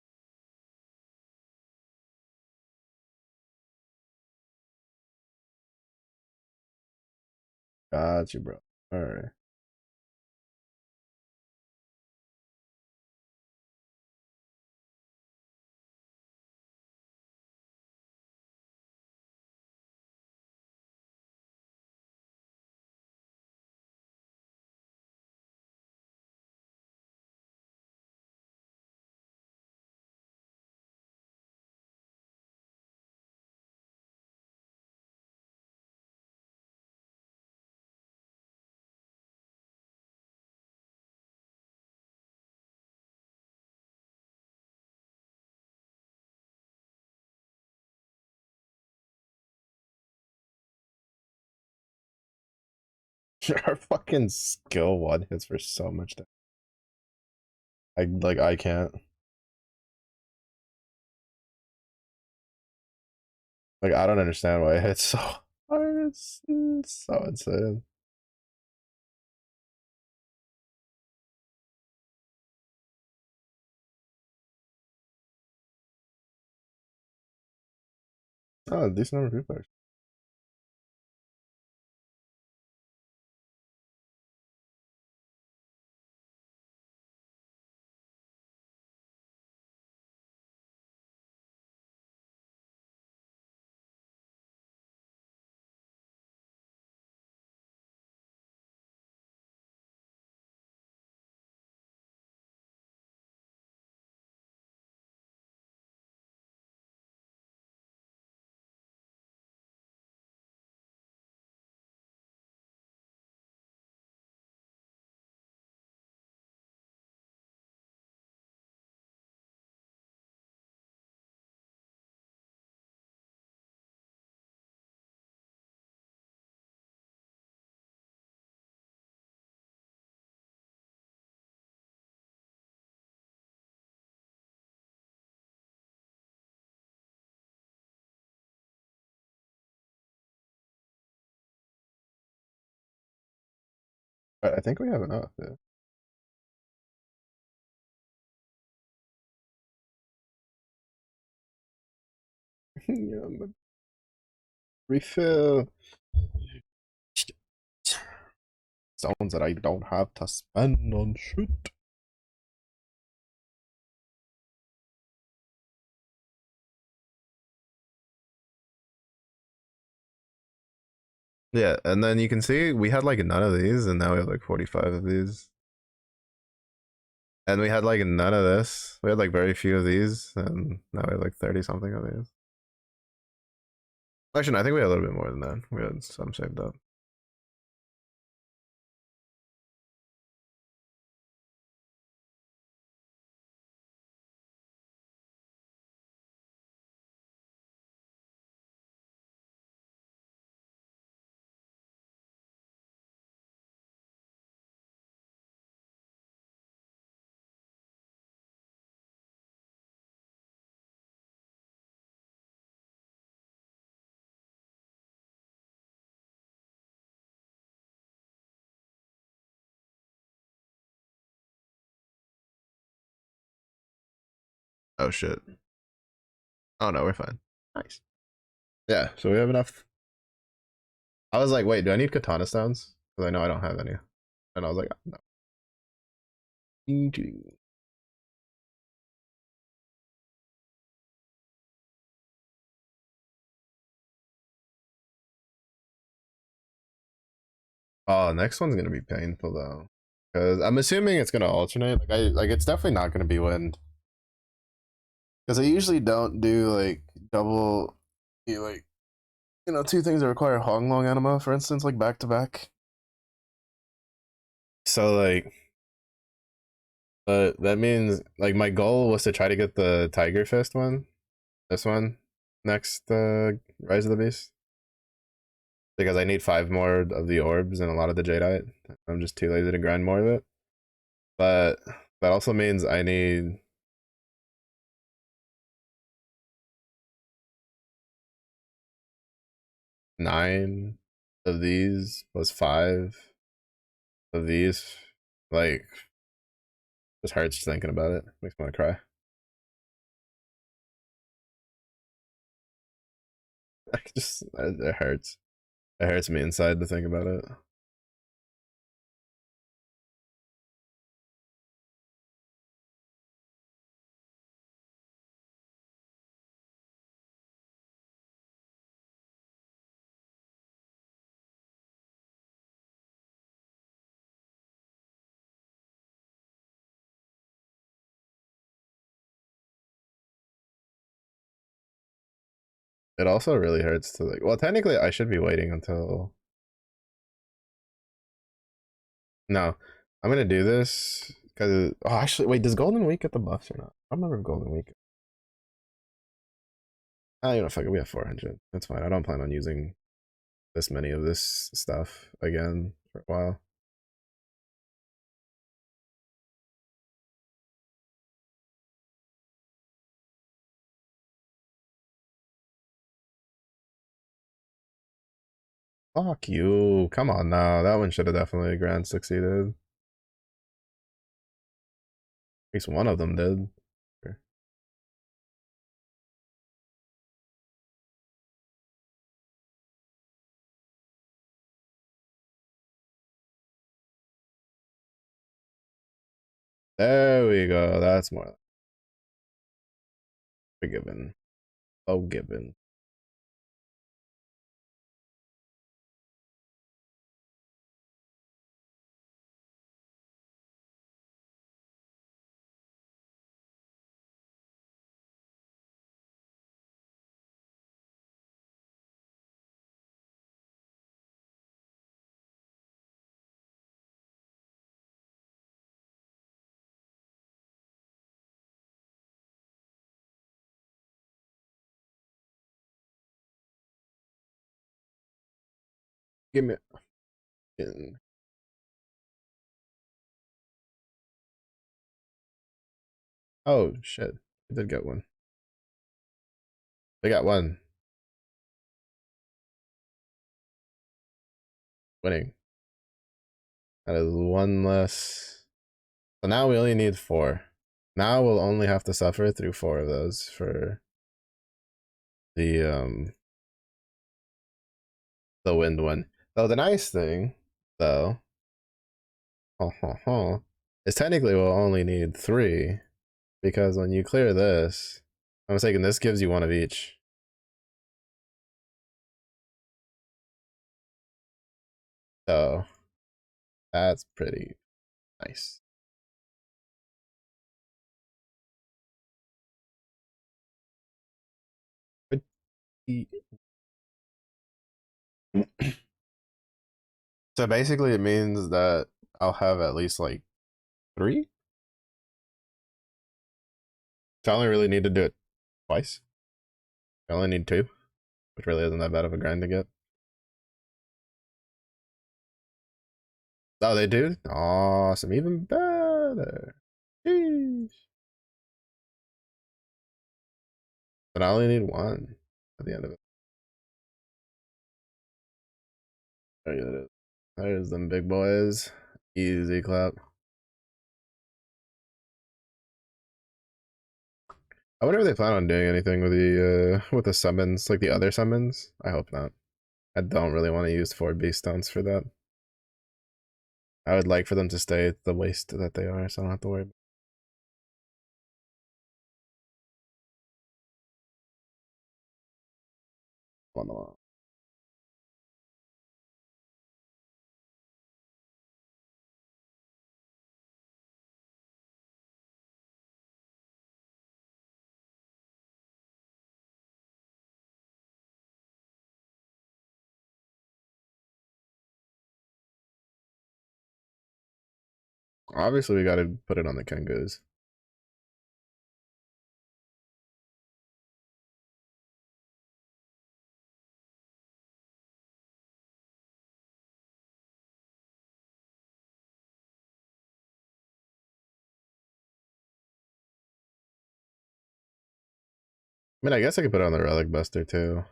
Speaker 1: Got you, bro. All right. Our fucking skill one hits for so much damage. I can't. Like, I don't understand why it hits so hard. It's so insane. Oh, decent number of people. I think we have enough. Yeah. Yeah, but refill zones that I don't have to spend on shit. Yeah, and then you can see we had like none of these, and now we have like 45 of these. And we had like none of this. We had like very few of these, and now we have like 30 something of these. Actually, no, I think we had a little bit more than that. We had some saved up. Oh shit. Oh no, we're fine. Nice. Yeah, so we have enough. I was like, wait, do I need katana stones? Because I know I don't have any. And I was like, no. Oh, next one's gonna be painful though, because I'm assuming it's gonna alternate. Like it's definitely not gonna be wind, because I usually don't do like double, like two things that require Hong Long anima, for instance, like back to back. So like, but that means like my goal was to try to get the Tiger Fist one, this one, next Rise of the Beast, because I need 5 more of the orbs and a lot of the jadeite. I'm just too lazy to grind more of it. But that also means I need 9 of these plus 5 of these. Like, just hurts thinking about it. Makes me want to cry. It hurts. It hurts me inside to think about it. It also really hurts to like. Well, technically, I should be waiting until. No, I'm gonna do this because. Oh, actually, wait. Does Golden Week get the buffs or not? I don't remember if Golden Week. Ah, you know, fuck it. We have 400. That's fine. I don't plan on using this many of this stuff again for a while. Fuck you. Come on now. That one should have definitely grand succeeded. At least one of them did. There we go. That's more forgiven. Oh, given. Give me. Oh shit! I did get one. They got one. Winning. That is one less. So now we only need four. Now we'll only have to suffer through four of those for the the wind one. So the nice thing, though, is technically we'll only need three because when you clear this, I'm mistaken, this gives you one of each. So that's pretty nice. Pretty. So basically, it means that I'll have at least like three. So I only really need to do it twice. I only need two, which really isn't that bad of a grind to get. Oh, they do? Awesome. Even better. Sheesh. But I only need one at the end of it. There it is. There's them big boys. Easy clap. I wonder if they plan on doing anything with the summons, like the other summons. I hope not. I don't really want to use 4 beast stones for that. I would like for them to stay at the waste that they are, so I don't have to worry. On the wall. Obviously, we got to put it on the Kengus. I mean, I guess I could put it on the Relic Buster too.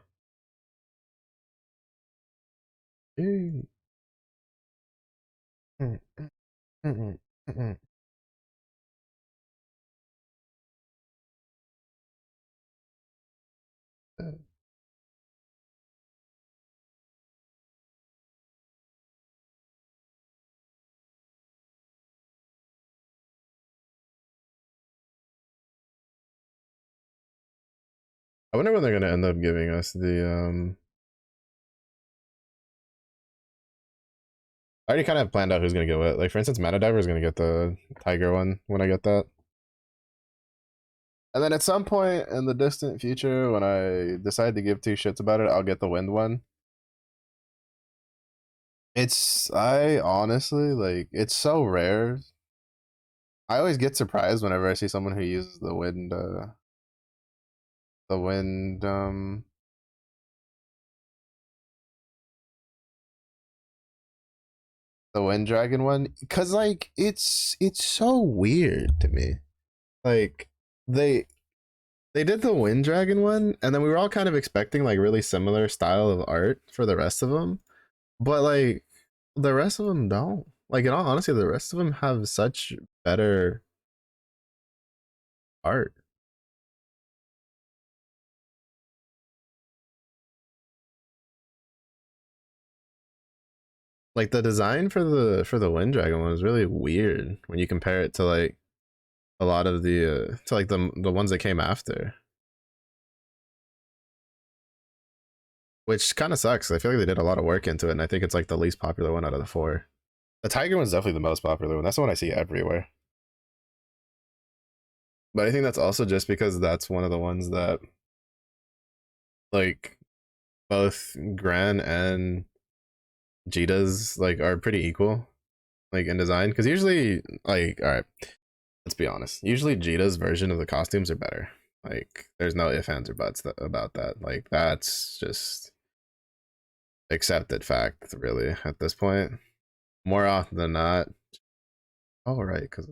Speaker 1: Mm, mm, mm, mm. I wonder when they're gonna end up giving us the. I already kind of planned out who's gonna get what. Like for instance, Mana Diver is gonna get the Tiger one when I get that. And then at some point in the distant future, when I decide to give two shits about it, I'll get the Wind one. I honestly like it's so rare. I always get surprised whenever I see someone who uses the wind the wind dragon one, because like it's so weird to me. Like they they did the wind dragon one, and then we were all kind of expecting like really similar style of art for the rest of them, but like the rest of them don't. Like in all honesty, the rest of them have such better art. Like the design for the wind dragon one is really weird when you compare it to like a lot of the to like the ones that came after, which kind of sucks. I feel like they did a lot of work into it, and I think it's like the least popular one out of the four. The tiger one's definitely the most popular one. That's the one I see everywhere. But I think that's also just because that's one of the ones that like both Gran and Jita's like are pretty equal, like in design. Because usually, like, all right, let's be honest. Usually, Jita's version of the costumes are better. Like, there's no ifs, ands, or buts about that. Like, that's just accepted fact, really, at this point. More often than not. Oh, right, because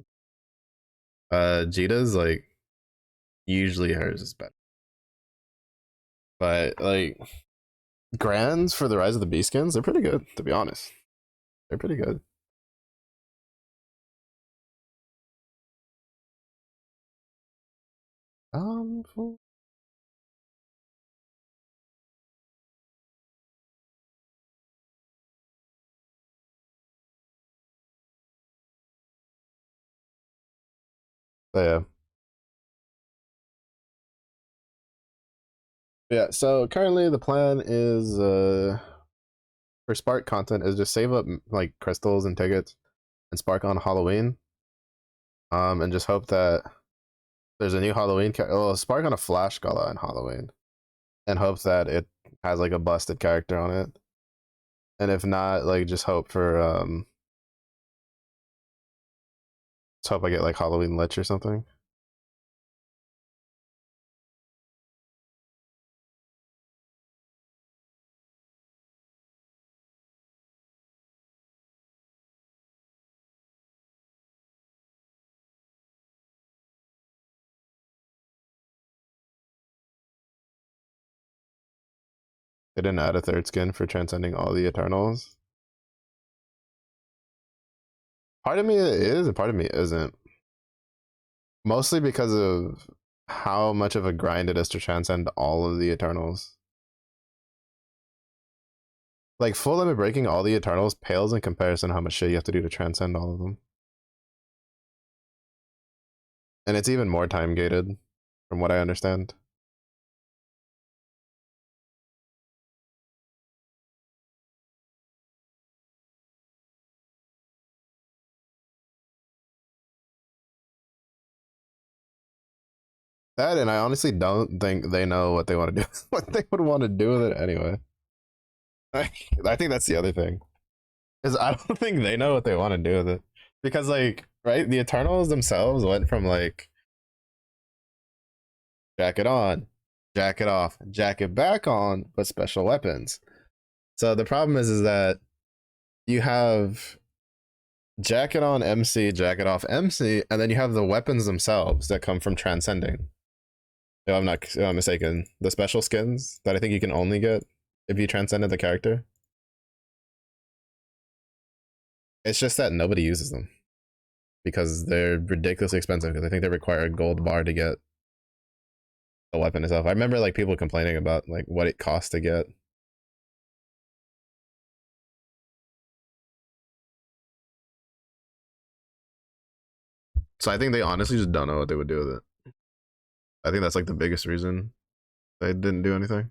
Speaker 1: Jita's like usually hers is better. But like Grands for the Rise of the Beast skins, they're pretty good, to be honest. They're pretty good. So yeah. Yeah, so currently the plan is for Spark content is just save up like crystals and tickets and Spark on Halloween. And just hope that there's a new Halloween well, Spark on a Flash Gala in Halloween. And hope that it has like a busted character on it. And if not, like just hope for just hope I get like Halloween Lich or something. They didn't add a third skin for transcending all the Eternals. Part of me is, and part of me isn't. Mostly because of how much of a grind it is to transcend all of the Eternals. Like full limit breaking all the Eternals pales in comparison to how much shit you have to do to transcend all of them. And it's even more time gated, from what I understand. That and I honestly don't think they know what they want to do. What they would want to do with it anyway. I think that's the other thing. Is I don't think they know what they want to do with it. Because like, right, the Eternals themselves went from like jacket on, jacket off, jacket back on, but special weapons. So the problem is that you have jacket on MC, jacket off MC, and then you have the weapons themselves that come from transcending. If I'm not mistaken, the special skins that I think you can only get if you transcended the character. It's just that nobody uses them because they're ridiculously expensive. Because I think they require a gold bar to get the weapon itself. I remember like people complaining about like what it costs to get. So I think they honestly just don't know what they would do with it. I think that's like the biggest reason they didn't do anything.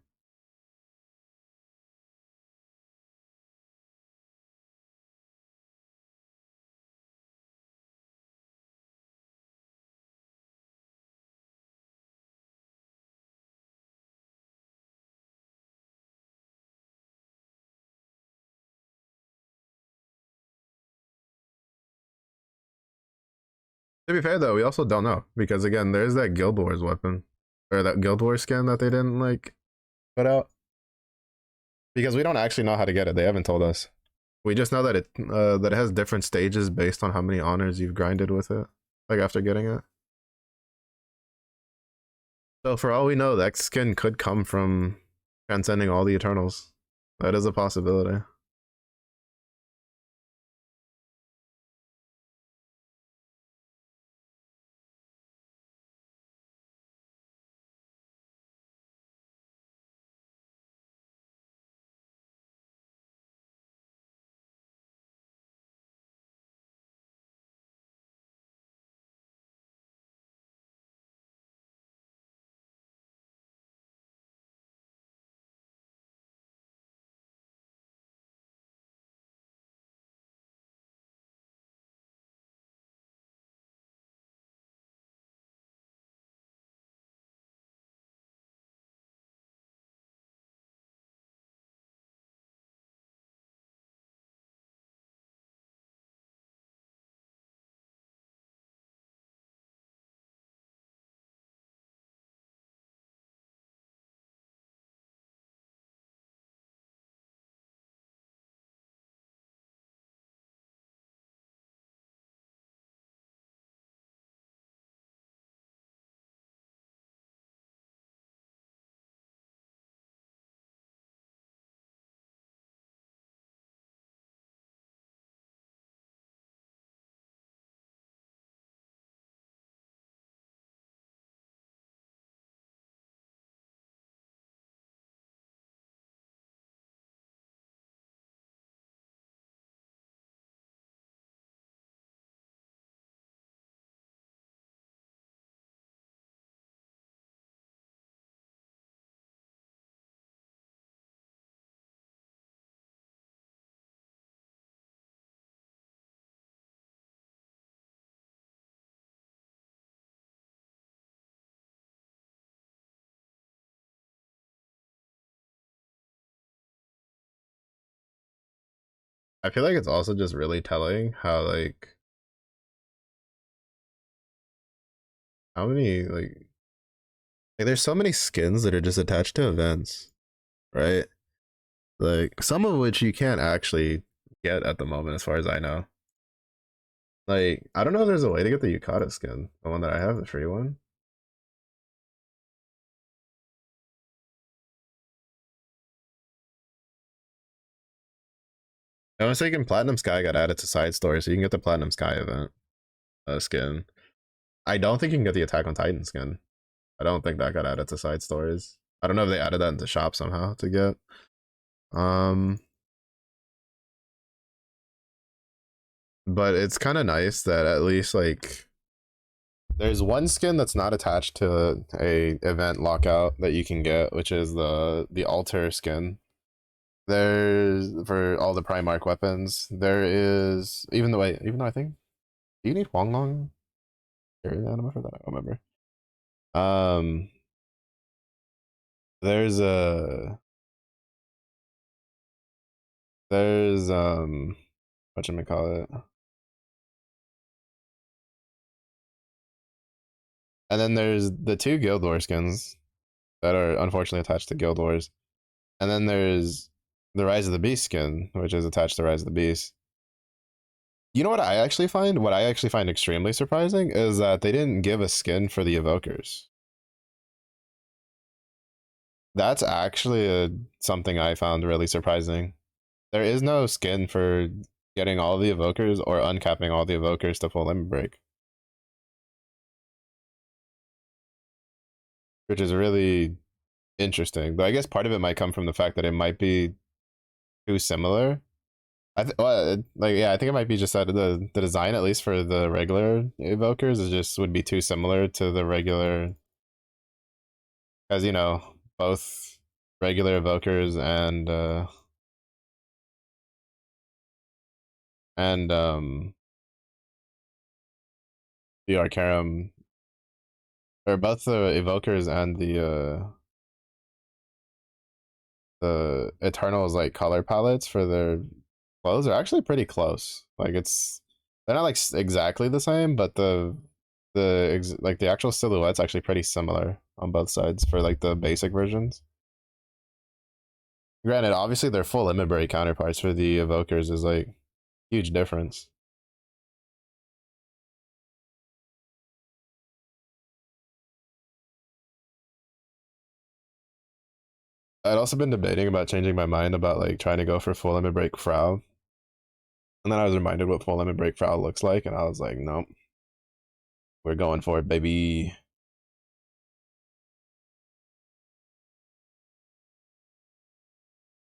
Speaker 1: To be fair though, we also don't know because again, there's that Guild Wars weapon or that Guild Wars skin that they didn't like put out because we don't actually know how to get it. They haven't told us. We just know that it has different stages based on how many honors you've grinded with it, like after getting it. So for all we know, that skin could come from transcending all the Eternals. That is a possibility. I feel like it's also just really telling how how many there's so many skins that are just attached to events, right? Like some of which you can't actually get at the moment, as far as I know. Like I don't know if there's a way to get the Yukata skin, the one that I have, the free one. I was thinking Platinum Sky got added to side story, so you can get the Platinum Sky event skin. I don't think you can get the Attack on Titan skin. I don't think that got added to side stories. I don't know if they added that into shop somehow to get. Um, but it's kind of nice that at least there's one skin that's not attached to a event lockout that you can get, which is the altar skin. There's for all the Primarch weapons. There is even though I think do you need Huang Long carry the anima for that? I don't remember. Um, there's a there's what should we call it? And then there's the two Guild War skins that are unfortunately attached to Guild Wars. And then there's the Rise of the Beast skin, which is attached to Rise of the Beast. You know what I actually find? What I actually find extremely surprising is that they didn't give a skin for the evokers. That's actually something I found really surprising. There is no skin for getting all the evokers or uncapping all the evokers to full limit break, which is really interesting. But I guess part of it might come from the fact that it might be too similar. I think it might be just that the design, at least for the regular evokers, is just would be too similar to the regular, as you know, both regular evokers and the Arcarum, or both the evokers and the Eternals like color palettes for their clothes are actually pretty close. Like they're not like exactly the same, but like the actual silhouette's actually pretty similar on both sides for like the basic versions. Granted, obviously their full limit break counterparts for the evokers is like huge difference. I'd also been debating about changing my mind about like trying to go for full limit break Frau. And then I was reminded what full limit break Frau looks like, and I was like, nope, we're going for it, baby.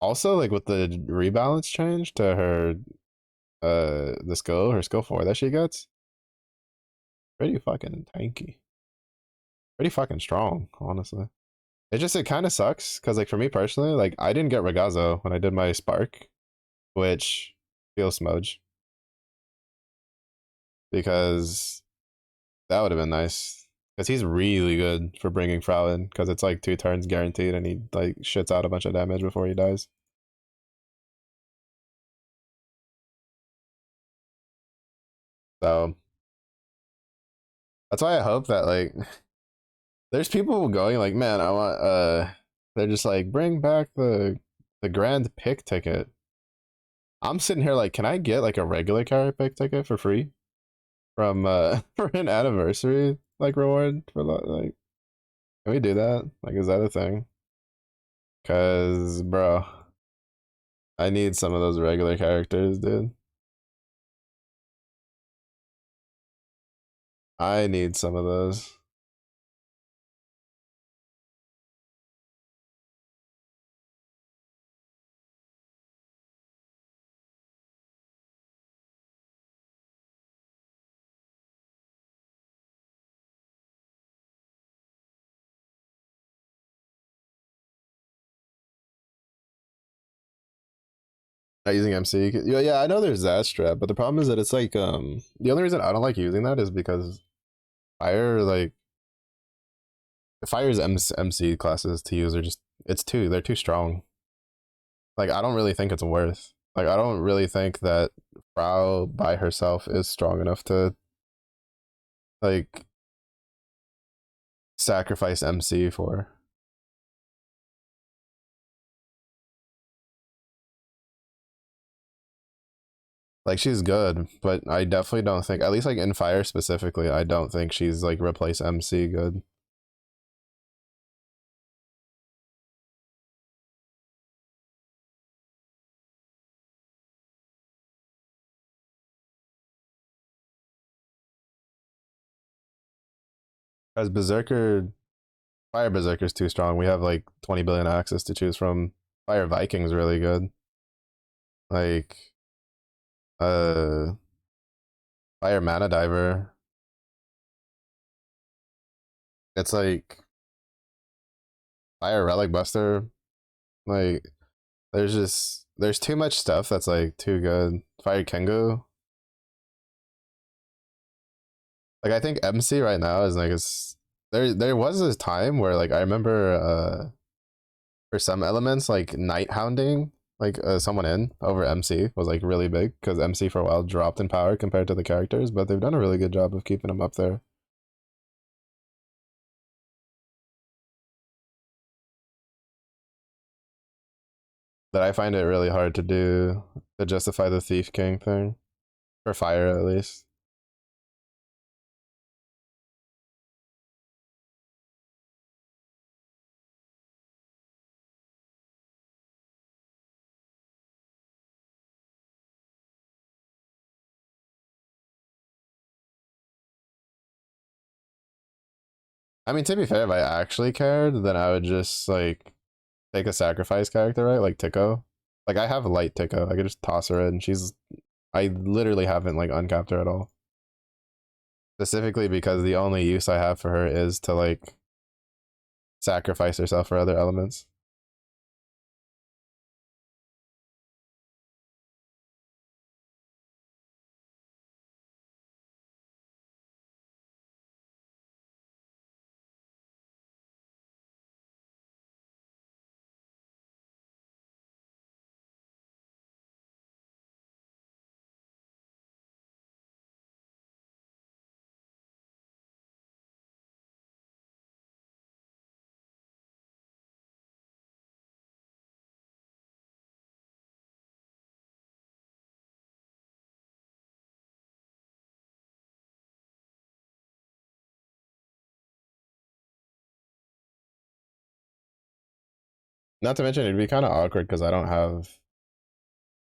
Speaker 1: Also, like with the rebalance change to her her skill 4 that she gets, pretty fucking tanky. Pretty fucking strong, honestly. It kind of sucks because like for me personally, like I didn't get Ragazzo when I did my Spark, which feels smudge because that would have been nice because he's really good for bringing Frau in because it's like 2 turns guaranteed and he like shits out a bunch of damage before he dies. So that's why I hope that like there's people going like, man, I want they're just like bring back the grand pick ticket. I'm sitting here like, can I get like a regular carry pick ticket for free from for an anniversary like reward for like can we do that? Like is that a thing? Cause bro, I need some of those regular characters, dude. I need some of those. Not using MC. Yeah, yeah, I know there's that strap, but the problem is that it's like the only reason I don't like using that is because fire like fire's MC classes to use are just they're too strong. Like I don't really think it's worth. Like I don't really think that Frau by herself is strong enough to like sacrifice MC for. Like she's good, but I definitely don't think, at least like in Fire specifically, I don't think she's like replace MC good. As Berserker, Fire Berserker's too strong. We have like 20 billion axes to choose from. Fire Viking's really good. Like uh Fire Mana Diver. It's like Fire Relic Buster. Like there's too much stuff that's like too good. Fire Kengu. Like I think MC right now is like it's there was a time where like I remember for some elements like night hounding like someone in over MC was like really big because MC for a while dropped in power compared to the characters, but they've done a really good job of keeping them up there. That I find it really hard to do to justify the Thief King thing for Fire at least. I mean, to be fair, if I actually cared, then I would just like take a sacrifice character, right? Like Tico. Like I have a light Tico. I could just toss her in. She's I literally haven't like uncapped her at all. Specifically because the only use I have for her is to like sacrifice herself for other elements. Not to mention it'd be kind of awkward because I don't have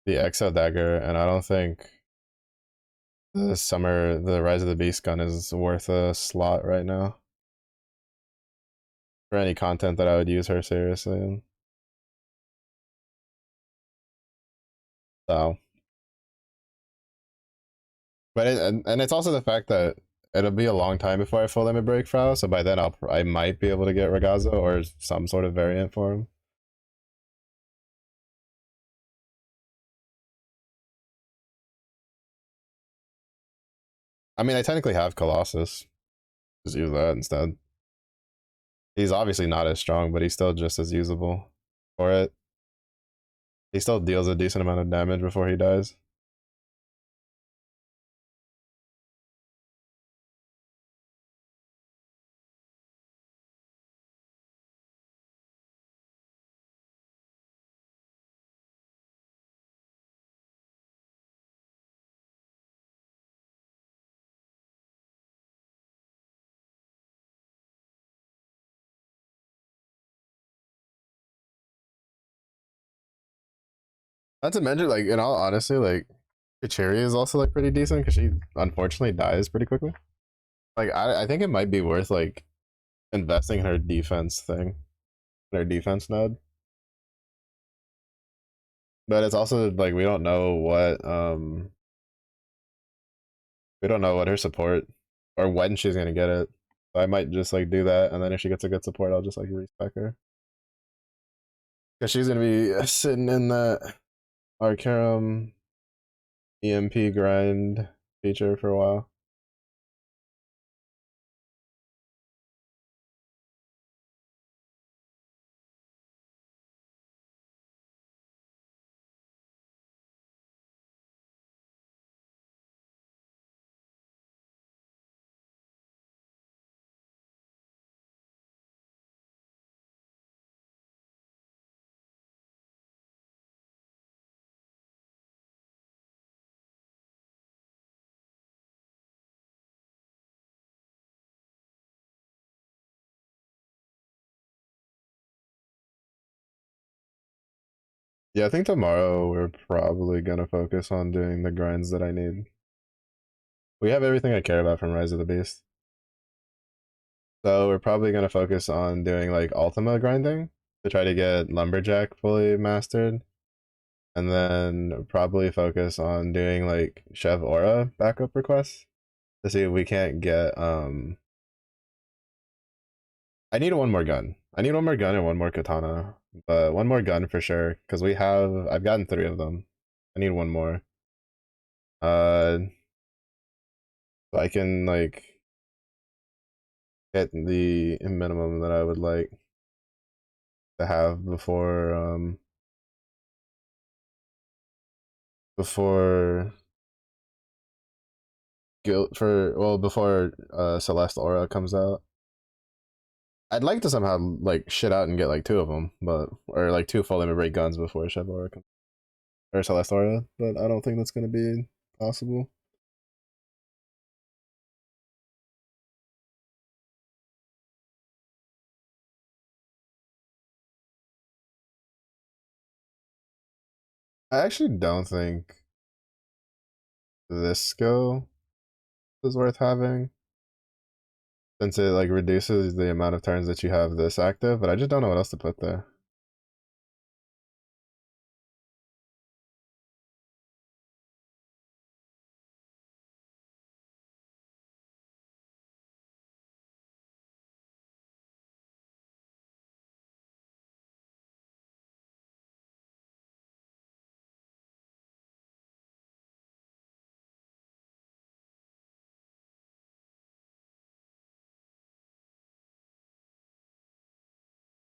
Speaker 1: the Exo dagger, and I don't think the Rise of the Beast gun is worth a slot right now for any content that I would use her seriously in. So, but and it's also the fact that it'll be a long time before I full limit break Frau. So by then I might be able to get Ragazzo or some sort of variant for him. I mean, I technically have Colossus. Just use that instead. He's obviously not as strong, but he's still just as usable for it. He still deals a decent amount of damage before he dies. Not to mention, like in all honesty, like Kachiri is also like pretty decent because she unfortunately dies pretty quickly. Like I think it might be worth like investing in her defense thing, in her defense node. But it's also like we don't know what her support or when she's gonna get it. So I might just like do that, and then if she gets a good support, I'll just like respec her because she's gonna be sitting in that Arcarum EMP grind feature for a while. Yeah, I think tomorrow we're probably gonna focus on doing the grinds that I need. We have everything I care about from Rise of the Beast. So we're probably gonna focus on doing like Ultima grinding to try to get Lumberjack fully mastered. And then probably focus on doing like Chev Aura backup requests to see if we can't get I need one more gun. I need one more gun and one more katana. But one more gun for sure, because I've gotten three of them. I need one more. So I can like get the minimum that I would like to have before guild for well before Celeste Aura comes out. I'd like to somehow like shit out and get like two of them, but or like two full limit break guns before Chev Aura or Celeste Aura, but I don't think that's gonna be possible. I actually don't think this skill is worth having since it like reduces the amount of turns that you have this active, but I just don't know what else to put there.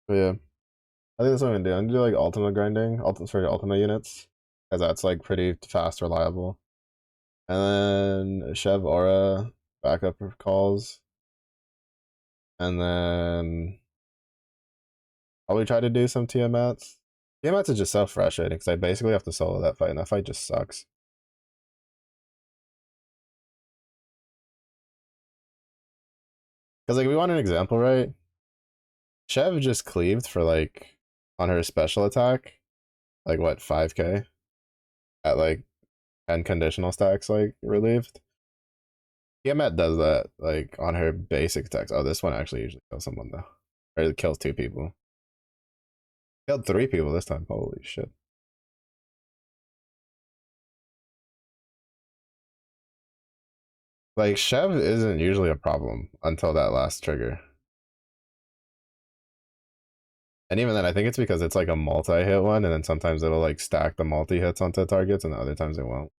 Speaker 1: But yeah, I think that's what I'm gonna do. I'm gonna do like Ultima grinding, Ultima units, because that's like pretty fast, reliable. And then Chev Aura backup calls, and then probably try to do some Tiamats. Tiamats is just so frustrating because I basically have to solo that fight, and that fight just sucks. Because like we want an example, right? Chev just cleaved for like on her special attack, like what 5k at like 10 conditional stacks like relieved. Tiamat does that like on her basic attacks. Oh, this one actually usually kills someone though, or it kills two people. Killed three people this time. Holy shit! Like Chev isn't usually a problem until that last trigger. And even then, I think it's because it's like a multi-hit one, and then sometimes it'll like stack the multi-hits onto targets, and other times it won't.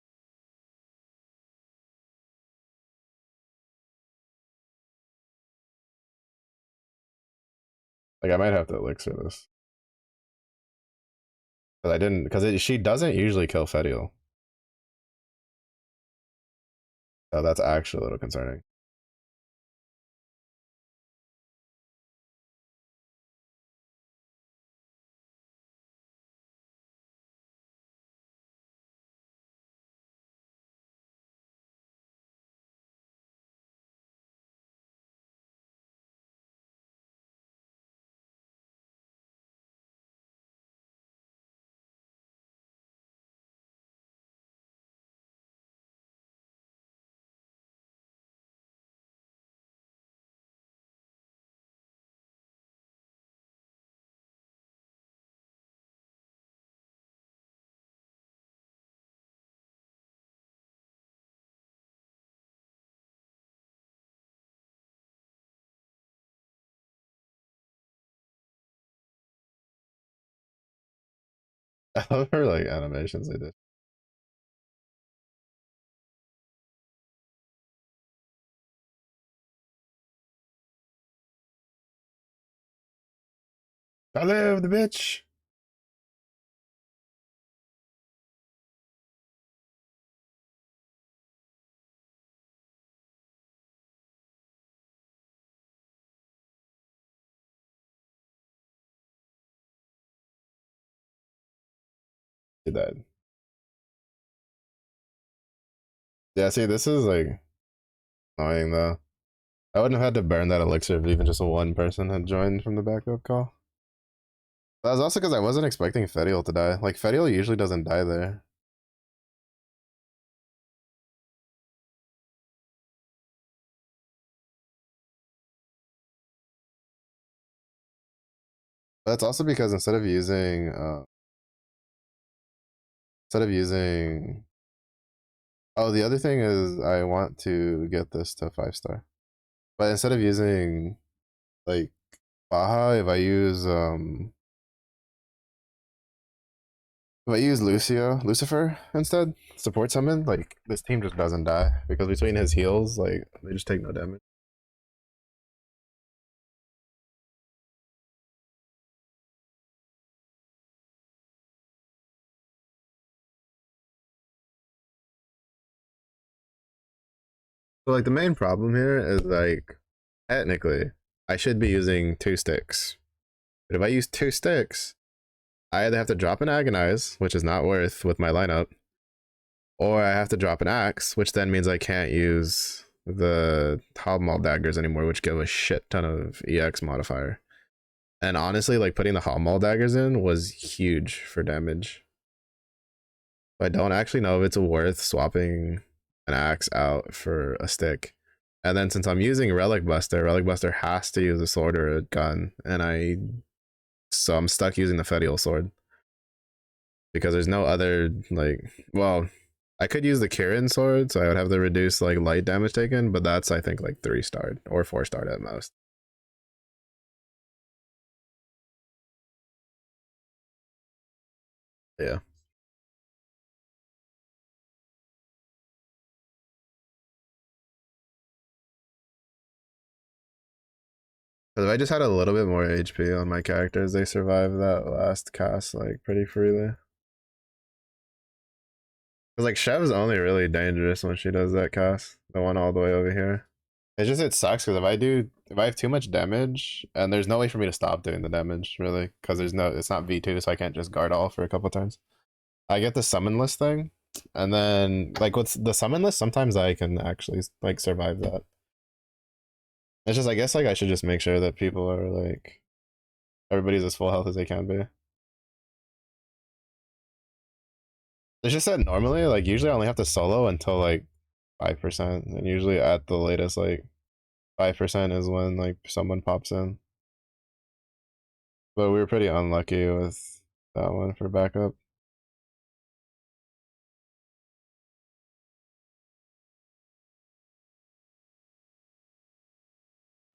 Speaker 1: Like I might have to elixir this because I didn't because she doesn't usually kill Fediel, so that's actually a little concerning. I love her like animations they did. I live the bitch. She died. Yeah, see, this is like annoying though. I wouldn't have had to burn that elixir if even just one person had joined from the backup call. That was also because I wasn't expecting Fediel to die. Like, Fediel usually doesn't die there. That's also because instead of using oh, the other thing is I want to get this to 5-star. But instead of using like Baja, if I use Lucifer instead, support summon, like this team just doesn't die because between his heals, like they just take no damage. So like the main problem here is like technically I should be using 2 sticks. But if I use 2 sticks, I either have to drop an Agonize, which is not worth with my lineup, or I have to drop an Axe, which then means I can't use the Hobmaul daggers anymore, which give a shit ton of EX modifier. And honestly, like putting the Hobmaul daggers in was huge for damage. I don't actually know if it's worth swapping an axe out for a stick. And then since I'm using Relic Buster has to use a sword or a gun, and so I'm stuck using the Fedial sword because there's no other like. Well, I could use the Kirin sword, so I would have to reduce like light damage taken, but that's I think like 3-starred or 4-starred at most. Yeah. Because if I just had a little bit more HP on my characters, they survive that last cast like pretty freely. Because like Chev's only really dangerous when she does that cast, the one all the way over here. It's just it sucks because if I have too much damage and there's no way for me to stop doing the damage really because it's not V2 so I can't just guard all for a couple times. I get the summon list thing and then like with the summon list sometimes I can actually like survive that. It's just I guess like I should just make sure that people are like everybody's as full health as they can be. It's just that normally like usually I only have to solo until like 5% and usually at the latest like 5% is when like someone pops in. But we were pretty unlucky with that one for backup.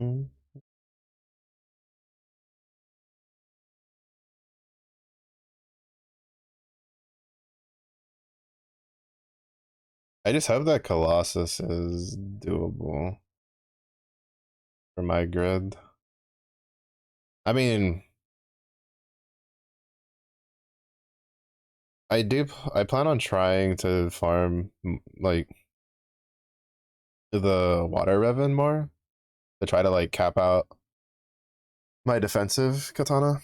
Speaker 1: Mm. I just hope that Colossus is doable for my grid. I mean, I plan on trying to farm like the water Revan more to try to like cap out my defensive katana.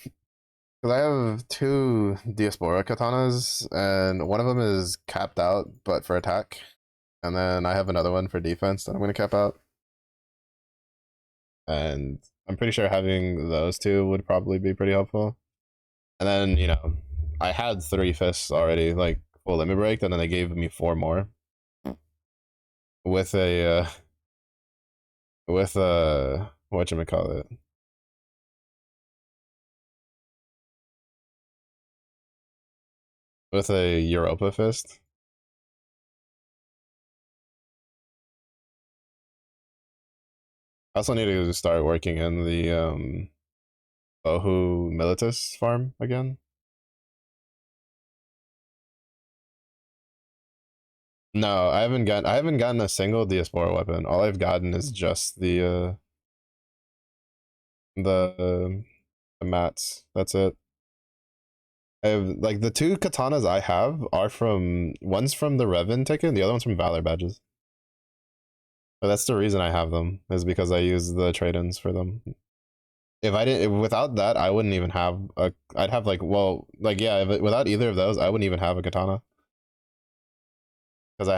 Speaker 1: Because I have 2 Diaspora katanas, and one of them is capped out, but for attack. And then I have another one for defense that I'm going to cap out. And I'm pretty sure having those 2 would probably be pretty helpful. And then, I had 3 fists already, like full limit break, and then they gave me 4 more. With whatchamacallit? With a Europa fist. I also need to start working in the Bohu Militus farm again. No, I haven't gotten a single Diaspora weapon. All I've gotten is just the the mats. That's it. I have like the 2 katanas I have are from one's from the Revan ticket, the other one's from Valor badges. But that's the reason I have them, is because I use the trade-ins for them. If I didn't, without that, I wouldn't even have a. I'd have like, well, like yeah, without either of those, I wouldn't even have a katana. Because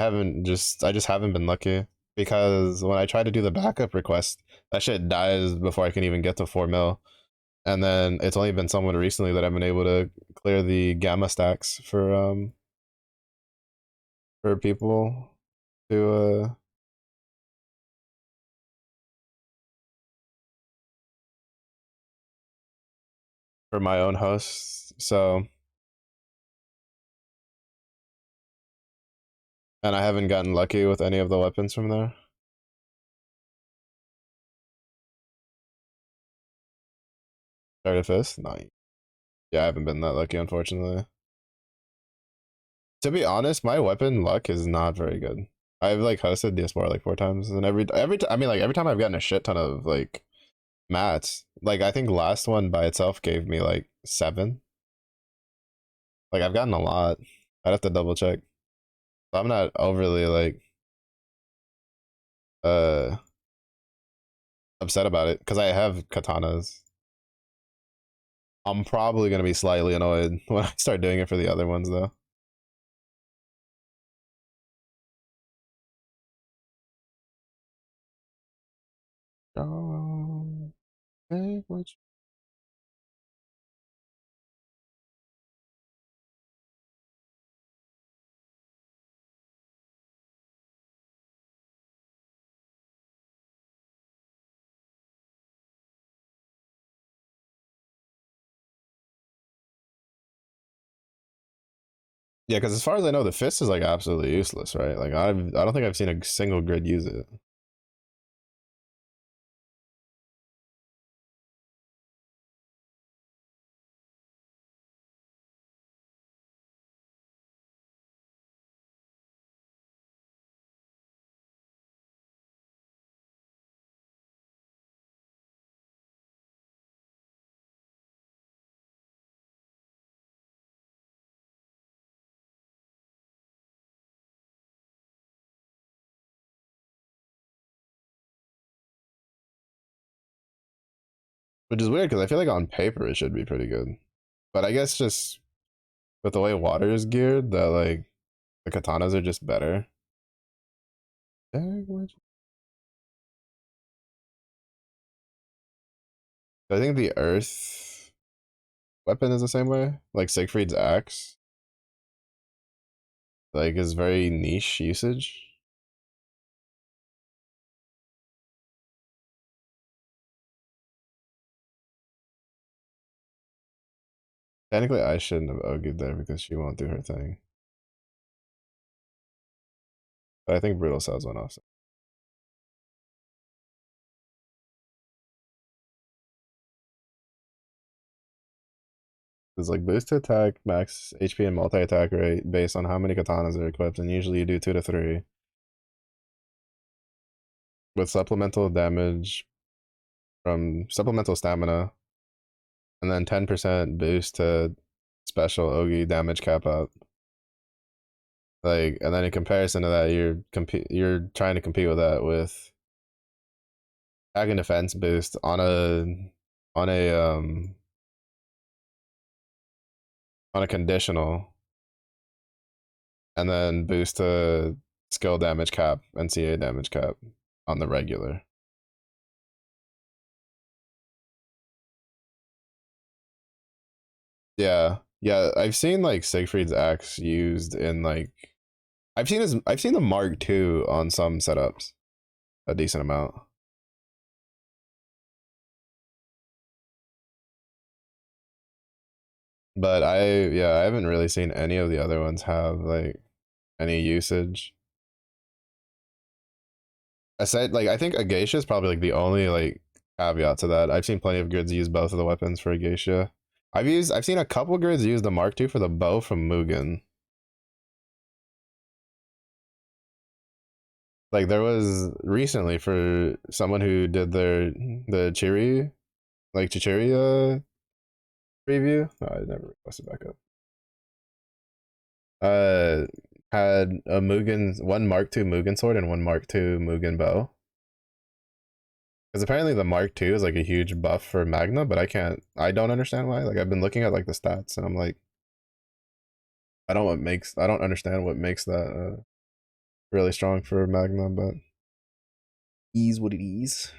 Speaker 1: I just haven't been lucky. Because when I try to do the backup request, that shit dies before I can even get to 4 mil. and then it's only been somewhat recently that I've been able to clear the gamma stacks for people to for my own hosts. So, and I haven't gotten lucky with any of the weapons from there. Started fist? No. Yeah, I haven't been that lucky, unfortunately. To be honest, my weapon luck is not very good. I've like hosted Diaspora like 4 times, and every time I've gotten a shit ton of like mats. Like I think last one by itself gave me like 7. Like I've gotten a lot. I'd have to double check. So I'm not overly like uh upset about it because I have katanas. I'm probably gonna be slightly annoyed when I start doing it for the other ones though. Oh, hey, yeah, because as far as I know, the fist is like absolutely useless, right? Like I don't think I've seen a single grid use it. Which is weird because I feel like on paper it should be pretty good. But I guess just with the way water is geared, that like the katanas are just better. I think the earth weapon is the same way. Like Siegfried's axe, like is very niche usage. Technically, I shouldn't have argued there because she won't do her thing. But I think brutal cells went off. It's like boost to attack, max HP, and multi attack rate based on how many katanas are equipped, and usually you do 2 to 3 with supplemental damage from supplemental stamina, and then 10% boost to special Ogi damage cap out. Like, and then in comparison to that, you're trying to compete with that with attack and defense boost on a um on a conditional, and then boost to skill damage cap and CA damage cap on the regular. Yeah, yeah. I've seen like Siegfried's axe used in like I've seen the Mark II on some setups a decent amount. But I haven't really seen any of the other ones have like any usage. I said like I think a geisha is probably like the only like caveat to that. I've seen plenty of grids use both of the weapons for a geisha. I've seen a couple grids use the Mark II for the bow from Mugen. Like there was recently for someone who did the Chiri like Chicheria preview. No, I never requested back up. Uh had a Mugen one Mark II Mugen sword and one Mark II Mugen bow. Because apparently the Mark II is like a huge buff for Magna, but I don't understand why. Like I've been looking at like the stats and I'm like, I don't understand what makes that really strong for Magna, but is what it is.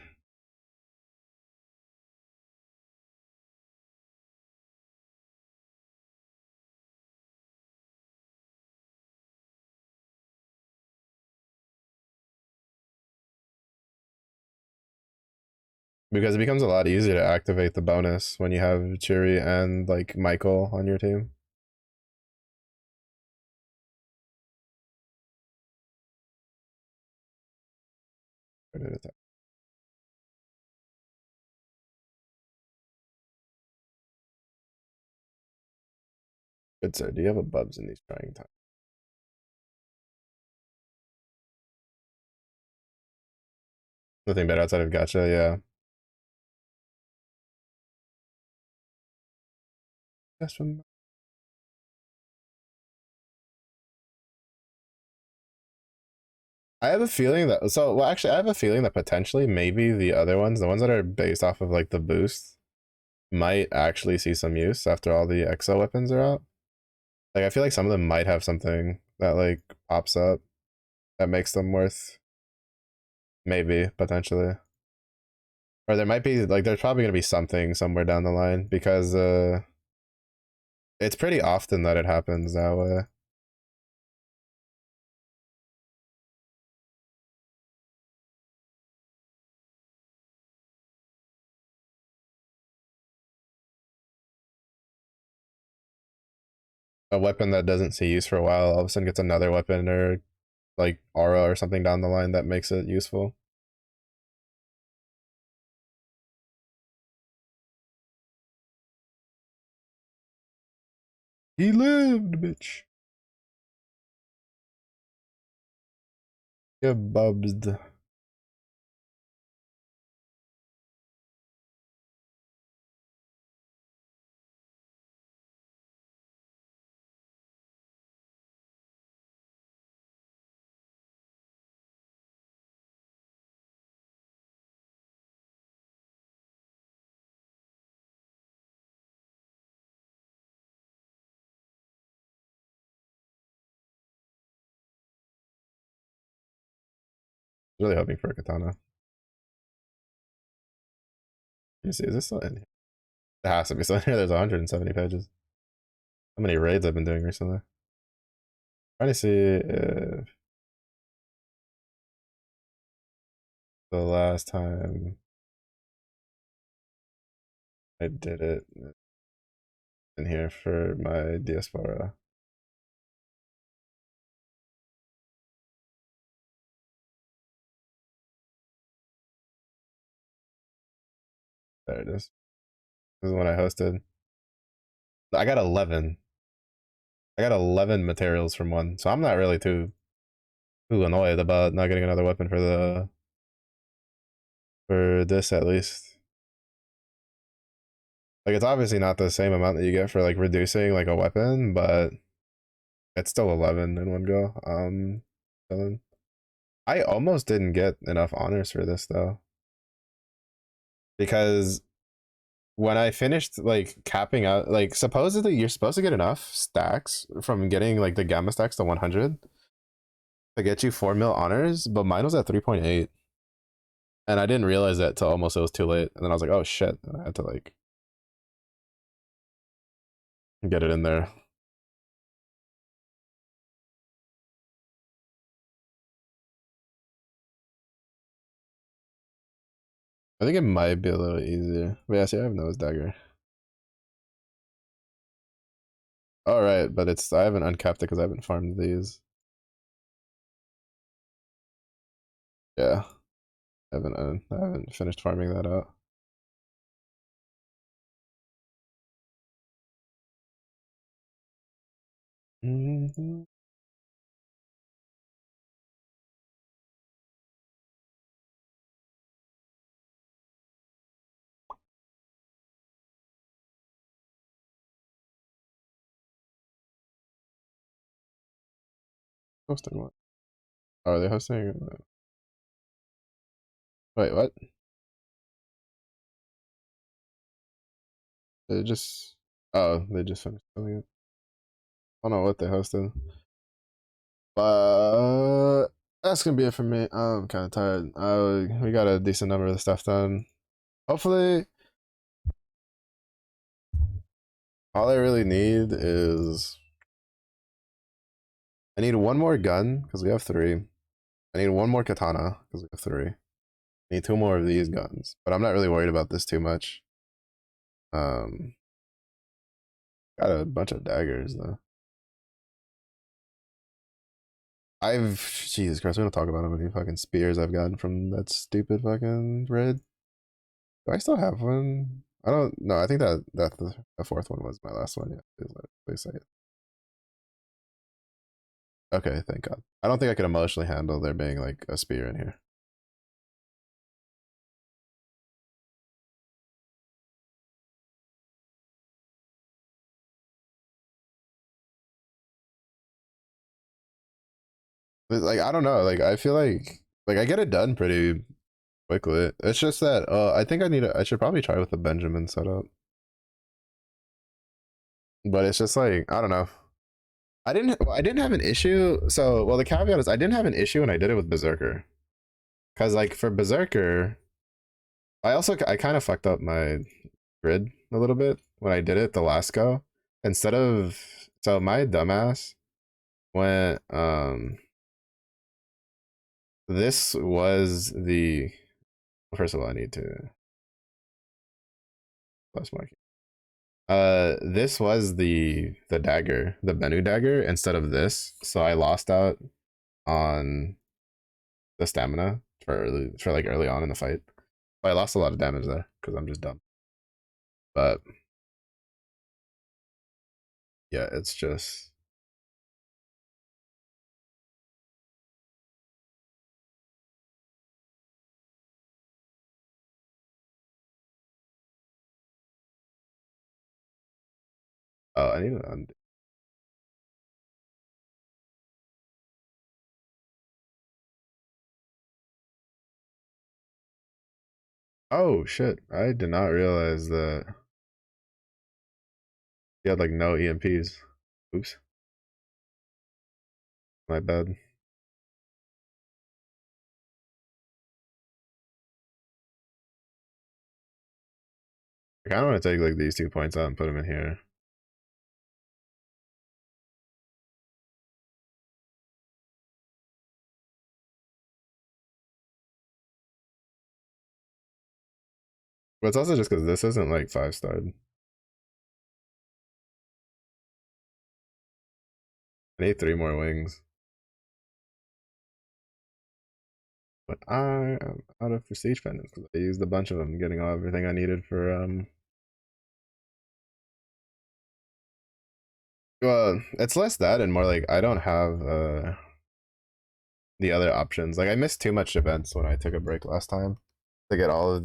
Speaker 1: because it becomes a lot easier to activate the bonus when you have Chiri and like Michael on your team. Good sir, do you have a bubs in these trying times? Nothing better outside of gacha, yeah. That's from I have a feeling that well actually I have a feeling that potentially maybe the other ones, the ones that are based off of like the boost, might actually see some use after all the exo weapons are out. Like I feel like some of them might have something that like pops up that makes them worth maybe potentially. Or there might be like there's probably gonna be something somewhere down the line because it's pretty often that it happens that way. A weapon that doesn't see use for a while all of a sudden gets another weapon or like aura or something down the line that makes it useful. He lived, bitch. Get bubsed. Really hoping for a katana. You see, is this still in here? It has to be still in here. There's 170 pages. How many raids I've been doing recently? Trying to see if the last time I did it in here for my diaspora. There it is. This is when I hosted. I got 11. I got 11 materials from one, so I'm not really too annoyed about not getting another weapon for this at least. Like it's obviously not the same amount that you get for like reducing like a weapon, but it's still 11 in one go. I almost didn't get enough honors for this though, because when I finished like capping out, like supposedly you're supposed to get enough stacks from getting like the gamma stacks to 100 to get you 4 mil honors, but mine was at 3.8, and I didn't realize that till almost it was too late, and then I was like, oh shit, and I had to like get it in there. I think it might be a little easier, but yeah, see, I have nose dagger. All right, but it's I haven't uncapped it because I haven't farmed these. Yeah, I haven't finished farming that out. Mm-hmm. Hosting what? Oh, are they hosting? Wait, what? They just. Oh, they just finished filming it. I don't know what they hosted, but that's gonna be it for me. I'm kind of tired. We got a decent number of the stuff done. Hopefully, all I really need is I need one more gun because we have three. I need one more katana because we have three. Need two more of these guns, but I'm not really worried about this too much. Um, got a bunch of daggers though. Jesus Christ, we don't talk about how many fucking spears I've gotten from that stupid fucking red. Do I still have one? I don't know. I think that the fourth one was my last one. Yeah, please say it. Okay, thank God. I don't think I could emotionally handle there being like a spear in here. Like I don't know. Like I feel like I get it done pretty quickly. It's just that I think I should probably try with the Benjamin setup. But it's just like I don't know. I didn't have an issue. So well the caveat is I didn't have an issue when I did it with Berserker. Cause like for Berserker, I kind of fucked up my grid a little bit when I did it the last go. Instead of so my dumbass went this was the first of all I need to plus mark. This was the dagger, the Bennu dagger instead of this. So I lost out on the stamina for like early on in the fight. But I lost a lot of damage there because I'm just dumb. But yeah, it's just oh I need to undo. Oh shit! I did not realize that he had like no EMPs. Oops, my bad. I kind of want to take like these 2 points out and put them in here. But it's also just because this isn't like 5-starred. I need 3 more wings. But I am out of prestige pendants because I used a bunch of them, getting all everything I needed for well, it's less that and more like I don't have the other options. Like I missed too much events when I took a break last time to get all of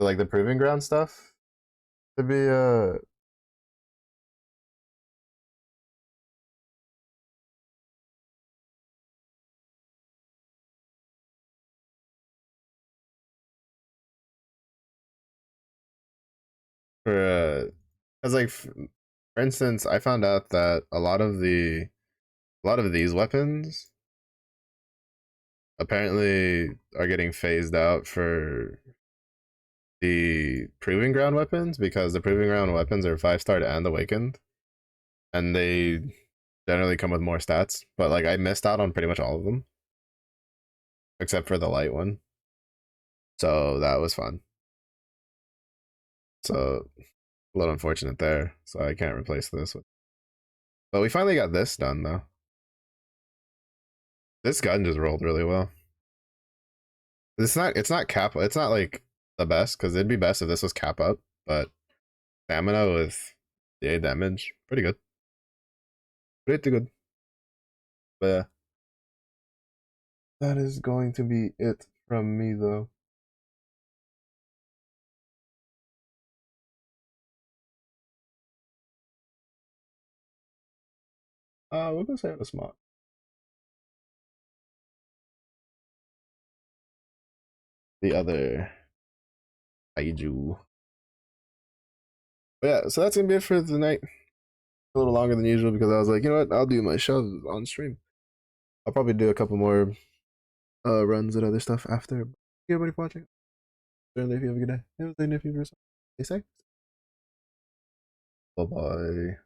Speaker 1: like the proving ground stuff to be for as like for instance, I found out that a lot of these weapons apparently are getting phased out for the proving ground weapons because the proving ground weapons are 5-starred and awakened, and they generally come with more stats. But like I missed out on pretty much all of them except for the light one, so that was fun. So a little unfortunate there. So I can't replace this with. But we finally got this done though. This gun just rolled really well. It's not cap. It's not like the best because it'd be best if this was cap up, but stamina with the 8 damage, pretty good. Pretty good. But yeah, that is going to be it from me though. We're gonna say it was smart. The other Kaiju. But yeah, so that's gonna be it for the night. A little longer than usual because I was like, you know what, I'll do my show on stream. I'll probably do a couple more runs and other stuff after. Thank you everybody for watching. Certainly if you have a good day. Have a good day if you have a Stay safe. Bye bye.